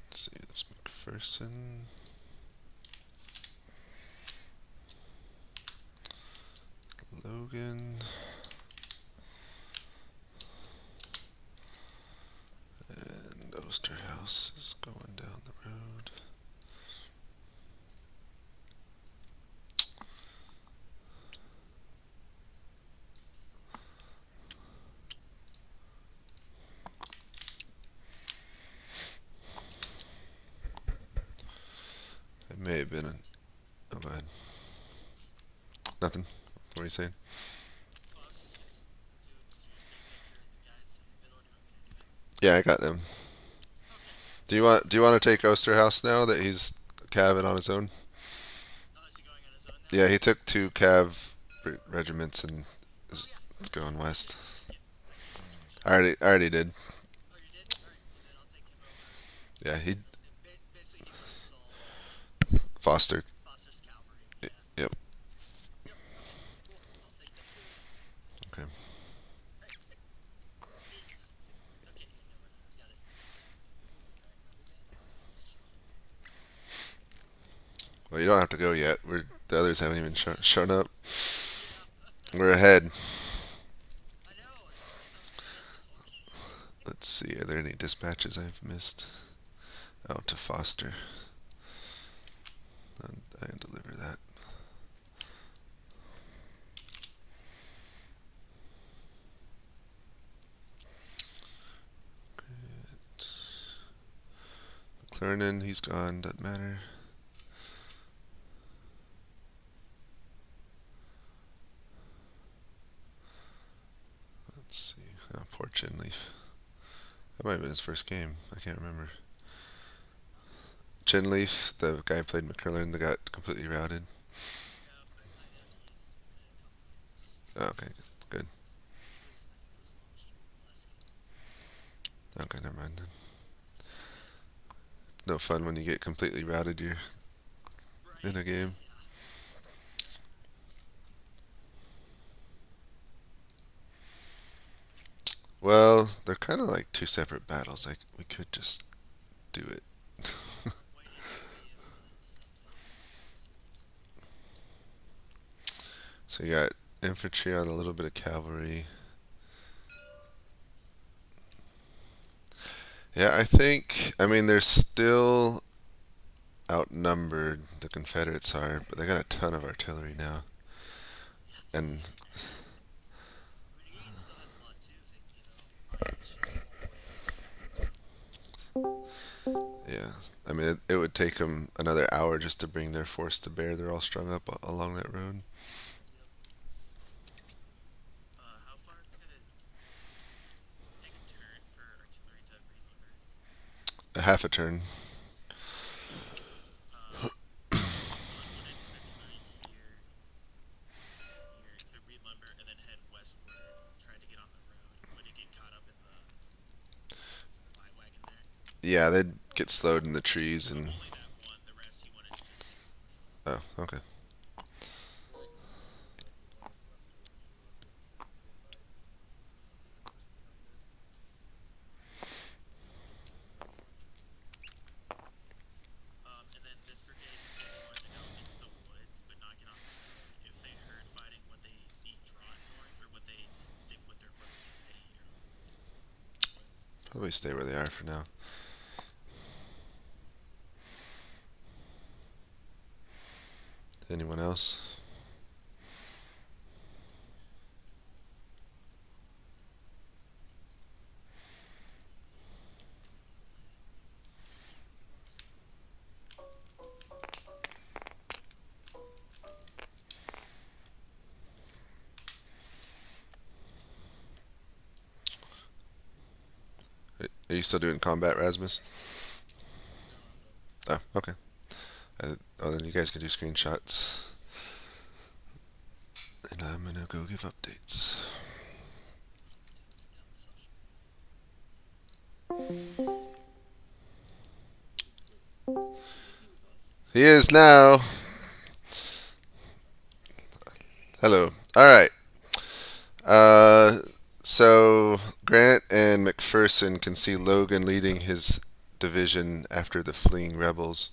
Let's see. This McPherson. Logan. And Osterhouse is going down the road. It may have been. Oh, go ahead. Nothing. What are you saying? Well, I was just gonna did you take care of the guys in the middle? Do you want me to do it? Yeah, I got them. Okay. Do you want to take Osterhouse now that he's calving on his own? Oh, is he going on his own now? Yeah, he took two cav regiments and Oh is yeah. it's going west. Yep. I can do the I screenshot. already did. Oh, you did? All right. Well, then I'll take him over. Yeah, he As basically, he went and saw Foster. Foster's cavalry. Yeah. Yep. Yep. Okay. Cool. I'll take them too. Okay. Is okay. Yeah. No. Got it. All right. I'll be back. Actually. Well, you don't have to go yet. The others haven't even shown up. Yeah. We're ahead. I know. It's the first time we've done this one. Let's see. Are there any dispatches I've missed? Oh, to Foster. I can deliver that. McClernand, he's gone. Doesn't matter. Let's see. Oh, poor Chinleaf. That might have been his first game. I can't remember. Chinleaf, the guy who played McClernand, that got completely routed. Yeah, but I know he's been in a couple games. Oh, okay, good. Okay, never mind then. No fun when you get completely routed. You're in Right. a game. Yeah. Well, they're kind of like two separate battles. Like we could just do it. Waiting to see if stuff pops up. See what's up. So you got infantry on a little bit of cavalry. Yeah, I think. I mean, they're still outnumbered. The Confederates are, but they got a ton of artillery now. Yeah. And Renegade still has a lot too. If they can get it all right, it's just one way stragglers. yeah, I mean, it would take them another hour just to bring their force to bear. They're all strung up along that road. Yep. How far could it take a turn for artillery to reload? A half a turn. Um, if one wanted his artillery here to relumber and then head westward, try to get on the road, would it get caught up in the fly wagon there? Yeah, they'd get slowed in the trees So and. only that one. The rest he wanted to just take somebody from. Oh, okay. Like like the one in west direction would get by, and then just behind it. Just sitting there watching. And then this brigade, you said he wanted to go into the woods but not get on the road. If they heard fighting, would they be drawn north or would they stick with their roads and stay here on the woods? Probably stay where they are for now. Anyone else? Are you still doing combat, Rasmus? No, I'm done. Oh, okay. Oh, then you guys can do screenshots. And I'm gonna go give updates. Down this option. Is he with us? He is now. Hello. All right. Uh, so Grant and McPherson can see Logan leading his division after the fleeing rebels.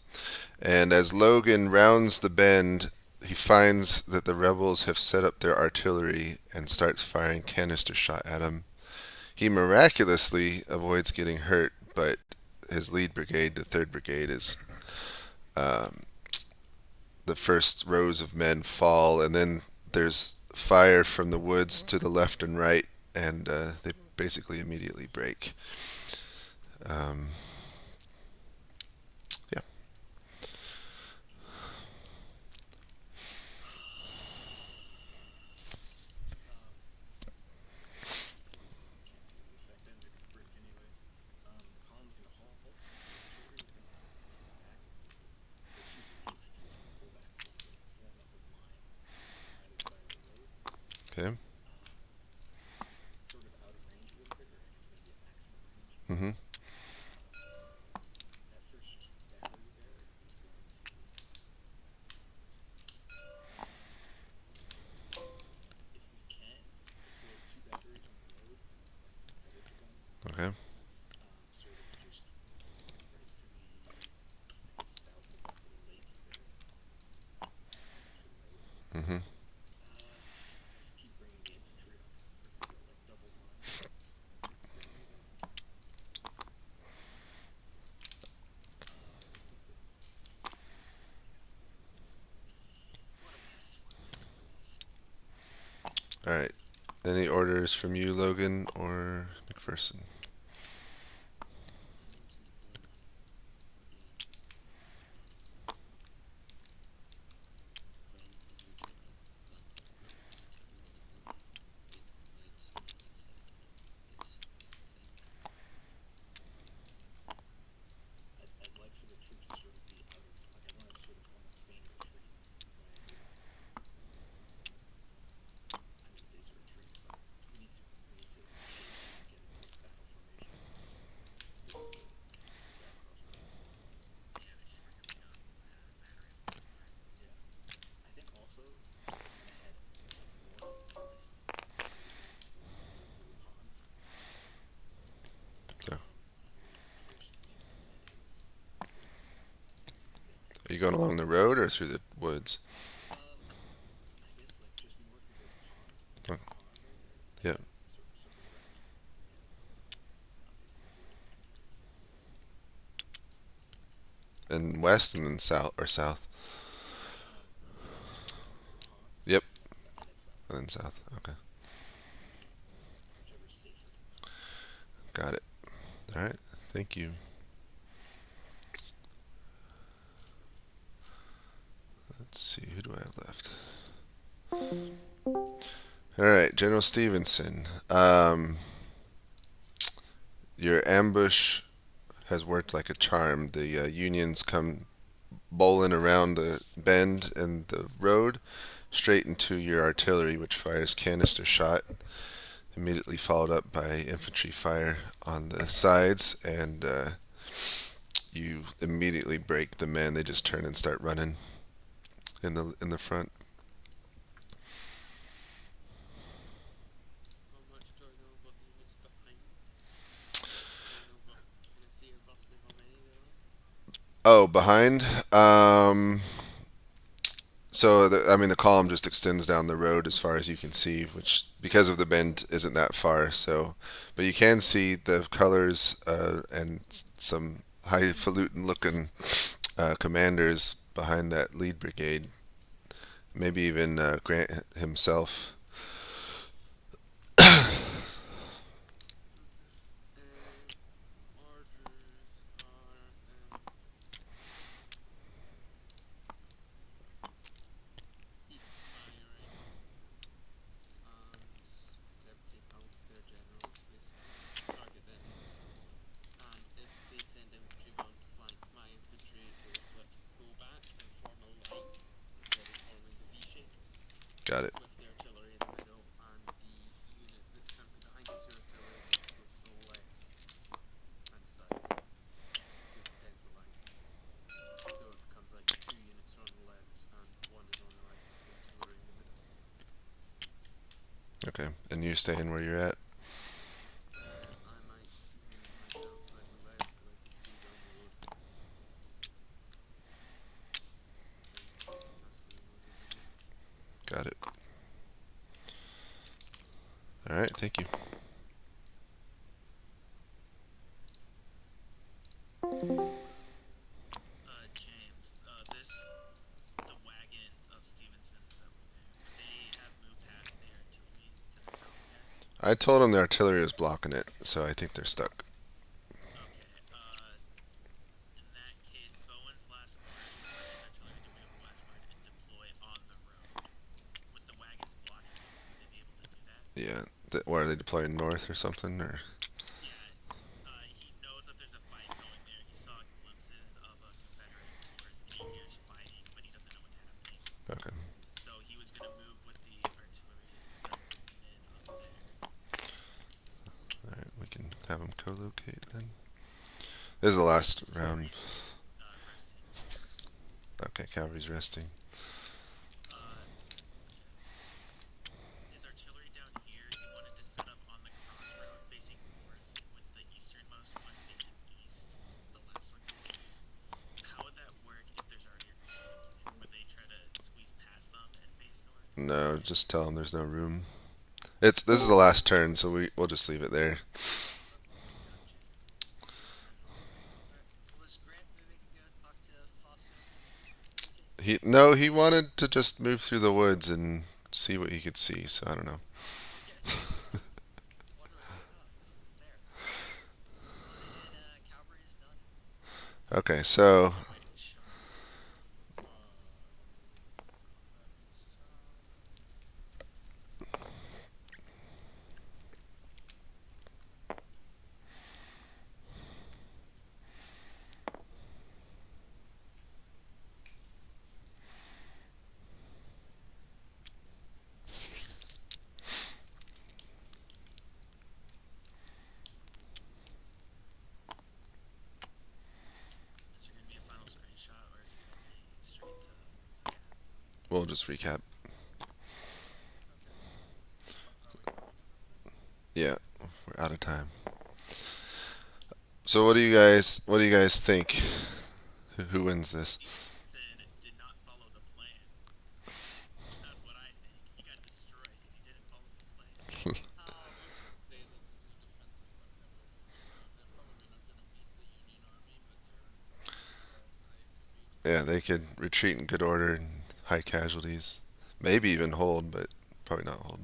And as Logan rounds the bend, he finds that the rebels have set up their artillery and starts firing canister shot at him. He miraculously avoids getting hurt, but his lead brigade, the 3rd Brigade, is um, the first rows of men fall, and then there's fire from the woods to the left and right, and they basically immediately break. Um, yeah. These things can't really affect them. They're gonna break anyway. Column's gonna halt. The artillery is gonna hang back, but usually the infantry is gonna pull back a little bit, form up in line on either side of the road. Okay. Um, sort of out of range a little bit, or I guess maybe at maximum range. Mm-hmm. That first battery there is going to, if we can, deploy 2 batteries on the road, like the Confederates have done. Okay. Sort of just right to the, I guess, south of that little lake there, to the road. Mm-hmm. I guess keep bringing the infantry up. We're gonna go like double line. I guess that's it. What a mess. What a mess. What a mess. All right. Any orders from you, Logan or McPherson? I'm to deploy my brigade from position of gunpowder to the north and the way to the right, so the right side of the road gets flanked. I'd like for the troops to sort of be out of, like, I want to sort of almost feign a retreat, is my idea. I mean, it is a retreat, but we need to shake them and get into the battle going along the road or through the woods? I guess like just north of this pond. Oh, There's a pond right there. yeah. Circle around it. Yeah. Obviously wood fences. And west and then south or south. North of the pond. Yep. And then south. And then south. Okay. Southwest. Whichever's safer. Got it. All right. Thank you. Let's see. Who do I have left? All right. General Stevenson. Your ambush has worked like a charm. The Unions come bowling around the bend in the road straight into your artillery, which fires canister shot, immediately followed up by infantry fire on the sides, and you immediately break the men. They just turn and start running in the front. How much do I know about the units behind? Do I know about? Can I see roughly how many there are? Oh, behind. So I mean, the column just extends down the road as far as you can see, which because of the bend isn't that far. So, but you can see the colors and some highfalutin looking commanders behind that lead brigade. Maybe even Grant himself. And orders are keep firing and take out their generals, basically target their heads. And if they send infantry going to flank my infantry, it will go back and form a line instead of forming the V shape Got it. with the artillery in the middle, and the unit that's currently behind the two artillery has to go to the left hand side to extend the line. So it becomes like two units are on the left and one is on the right with the artillery in the middle. Okay, and you staying where you're at. I might move myself slightly left so I can see down the road. I think that's pretty much it, isn't it? Got it. All right, thank you. James, the wagons of Stevenson's that were there, would they have moved past the artillery to the south yet? I told them the artillery is blocking it, so I think they're stuck. Okay, in that case, Bowen's last orders were for his artillery to move westward and deploy on the road. With the wagons blocking it, would they be able to do that? Yeah. Why are they deploying north or something? Or Yeah, he knows that there's a fight going there. He saw glimpses of a Confederate force, and he hears fighting, but he doesn't know what's happening. okay. So he was gonna move with the artillery and send his men up there. All right, we can have them co-locate then. This is the last round. Resting. Okay, cavalry's resting. His artillery down here, he wanted to set up on the crossroad facing north, with the easternmost one facing east, the last one facing east. How would that work if there's already artillery there? Would they try to squeeze past them and face north? No, just tell them there's no room. This is the last turn, so we'll just leave it there. Gotcha. Was Grant moving to go talk to Foster? He wanted to just move through the woods and see what he could see. So I don't know. Okay. What do I do? Oh, this isn't there. And Calvary is done. Okay, so Waiting shot. Combat south. Is there gonna be a final screenshot, or is it gonna be straight to recap? we'll just recap. Are we going to have it? Yeah, we're out of time. So what do you guys think? Who wins this? Then Yeah, they could retreat in good order and high casualties. Maybe even hold, but probably not hold.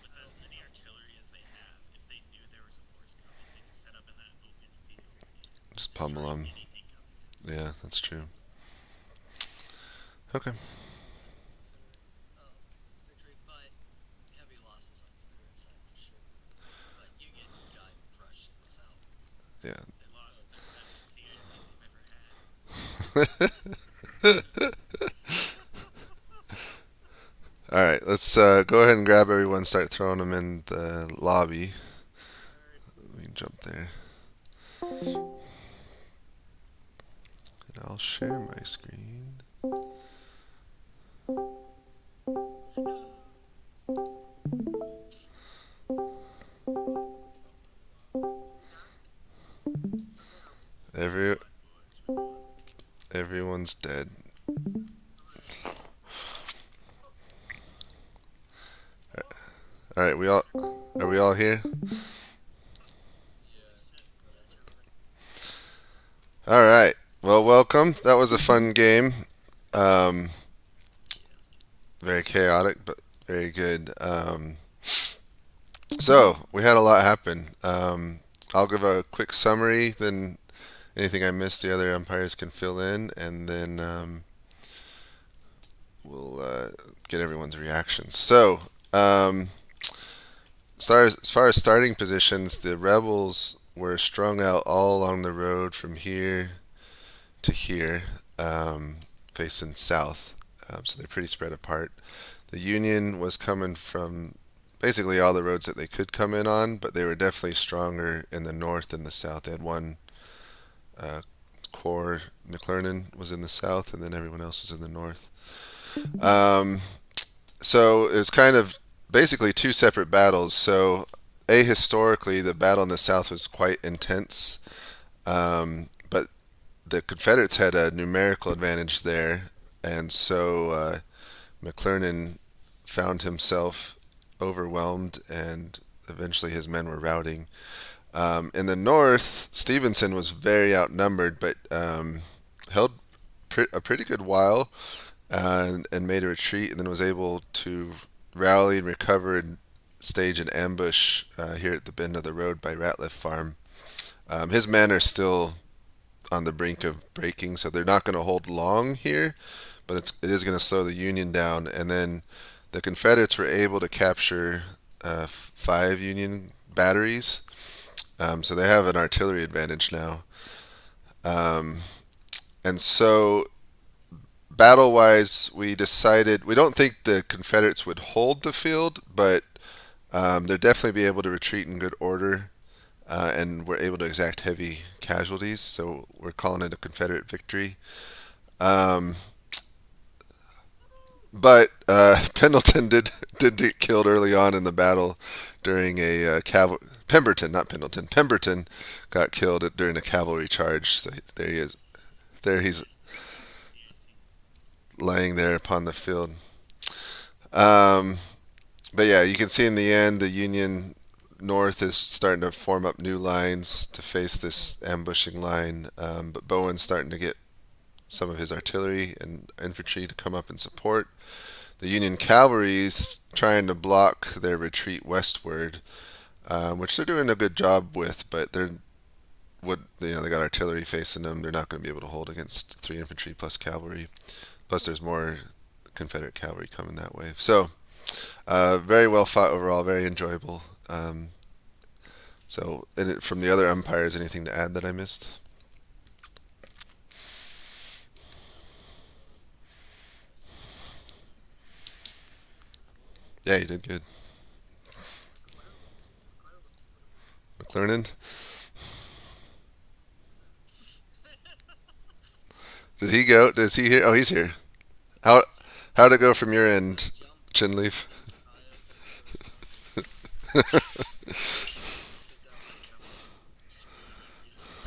With as many artillery as they have, if they knew there was a force coming, they could set up in that open field and Just pummel destroy them. anything coming in. Yeah, that's true. Okay. Confederate victory, but heavy losses on Confederate side for sure. But Union got crushed in the South. Yeah. They lost their best CIC they've ever had. All right, let's go ahead and grab everyone. Start throwing them in the lobby. Alright. We can jump there. And I'll share my screen. Every Run, boys, run. everyone's dead. All right, we all are we all here? Yeah. That's everybody. All right. Well, welcome. That was a fun game. Um, Yeah, that's good. very chaotic, but very good. So we had a lot happen. I'll give a quick summary. Then anything I missed, the other umpires can fill in, and then we'll get everyone's reactions. So, as far as starting positions, the rebels were strung out all along the road from here to here, facing south. So they're pretty spread apart. The Union was coming from basically all the roads that they could come in on, but they were definitely stronger in the north than the south. They had one uh, corps. McClernand was in the south, and then everyone else was in the north. Um, so it was kind of basically two separate battles. So, historically, the battle in the south was quite intense, but the Confederates had a numerical advantage there, and so McClernand found himself overwhelmed, and eventually his men were routing. In the north, Stevenson was very outnumbered, but held a pretty good while and made a retreat, and then was able to rally and recover and stage an ambush here at the bend of the road by Ratliff Farm. His men are still on the brink of breaking, so they're not going to hold long here, but it is going to slow the Union down. And then the Confederates were able to capture 5 Union batteries, so they have an artillery advantage now. Um, and so, battle wise, we decided we don't think the Confederates would hold the field, but they'll definitely be able to retreat in good order, and we're able to exact heavy casualties. So we're calling it a Confederate victory. Um, but Pendleton did get killed early on in the battle during a Pemberton, not Pendleton. Pemberton got killed during a cavalry charge. So there he is. There he's CIC. laying there upon the field. Um, but yeah, you can see in the end the Union North is starting to form up new lines to face this ambushing line. But Bowen's starting to get some of his artillery and infantry to come up and support. The Union cavalry's trying to block their retreat westward, which they're doing a good job with, but they got artillery facing them. They're not going to be able to hold against 3 infantry plus cavalry. Plus, there's more Confederate cavalry coming that way. So, very well fought overall, very enjoyable. From the other umpires, anything to add that I missed? Yeah, you did good. McClernand, did he go? Does he here? Oh, he's here. How how'd it go from your end, Jump. Chinleaf? They sent out like cavalry screen immediately,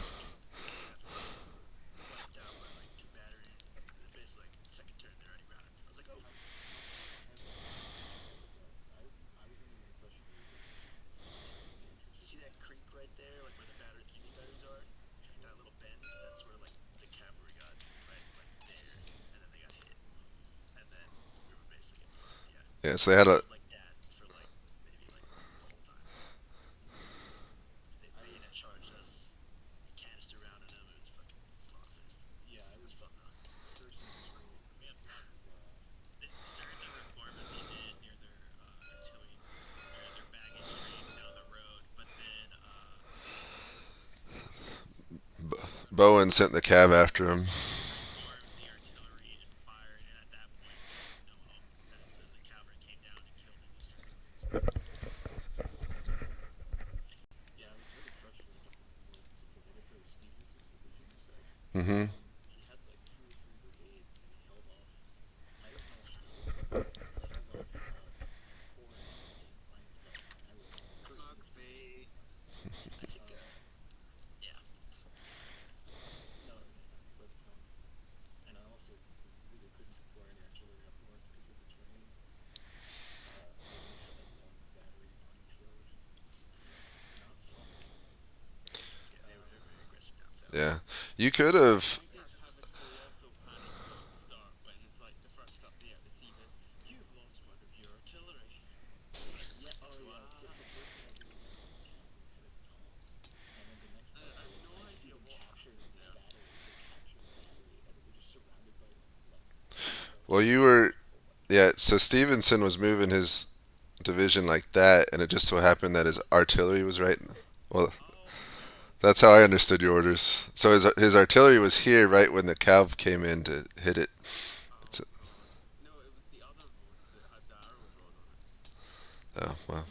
like wiped out by like 2 batteries, and basically like second turn they're already routed. I was like, oh. You see that creek right there, like where the Union batteries are? Like that little bend, that's where like the cavalry got right like there. Yeah, so they had It a. was like that for like maybe like the whole time. They I bayonet was charged us, canister round and it was fucking slaughterfest. yeah, I It was was fun though. cursing the terrain. We had It lots. was They started to reform a bit near their artillery or their baggage trains down the road, but then Bowen sent the cab after him. stormed the artillery and fired, and at that point there was no hope as the cavalry came down and killed any Eastern warriors. yeah, I was very frustrated up in the north because I guess that was Stevenson's division. You said, Mm-hmm. he had like 2 or 3 brigades and he held off. I don't know how, but he held off 4.5 by himself, and I was cursing Smug the street. face. I think yeah. No, but and I also really couldn't deploy any artillery up north because of the terrain. I only had like 1 battery on each road. It was not fun. Yeah, they were very aggressive down south. Yeah, you could have. We did have a colossal panic though at the start when it's like the first update out of the Seabus. You've lost one of your artillery. Yeah, oh yeah. Wow. The first thing I did was I sent the cavalry ahead of the column, and then the next I have update no I see idea them what. capture the Yeah. battery. They capture the battery, and we're just surrounded by like five Well, you artillery. I was were. like, oh my god. Yeah, so Stevenson was moving his division like that, and it just so happened that his artillery was right. Well, Oh no. that's how I understood your orders. So his artillery was here right when the cav came in to hit it. Oh So, god. No, it was the other roads that had the arrow drawn on it. oh well.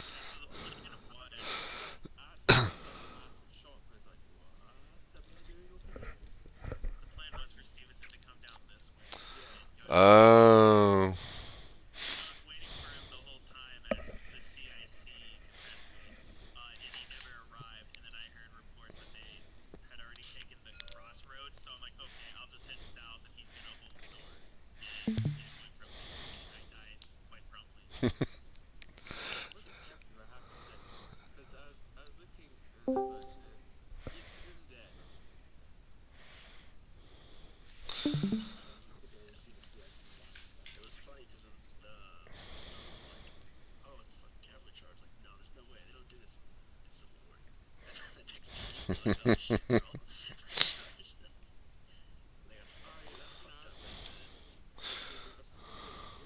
Yeah, so the plan was Yeah. at first I was a massive shock. I was like, what am I doing over here? The plan was for Stevenson to come down this way Yeah. and go down the Oh. and I was waiting for him the whole time as the CIC contested, and he never arrived. And then I heard reports that they had already taken the crossroads, so I'm like, okay, I'll just head south, and he's gonna hold north, and it went from there. And I died quite promptly. It was impressive, I have to say, because I was looking and I was like, he's presumed dead. I don't think I've ever seen a CIC die in that It way. was funny because the zone was like, oh, it's a fucking cavalry charge. Like, no, there's no way. They don't do this in the Civil War. And then the next turn, you're like, oh shit, they're all recharged. They got Oh yeah, that's an fucked up article. right then. It was,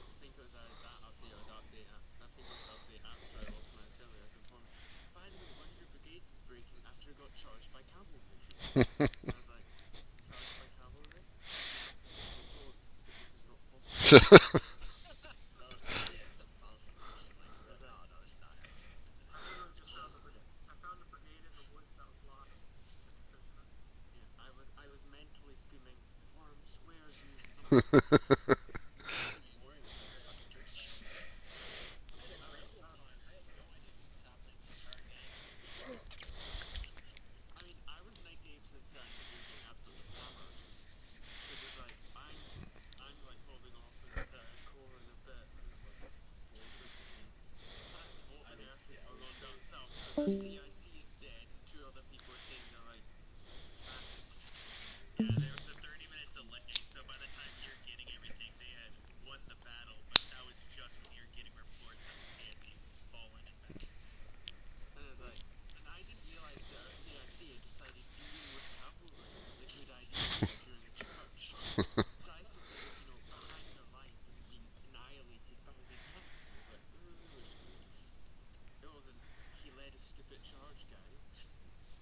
I think it was that update or the update. I think it was the update after I lost my artillery. I was informed. By the way, one of your brigades is breaking after it got charged by cavalry. And I was like, charged by cavalry? I was specifically told that this is not possible. That was probably the policy. They were just like, I was like, oh no, this is not happening. I literally just found the brigade. I found a brigade in the woods that was lost. Just took it prisoner. yeah, I was mentally screaming, Worms, where are you? The morning was very fucking Turkish. I still find I have no idea what was happening. The entire game. I mean, I was 98% certain that we were getting absolutely hammered. Because it's like, I'm like holding off and core in a bit, and it's like, 4 brigades. Over I here, was, he's yeah, I going was, down south. because our CIC is dead, and 2 other people are saying they're like, panicked. Yeah, there was a 30-minute delay, so by the time you're getting everything, they had won the battle, but that was just when you're getting reports that the CSE was fallen in battle. And I was like, and I didn't realize that our CIC had decided being with cavalry was a good idea during a charge. So I saw that as, behind their lines and being annihilated by the advance. And I was like, we're screwed. It wasn't, he led a stupid charge, guys.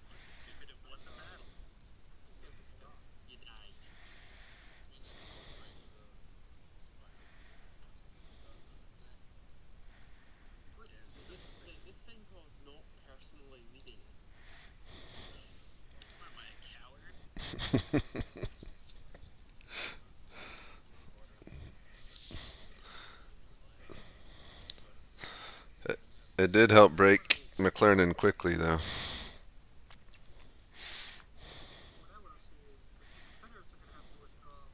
Wasn't stupid, it won the battle. It was not. You died. We need to go fight the spider boss and stuff. Exactly. There's this thing called not personally leading. What am I, a coward? Most just order alliance bonuses. It did help break McClernand quickly, though. What I want to see is, because the Confederates are going to have to withdraw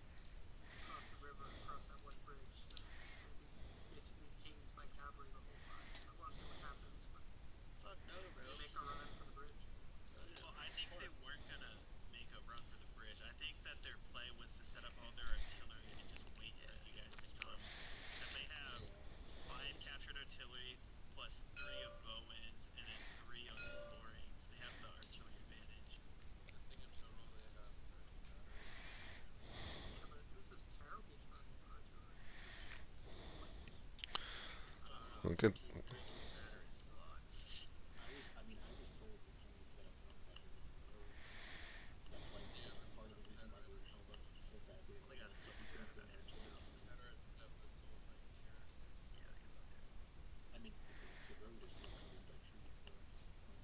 across the river, across that one bridge that is going to be basically pinged by cavalry the whole time. So I want to see what happens when Fuck no, bro. they make a run for the bridge. Well, I think they weren't going to make a run for the bridge. I think that their play was to set up all their artillery and just wait for you guys to come. Because they have Well, good. breaking the batteries a lot. I was told we can only set up one battery in a row. That's why part of the reason why we were held up so badly in Well, the they got beginning. this We open couldn't grab bring battery energy set in up. from. Better have this whole thing here. Yeah, they got that. But the road is still covered by trees, though. It's not like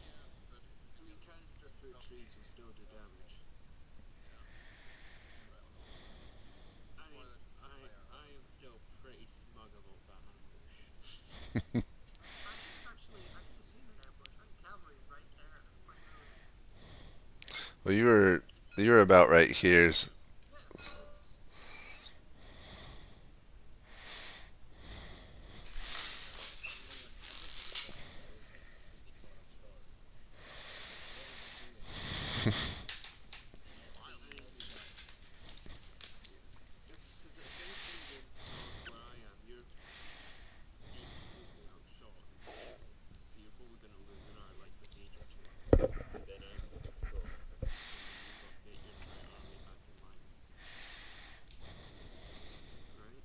Yeah, but I mean, canister through trees will still do damage. Yeah, it's a so I don't know fair what point. that's. I That's why mean, they're trying to play our I am still pretty smug about that ambush. I could have seen that ambush. I had cavalry right there at my road. Well, you were about right here. Yeah, so it's I guess I was like completely caught off guard. Like, what are you doing? And next thing I you mean, know, we got if anything north where I am, you're being completely outshot and defeated. So you're probably going to lose an hour like the major two, and then I'm going to withdraw, and then you've got to get your entire army back in line, right?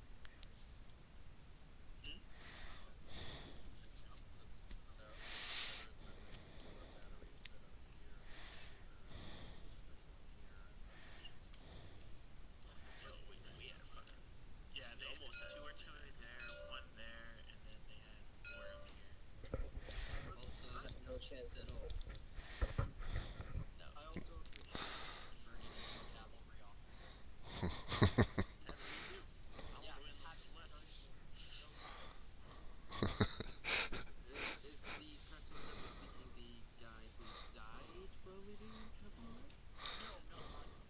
This south Confederates, I think, have our batteries set up here, and then we're gonna put the thing on here, and then push us home. we had a fucking Yeah, they almost had had two a artillery there, one there, and then they had four out here. also had no chance at all. No. I also appreciate that you converted into a cavalry officer. Had to be too. I Yeah, want to win had the to left. start there. No problem. Is the person currently speaking the guy who died while leading cavalry? No, not actually.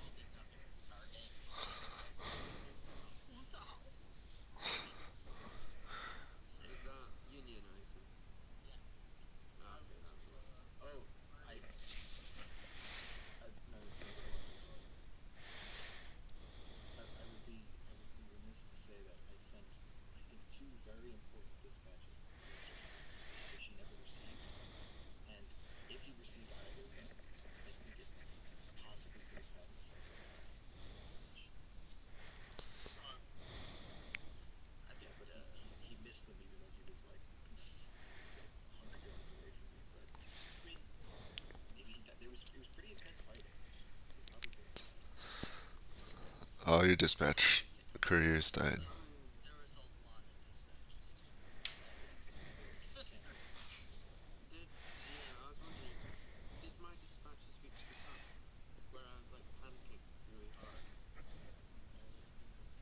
He did nothing to the target. He died while leading. No. Is that unionizing? Yeah. Ah, okay, that would work. Oh, my apologies. I would be remiss to say that I sent, I think, two very important dispatches to the Major House, which he never received. And if he received either of them, I think it possibly could have had an effect on us taking the city bridge. Yeah, but he missed them even though he was like 100 yards away from me. But I mean, maybe it was pretty intense fighting. They probably could have died. All your dispatch couriers died. I mean, There was a lot of dispatches too. Sadly, can't complain. I was wondering, did my dispatches reach the south? Where I was like panicking really hard.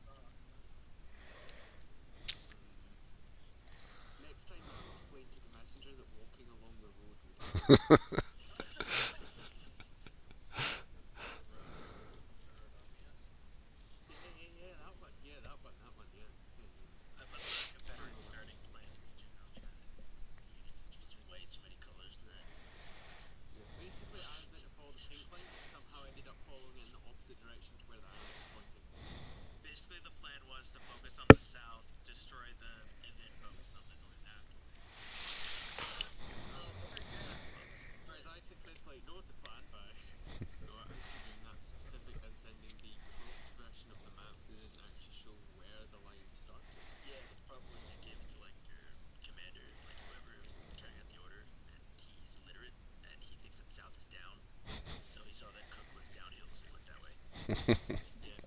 Hmm. Next time I'll explain to the messenger that walking along the road would help. The road where the Confederate army is. Yeah, that one. Yeah, that one, yeah. I love the Confederate starting plan in the general chat. There's way too many colors in that. Yeah, basically I was meant to follow the pink line, somehow ended up following it in the opposite direction to where the arrow was pointing. Basically the plan was to focus on the south, destroy them, and then focus on the north afterwards. Very good. Whereas I successfully ignored the plan by not including that specific and sending the cropped version of the map that didn't actually show where the line started. Yeah, but the problem was you gave it to like your commander, like whoever was carrying out the order, and he's illiterate, and he thinks that south is down. So he saw that Cook was downhill, so he went that way. Yeah.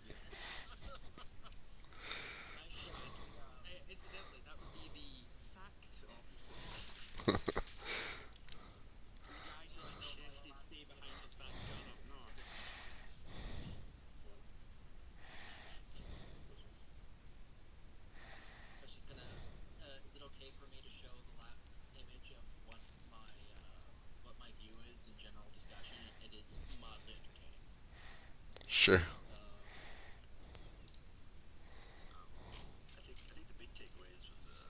Nice try. Incidentally, that would be the sacked officer. The guy who insisted stay behind the back gun up north. What? Which one? I was just gonna. Is it okay for me to show the last image of what my view is in general discussion? It is mildly entertaining. Sure. I think the big takeaways was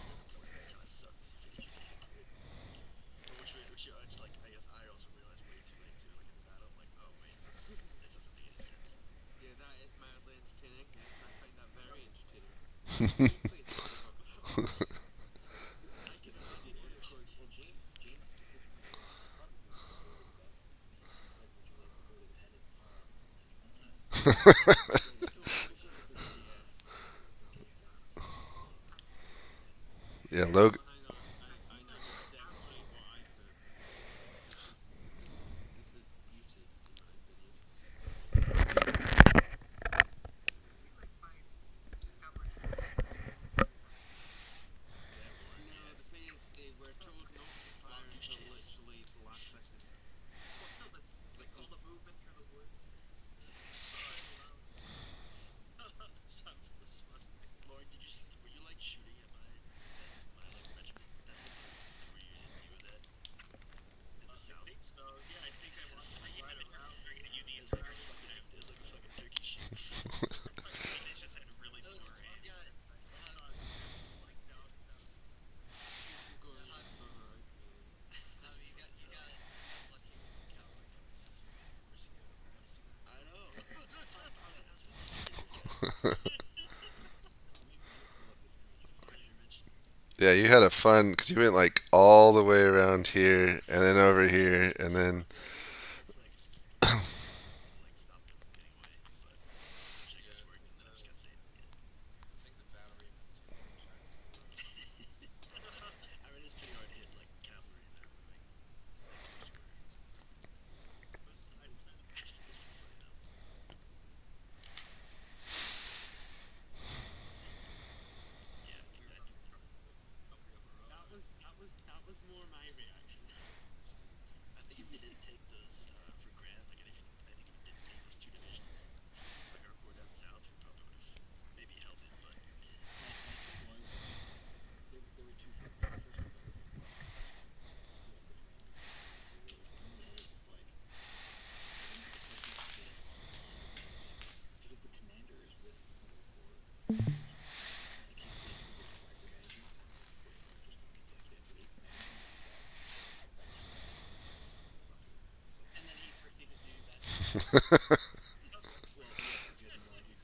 the point that kind of sucked Fiji accurate. But which I just like. I guess I also realized way too late too. Like in the battle, I'm like, oh wait, this doesn't make any sense. Yeah, that is mildly entertaining. Yes, I find that very entertaining. Deeply entertaining. Specifically, well, James specifically, he probably wanted to go to death. He said, "Would you like to go to the head of the column?" I'm like, Specifically, yes. Yeah, Hang Logan. on, hang on. I need to demonstrate what I put. This is beauty, in my opinion. Yeah, one. No, Yeah. the thing is, we're told not to fire Walking until chase. literally the last second. It's called a movement through the woods. It's time for the smut. Lauren, were you like shooting at my like regiment that whole time? Like, were you in view of that in the I south? think so. Yeah, I think I watched them right around me. You the entire time. It was like a fucking turkey shoot. They just had really That poor was aim. yeah. It's like down south. This is going on for right, man. No, you got lucky with the cavalry coming down. You made it worse. You got a marksman. I know. So I was really hoping these guys. Maybe just pull up this image. Funny you mention it. Yeah, you had a fun because you went like all the way around here and then over here and then. Yeah, hopefully I could just keep going and like stop them from getting away. But which I guess Yeah, worked, and then I just got saved again. I think the battery missed too much. I mean, it's pretty hard to hit like cavalry. They're moving like everywhere. It's pretty funny though. Yeah, That was more my reaction. I think if we didn't take those for Grant, like, and I think if we didn't take those two divisions, like our corps down south, we probably would have maybe held it. But My thing was there were two things there. First off, it was like split up the commands and everything. It was kind of where it was like, especially at the beginning, it was like you don't know if because if the commander is with one of the corps, like he's basically doing micromanagement, where you're just going into like the command center and you've got that commander is roughly like. And then he proceeded to do that to me. Well, yeah, because you had no idea.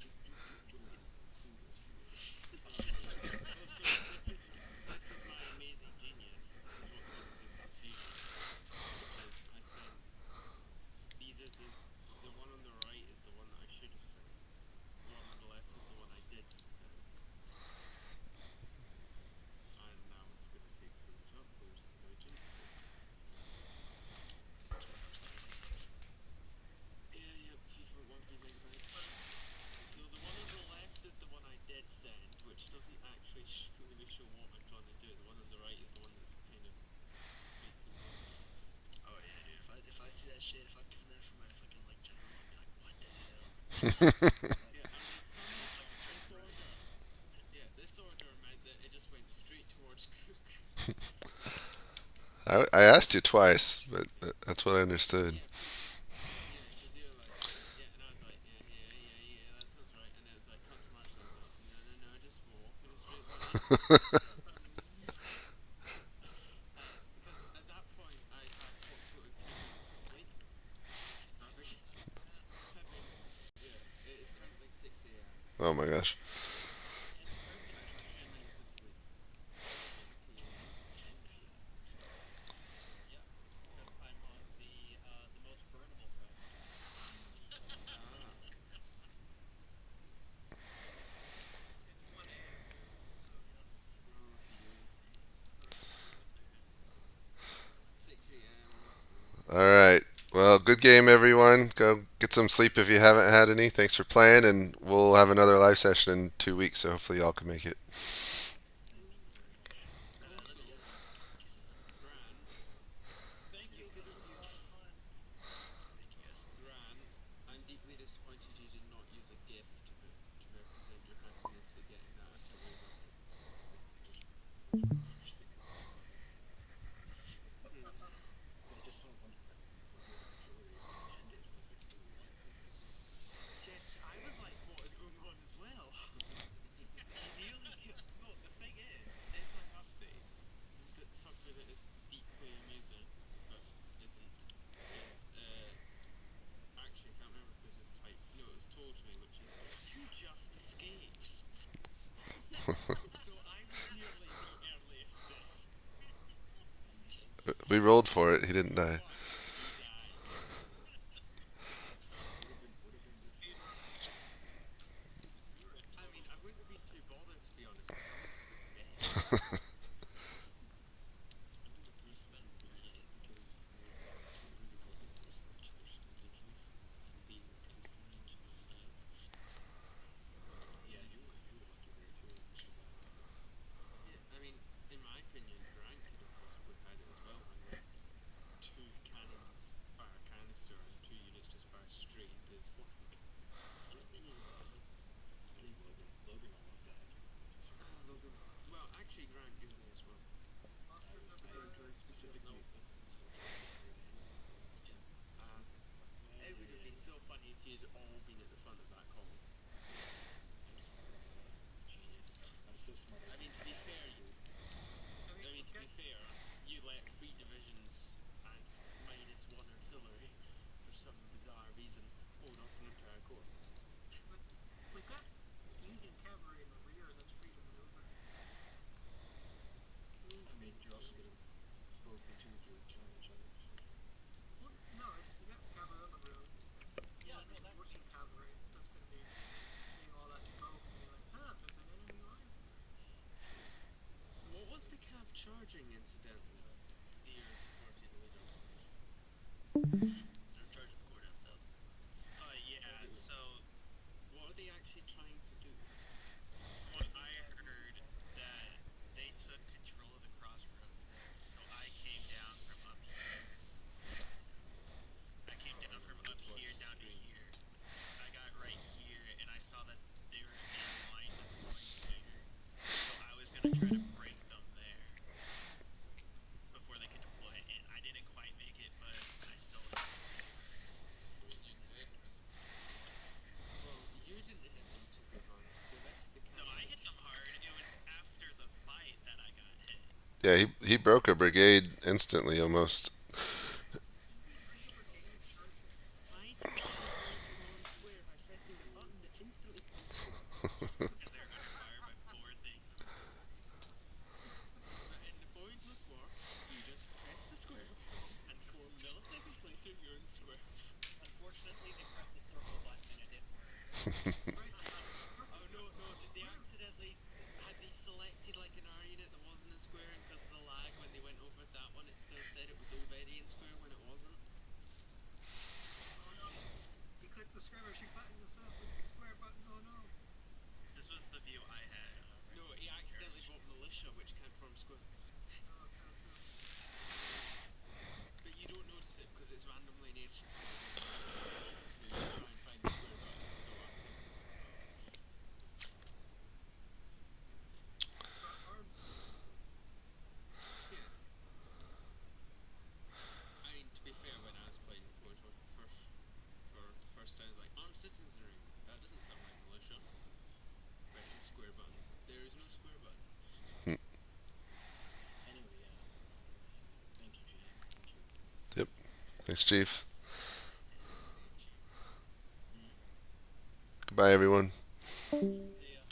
Jules is clueless. This was my amazing genius. This is what caused the confusion, which is I sent these are the one on the right is the one that I should have sent. The one on the left is the one I did send out. And now it's going to take forever to upload because I jinxed it. Yeah, yep, FIFA 1 megabytes. No, the one on the left is the one I did send, which doesn't actually really show what I'm trying to do. The one on the right is the one that's kind of makes it more confused. oh yeah, dude, if I see that shit, if I'm giving that for my fucking like general, I'll be like, what the hell? Yeah, and this time, So I'm trying this to write order, up. yeah, this order meant that it just went straight towards Cook. I asked you twice, but that's what I understood. Yeah, because you're like, yeah, and I was like, yeah, that sounds right. And then it's like, cut to march, and I was like, no, just walk in a straight line. Because at that point, I had what took 3 minutes of sleep. Having, yeah, it is currently 6 a.m. Oh my gosh. I had 10 minutes of sleep at 10 p.m. 10 p.m. Yeah. Because I'm on the most burnable crust. Ah. It's 1 a.m. So Yep. Oh dear. give me a second. 6 a.m. So. All right. Well, good game, everyone. Go get some sleep if you haven't had any. Thanks for playing, and we'll have another live session in 2 weeks, so hopefully y'all can make it. Thank you very much. Also, Kisses. Bran, Thank you, because it was a lot of fun. Thank you guys. Bran, I'm deeply disappointed you did not use a gift to represent your happiness at getting that artillery weapon. I was the first thing I thought about it. Because I just saw one with artillery intended. I was like, oh, what is going on? Yes, I was like, what is going on as well? I nearly killed. No, the thing is, in my updates, Something that is deeply amusing, but isn't, is actually I can't remember if this was typed. No, it was told to me, which is you just escapes. so I was nearly the earliest dead. We rolled for it. He didn't die. But he died. Would have been good for us. You were a I mean, total. I wouldn't have been too bothered to be honest, because I was just dead. They're in charge of the core down south. Yeah. So What are they actually trying to do? from what I heard, that they took control of the crossroads there. So I came down from up here. I came Oh down no, from what up here a down to stream. here. I got right here and I saw that they were in line deploying later. So I was gonna try to break them there before they could deploy. And I didn't quite make it, but I still hit them pretty hard. Well, you did, I suppose. Well, you didn't hit them, to be honest. The rest of the No, camp I hit did. them hard. It was after the fight that I got hit. Yeah, he broke a brigade instantly almost. You broke a brigade charging? I told them to go into Orange Square by pressing the button that instantly pointed them. Because they were under fire by four things in a row. And the pointless war, you just press the square, and 4 milliseconds later, you're in square. Unfortunately, they pressed the circle button and it didn't work. Right, the circle Oh no, doesn't no, they work. accidentally had they selected like an R unit that wasn't in square, and because of the lag, when they went over that one, it still said it was already in square when it wasn't. Oh no, he clicked the square machine button himself with the square button. Oh no. This was the view I had right No, before he the accidentally charge. bought militia, which can't form square. Oh, true, true. But you don't notice it because it's randomly named militia until you try and find the square button in the last seconds. Armed citizen. Yeah. I mean, to be fair, when I was playing Forge War for the first time, I was like, armed citizenry. That doesn't sound like militia. Press the square button. There is no square button. Anyway, yeah. Thank you, James. Thank you. Yep. Thanks, Chief. Fantastic game, Chief. Goodbye, everyone. See ya.